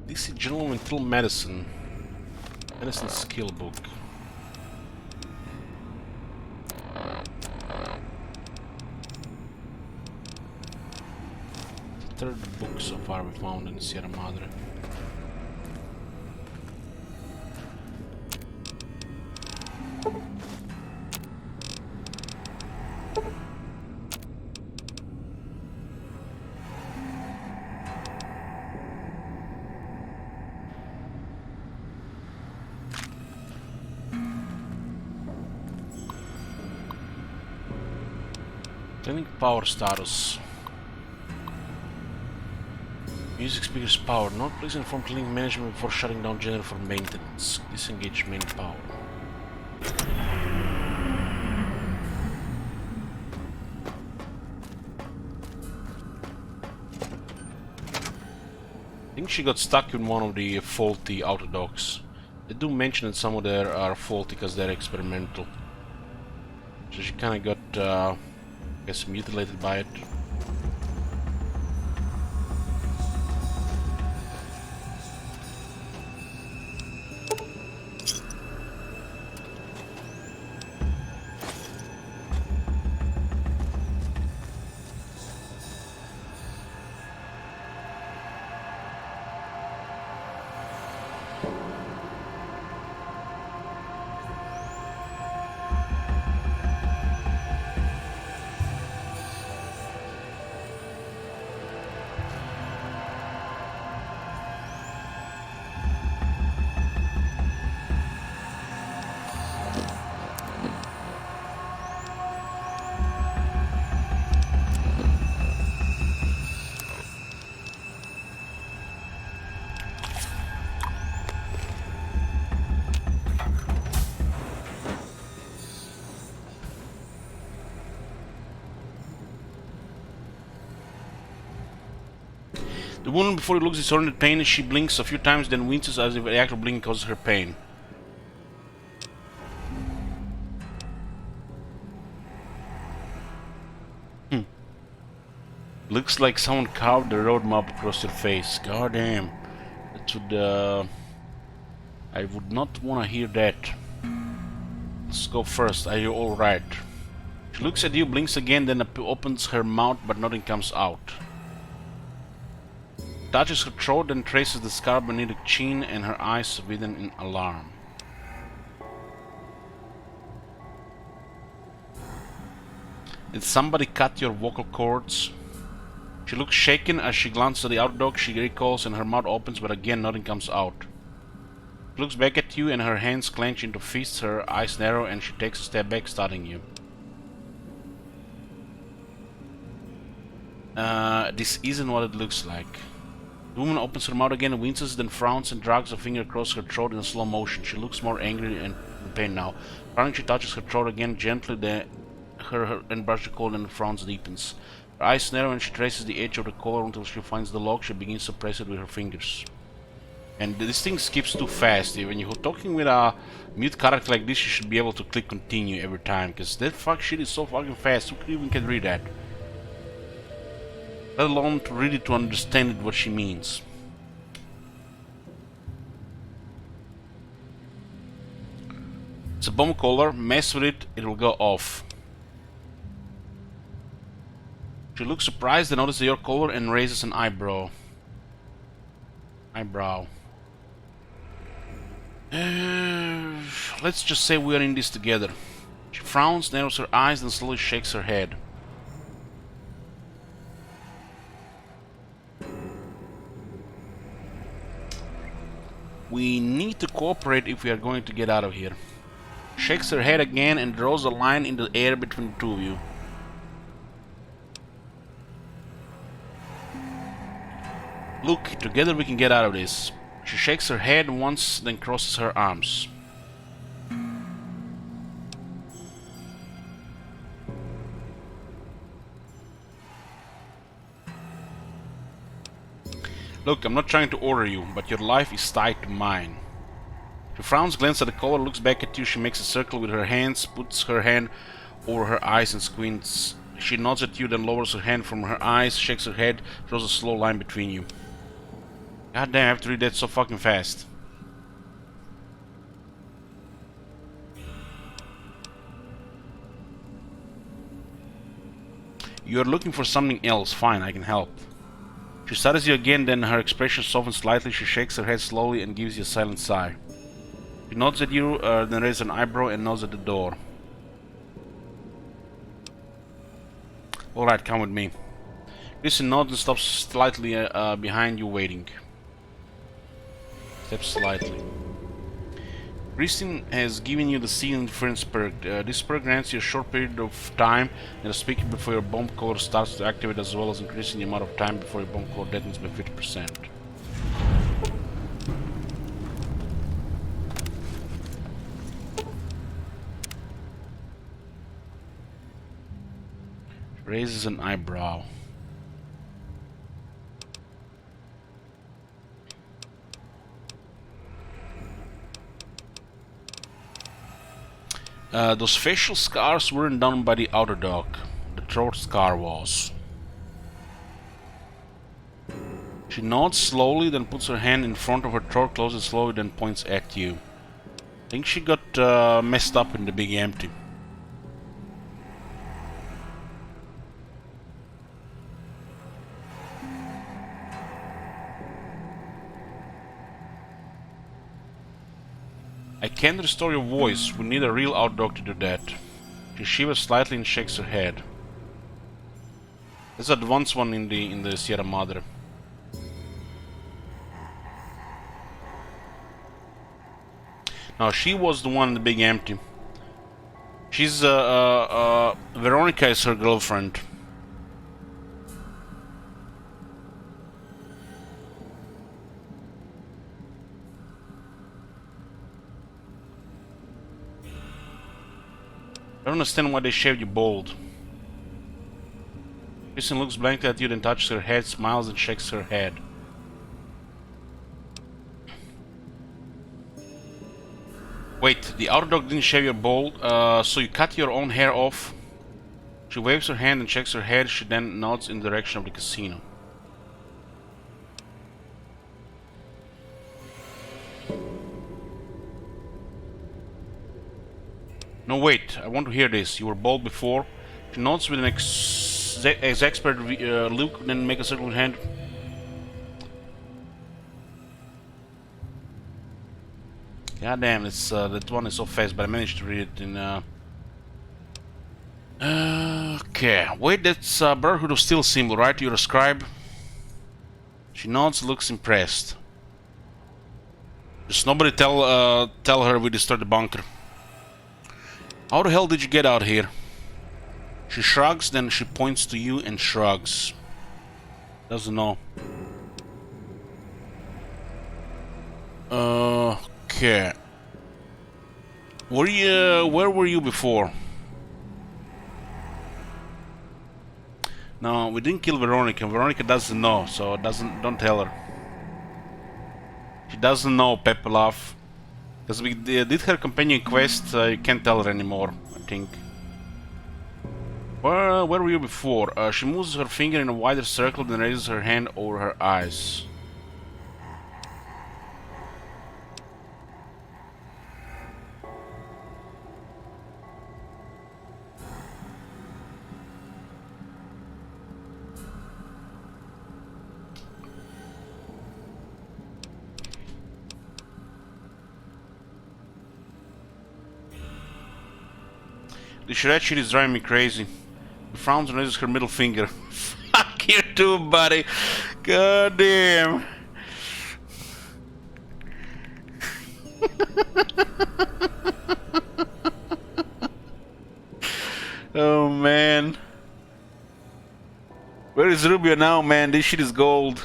DC General Mental Medicine. Medicine skill book. The third book so far we found in Sierra Madre. Clinic power status. Music speakers power. Not please inform clinic management before shutting down generator for maintenance. Disengage main power. I think she got stuck in one of the faulty auto docks. They do mention that some of them are faulty because they're experimental. So she kinda got I guess mutilated by it. woman before you looks disoriented pain. She blinks a few times, then winces as if the act of blinking causes her pain. Looks like someone carved the road map across your face. God damn. That would, I would not want to hear that. Let's go first. Are you alright? She looks at you, blinks again, then opens her mouth, but nothing comes out. Touches her throat, then traces the scar beneath the chin, and her eyes widen in alarm. Did somebody cut your vocal cords? She looks shaken as she glances at the outer dog. She recalls and her mouth opens, but again nothing comes out. She looks back at you and her hands clench into fists, her eyes narrow, and she takes a step back, starting you. This isn't what it looks like. The woman opens her mouth again, winces, then frowns and drags a finger across her throat in slow motion. She looks more angry and in pain now. Frowning, she touches her throat again gently, and brushes the cold, and the frowns deepens. Her eyes narrow and she traces the edge of the collar until she finds the lock. She begins to press it with her fingers. And this thing skips too fast. When you're talking with a mute character like this, you should be able to click continue every time, because that shit is so fucking fast. Who even can read that? Let alone to read it to understand what she means. It's a bomb collar. Mess with it, it will go off. She looks surprised and notices your collar and raises an eyebrow. Let's just say we are in this together. She frowns, narrows her eyes, and slowly shakes her head. We need to cooperate if we are going to get out of here. Shakes her head again and draws a line in the air between the two of you. Look, together we can get out of this. She shakes her head once, then crosses her arms. Look, I'm not trying to order you, but your life is tied to mine. She frowns, glances at the collar, looks back at you. She makes a circle with her hands, puts her hand over her eyes and squints. She nods at you, then lowers her hand from her eyes, shakes her head, draws a slow line between you. God damn, I have to read that so fucking fast. You're looking for something else. Fine, I can help. She studies you again, then her expression softens slightly. She shakes her head slowly and gives you a silent sigh. She nods at you, then raises an eyebrow and nods at the door. Alright, come with me. Listen nods and stops slightly behind you, waiting. Steps slightly. Christine has given you the Seal Interference perk. This perk grants you a short period of time and a speaker before your bomb collar starts to activate, as well as increasing the amount of time before your bomb collar detonates by 50%. Raises an eyebrow. Those facial scars weren't done by the outer dog. The throat scar was. She nods slowly, then puts her hand in front of her throat, closes slowly, then points at you. I think she got messed up in the big empty. I can't restore your voice. We need a real outdog to do that. She shivers slightly and shakes her head. There's an advanced one in the Sierra Madre. No, she was the one in the big empty. She's Veronica is her girlfriend. I don't understand why they shaved you bald. Kristen looks blankly at you, then touches her head, smiles and shakes her head. Wait, the outer dog didn't shave your bald, so you cut your own hair off? She waves her hand and checks her head. She then nods in the direction of the casino. No, wait, I want to hear this. You were bald before. She nods with an expert look, then make a circle with hand. God damn, it's that one is so fast, but I managed to read it in. Okay, wait, that's Brotherhood of Steel symbol, right? You're a scribe. She nods, looks impressed. Just nobody tell her we destroyed the bunker. How the hell did you get out here? She shrugs, then she points to you and shrugs. Doesn't know. Okay. Where were you before? No, we didn't kill Veronica. Veronica doesn't know, so don't tell her. She doesn't know pepeLaugh. Because we did her companion quest, you can't tell her anymore, I think. Where were you before? She moves her finger in a wider circle, then raises her hand over her eyes. The shred shit is driving me crazy. She frowns and raises her middle finger. Fuck you too, buddy. God damn. Oh man. Where is Rubio now, man? This shit is gold.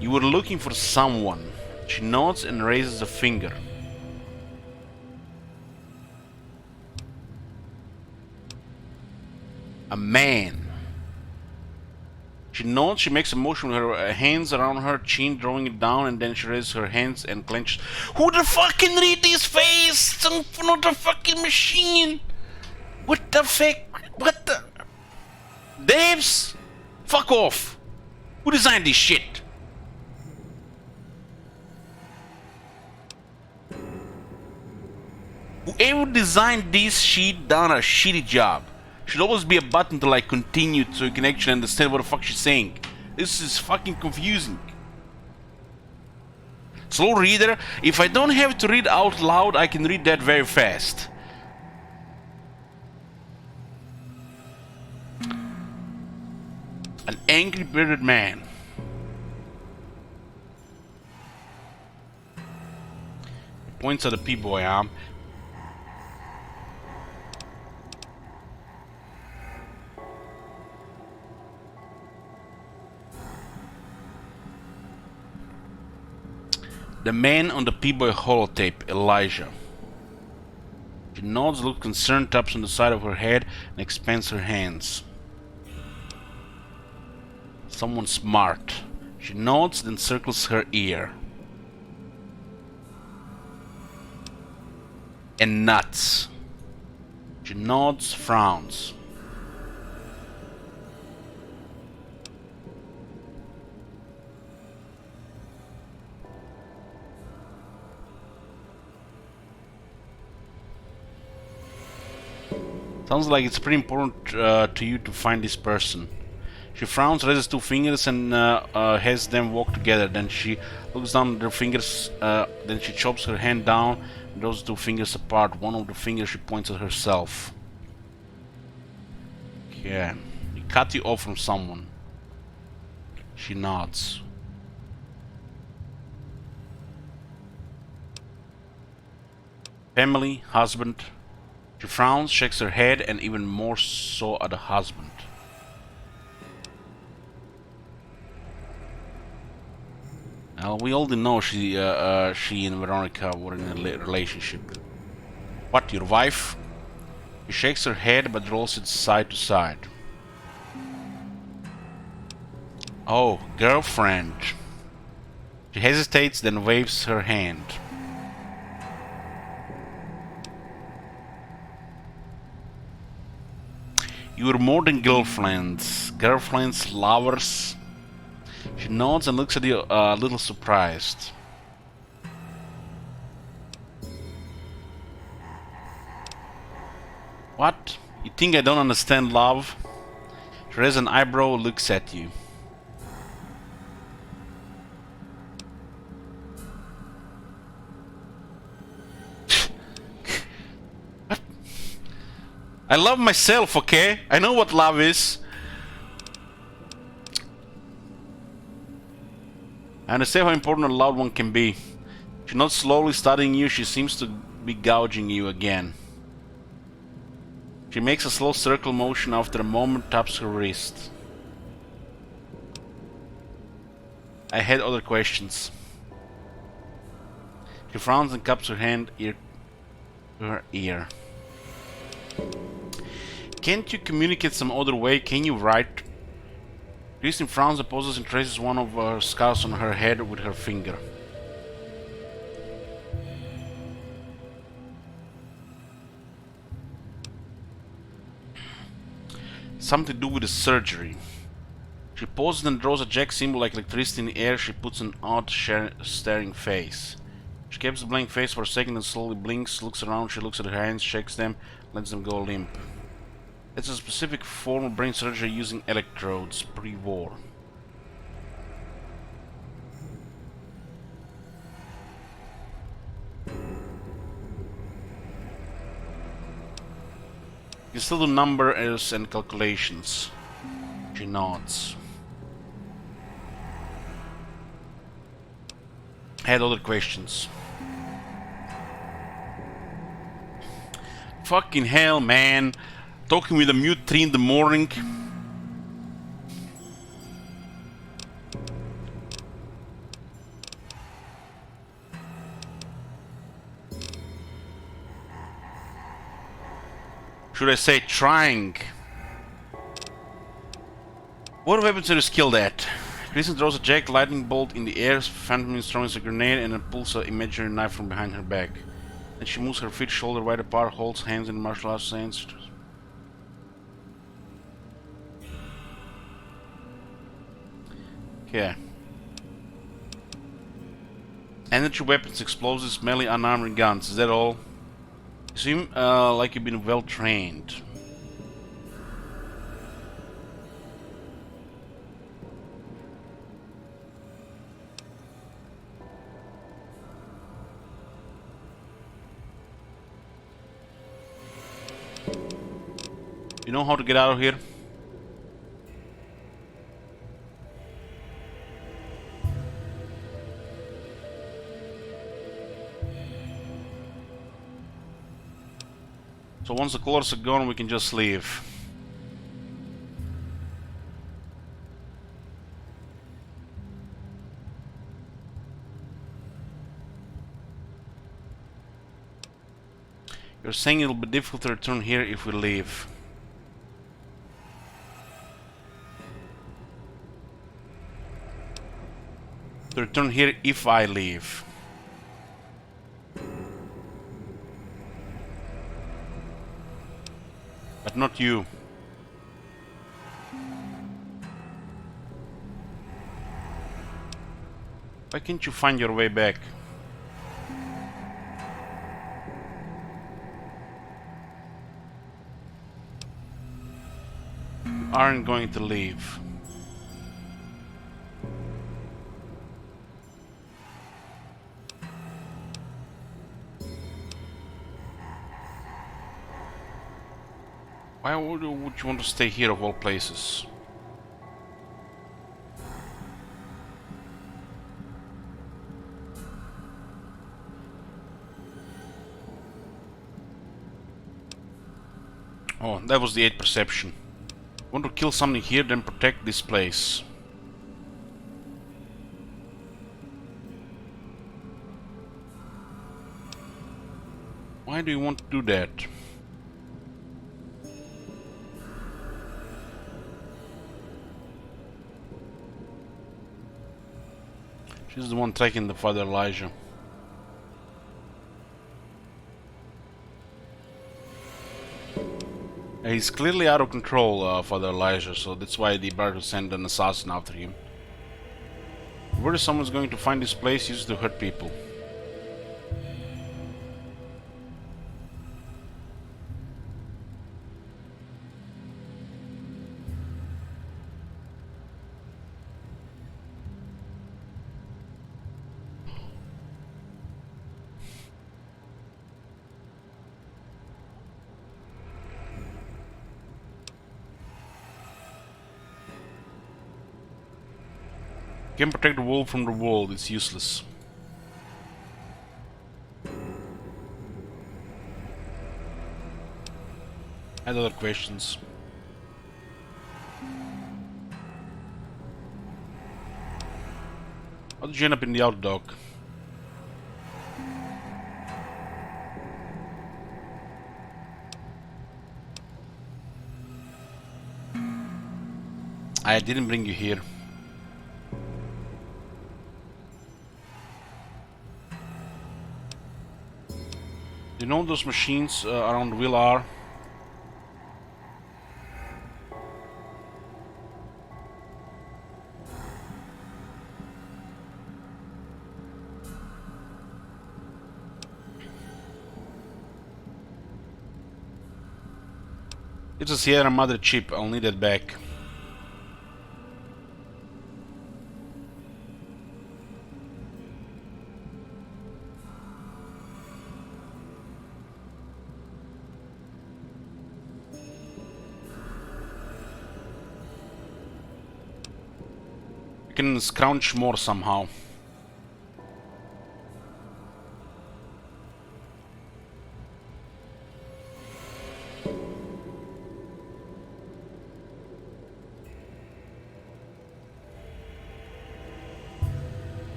You were looking for someone. She nods and raises a finger. A man. She nods, she makes a motion with her hands around her chin, drawing it down, and then she raises her hands and clenches. Who the fuck can read this face? I'm not a fucking machine. What the fuck? What the? Daves? Fuck off. Who designed this shit? Whoever designed this shit done a shitty job. Should always be a button to like continue so you can actually understand what the fuck she's saying. This is fucking confusing. Slow reader, if I don't have to read out loud, I can read that very fast. An angry bearded man. Points at the P-boy arm. The man on the P-boy holotape, Elijah. She nods, looks concerned, taps on the side of her head, and expands her hands. Someone smart. She nods, then circles her ear. And nuts. She nods, frowns. Sounds like it's pretty important to you to find this person. She frowns, raises two fingers, and has them walk together. Then she looks down at her fingers. Then she chops her hand down and draws the two fingers apart. One of the fingers she points at herself. Okay. We cut you off from someone. She nods. Family, husband. She frowns, shakes her head, and even more so at the husband. We already know she and Veronica were in a relationship. What, your wife? She shakes her head but rolls it side to side. Oh, girlfriend. She hesitates, then waves her hand. You're more than girlfriends. Girlfriends, lovers. She nods and looks at you a little surprised. What? You think I don't understand love? She raises an eyebrow, looks at you. What? I love myself, okay? I know what love is. I understand how important a loved one can be. She's not slowly studying you, she seems to be gouging you again. She makes a slow circle motion, after a moment taps her wrist. I had other questions. She frowns and cups her hand ear to her ear. Can't you communicate some other way? Can you write? Kristen frowns, pauses and traces one of her scars on her head with her finger. Something to do with the surgery. She pauses and draws a jack symbol like electricity in the air. She puts an odd staring face. She keeps a blank face for a second and slowly blinks, looks around, she looks at her hands, shakes them, lets them go limp. It's a specific form of brain surgery using electrodes, pre-war. You still do numbers and calculations. She nods. I had other questions. Fucking hell, man. Talking with a mute 3 in the morning. Should I say trying? What weapons to skill that? Kristen throws a jagged lightning bolt in the air, Phantom throws a grenade and then pulls an imaginary knife from behind her back. Then she moves her feet shoulder wide apart, holds hands in martial arts stance. Okay. Energy weapons, explosives, melee unarmed guns, is that all? You seem like you've been well trained. You know how to get out of here? So once the colors are gone, we can just leave. You're saying it'll be difficult to return here if we leave. To return here if I leave. But not you. Why can't you find your way back? You aren't going to leave. Why would you want to stay here of all places? Oh, that was the 8 perception. Want to kill something here, then protect this place. Why do you want to do that? He's the one tracking the Father Elijah. He's clearly out of control, Father Elijah, so that's why they better send an assassin after him. Where is someone's going to find this place used to hurt people? Can't protect the wolf from the world, it's useless. Add other questions. How did you end up in the outer dock? I didn't bring you here. You know those machines around the wheel are? It's a Sierra Madre chip, I'll need that back. I can scrounge more somehow.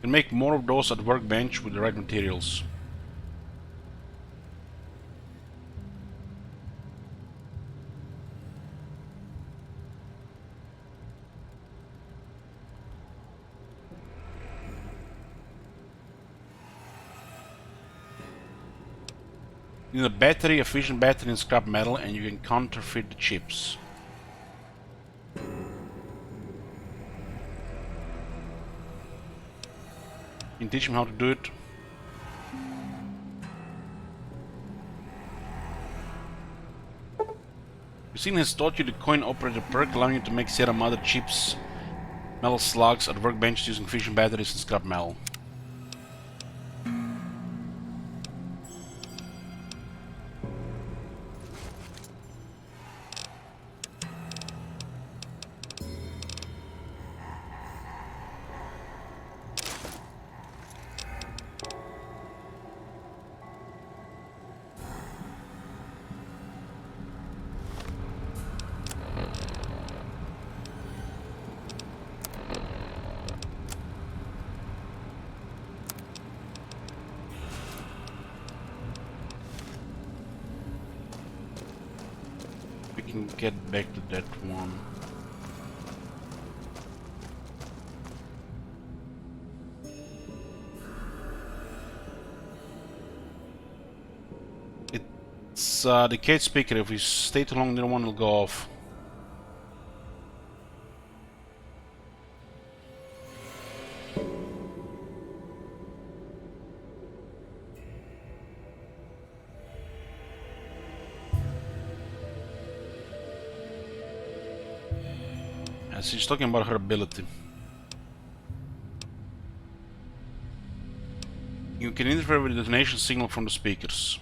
Can make more of those at workbench with the right materials. You need a battery, efficient battery and scrap metal, and you can counterfeit the chips. You can teach him how to do it. Christine has taught you the coin operator perk, allowing you to make Sierra Madre chips, metal slugs at workbench using fission batteries and scrap metal. We can get back to that one. It's the cage speaker. If we stay too long, the other one will go off. She's talking about her ability. You can interfere with the detonation signal from the speakers.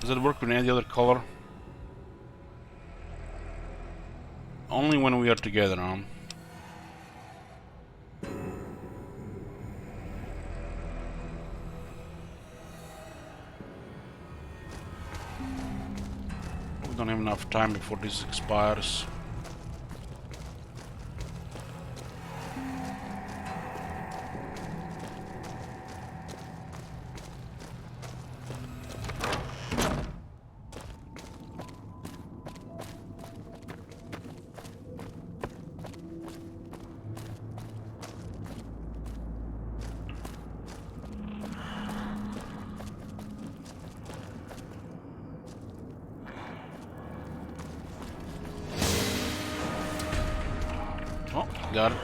Does it work with any other color? Only when we are together, huh? We don't have enough time before this expires. got it.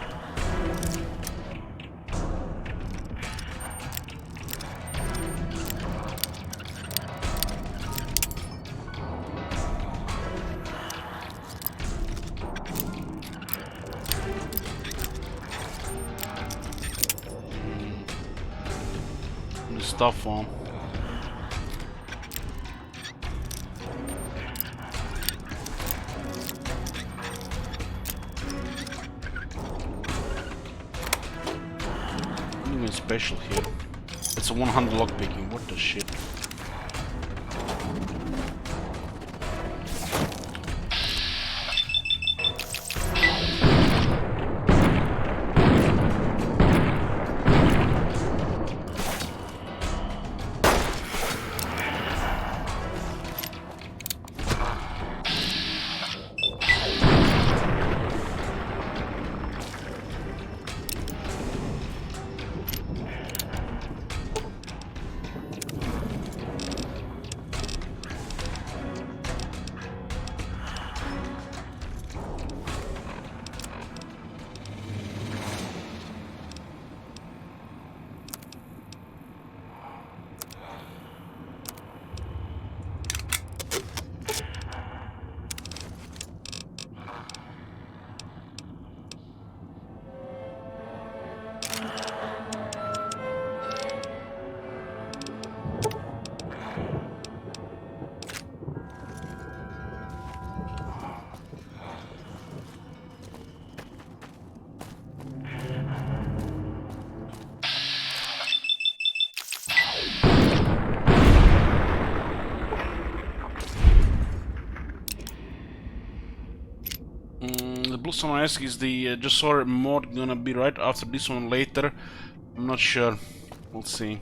Stuff on. Nothing special here. It's a 100 lockpicking. What the shit? The Blue Summer Ask is the just saw mod gonna be right after this one later? I'm not sure. We'll see.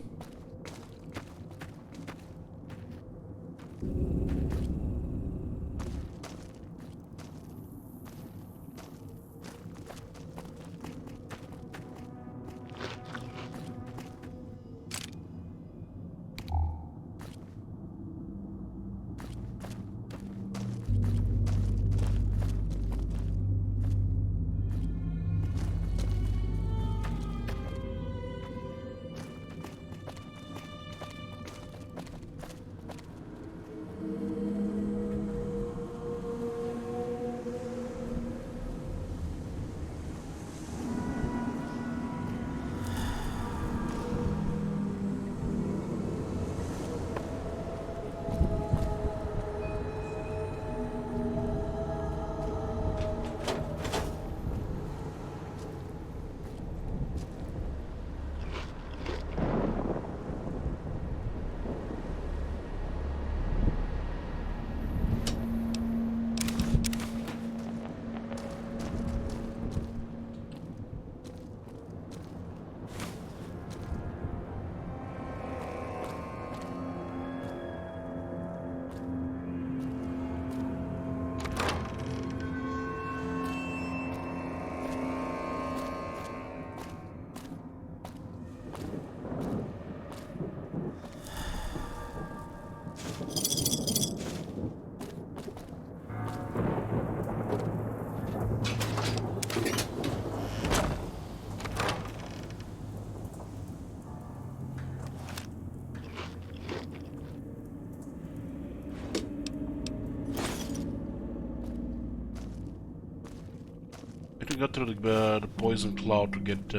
I think we got through the poison cloud to get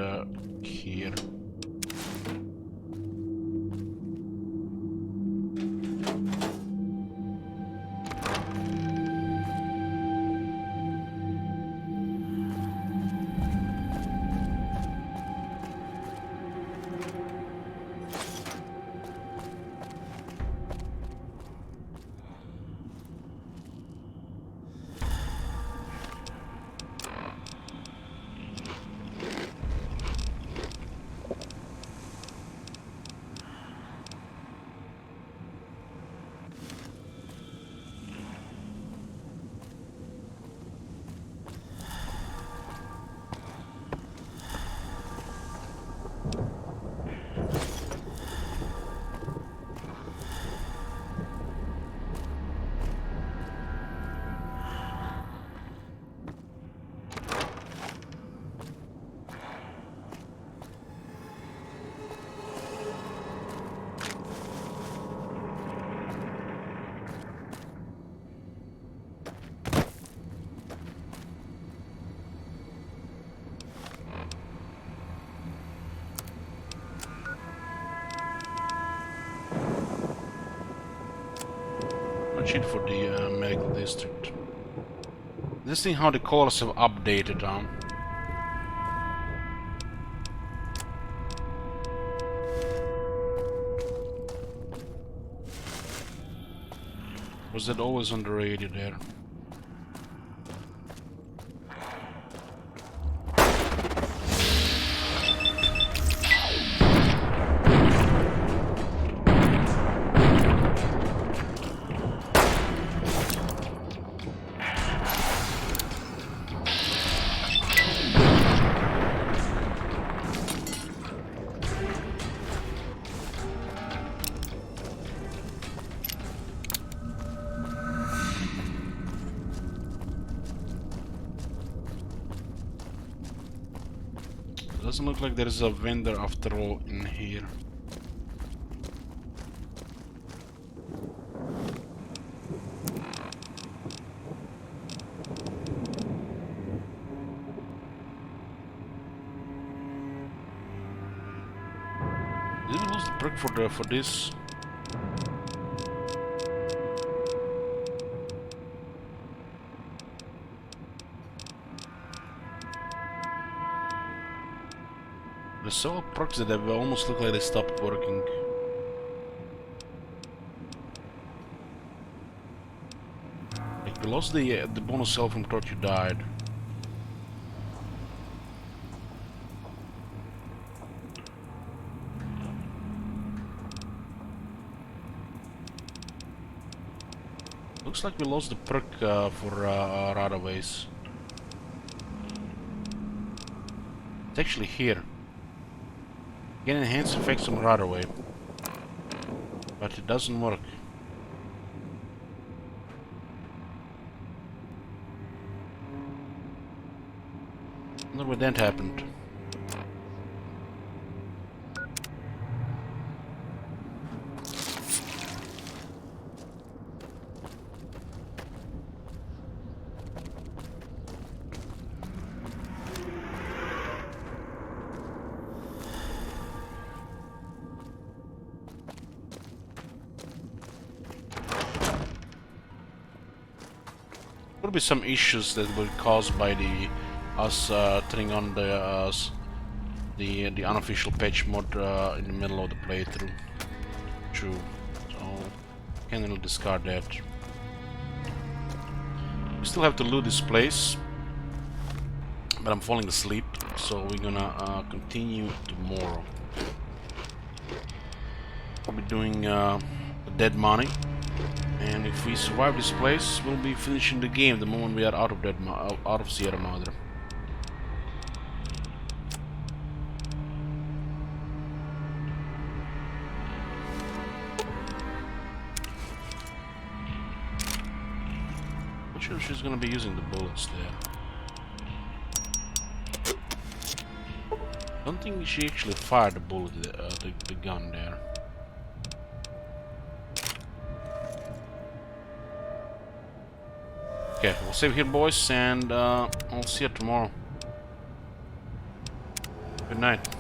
here. much it for the medical district. This thing how the colors have updated on. Was that always on the radio there? Doesn't look like there is a vendor after all in here. Did we lose the perk for this? There's several perks that have almost look like they stopped working. Like we lost the bonus cell from thought you died. Looks like we lost the perk for Radaways. It's actually here. Get enhanced effects on Radaway, but it doesn't work. I wonder what that happened. Could be some issues that were caused by us turning on the unofficial patch mod in the middle of the playthrough. True. So can't really discard that. We still have to loot this place, but I'm falling asleep, so we're gonna continue tomorrow. We'll be doing the dead money. And if we survive this place, we'll be finishing the game the moment we are out of Sierra Madre. Not sure if she's gonna be using the bullets there. Don't think she actually fired the bullet, the gun there. Okay, we'll save here, boys, and I'll see you tomorrow. Good night.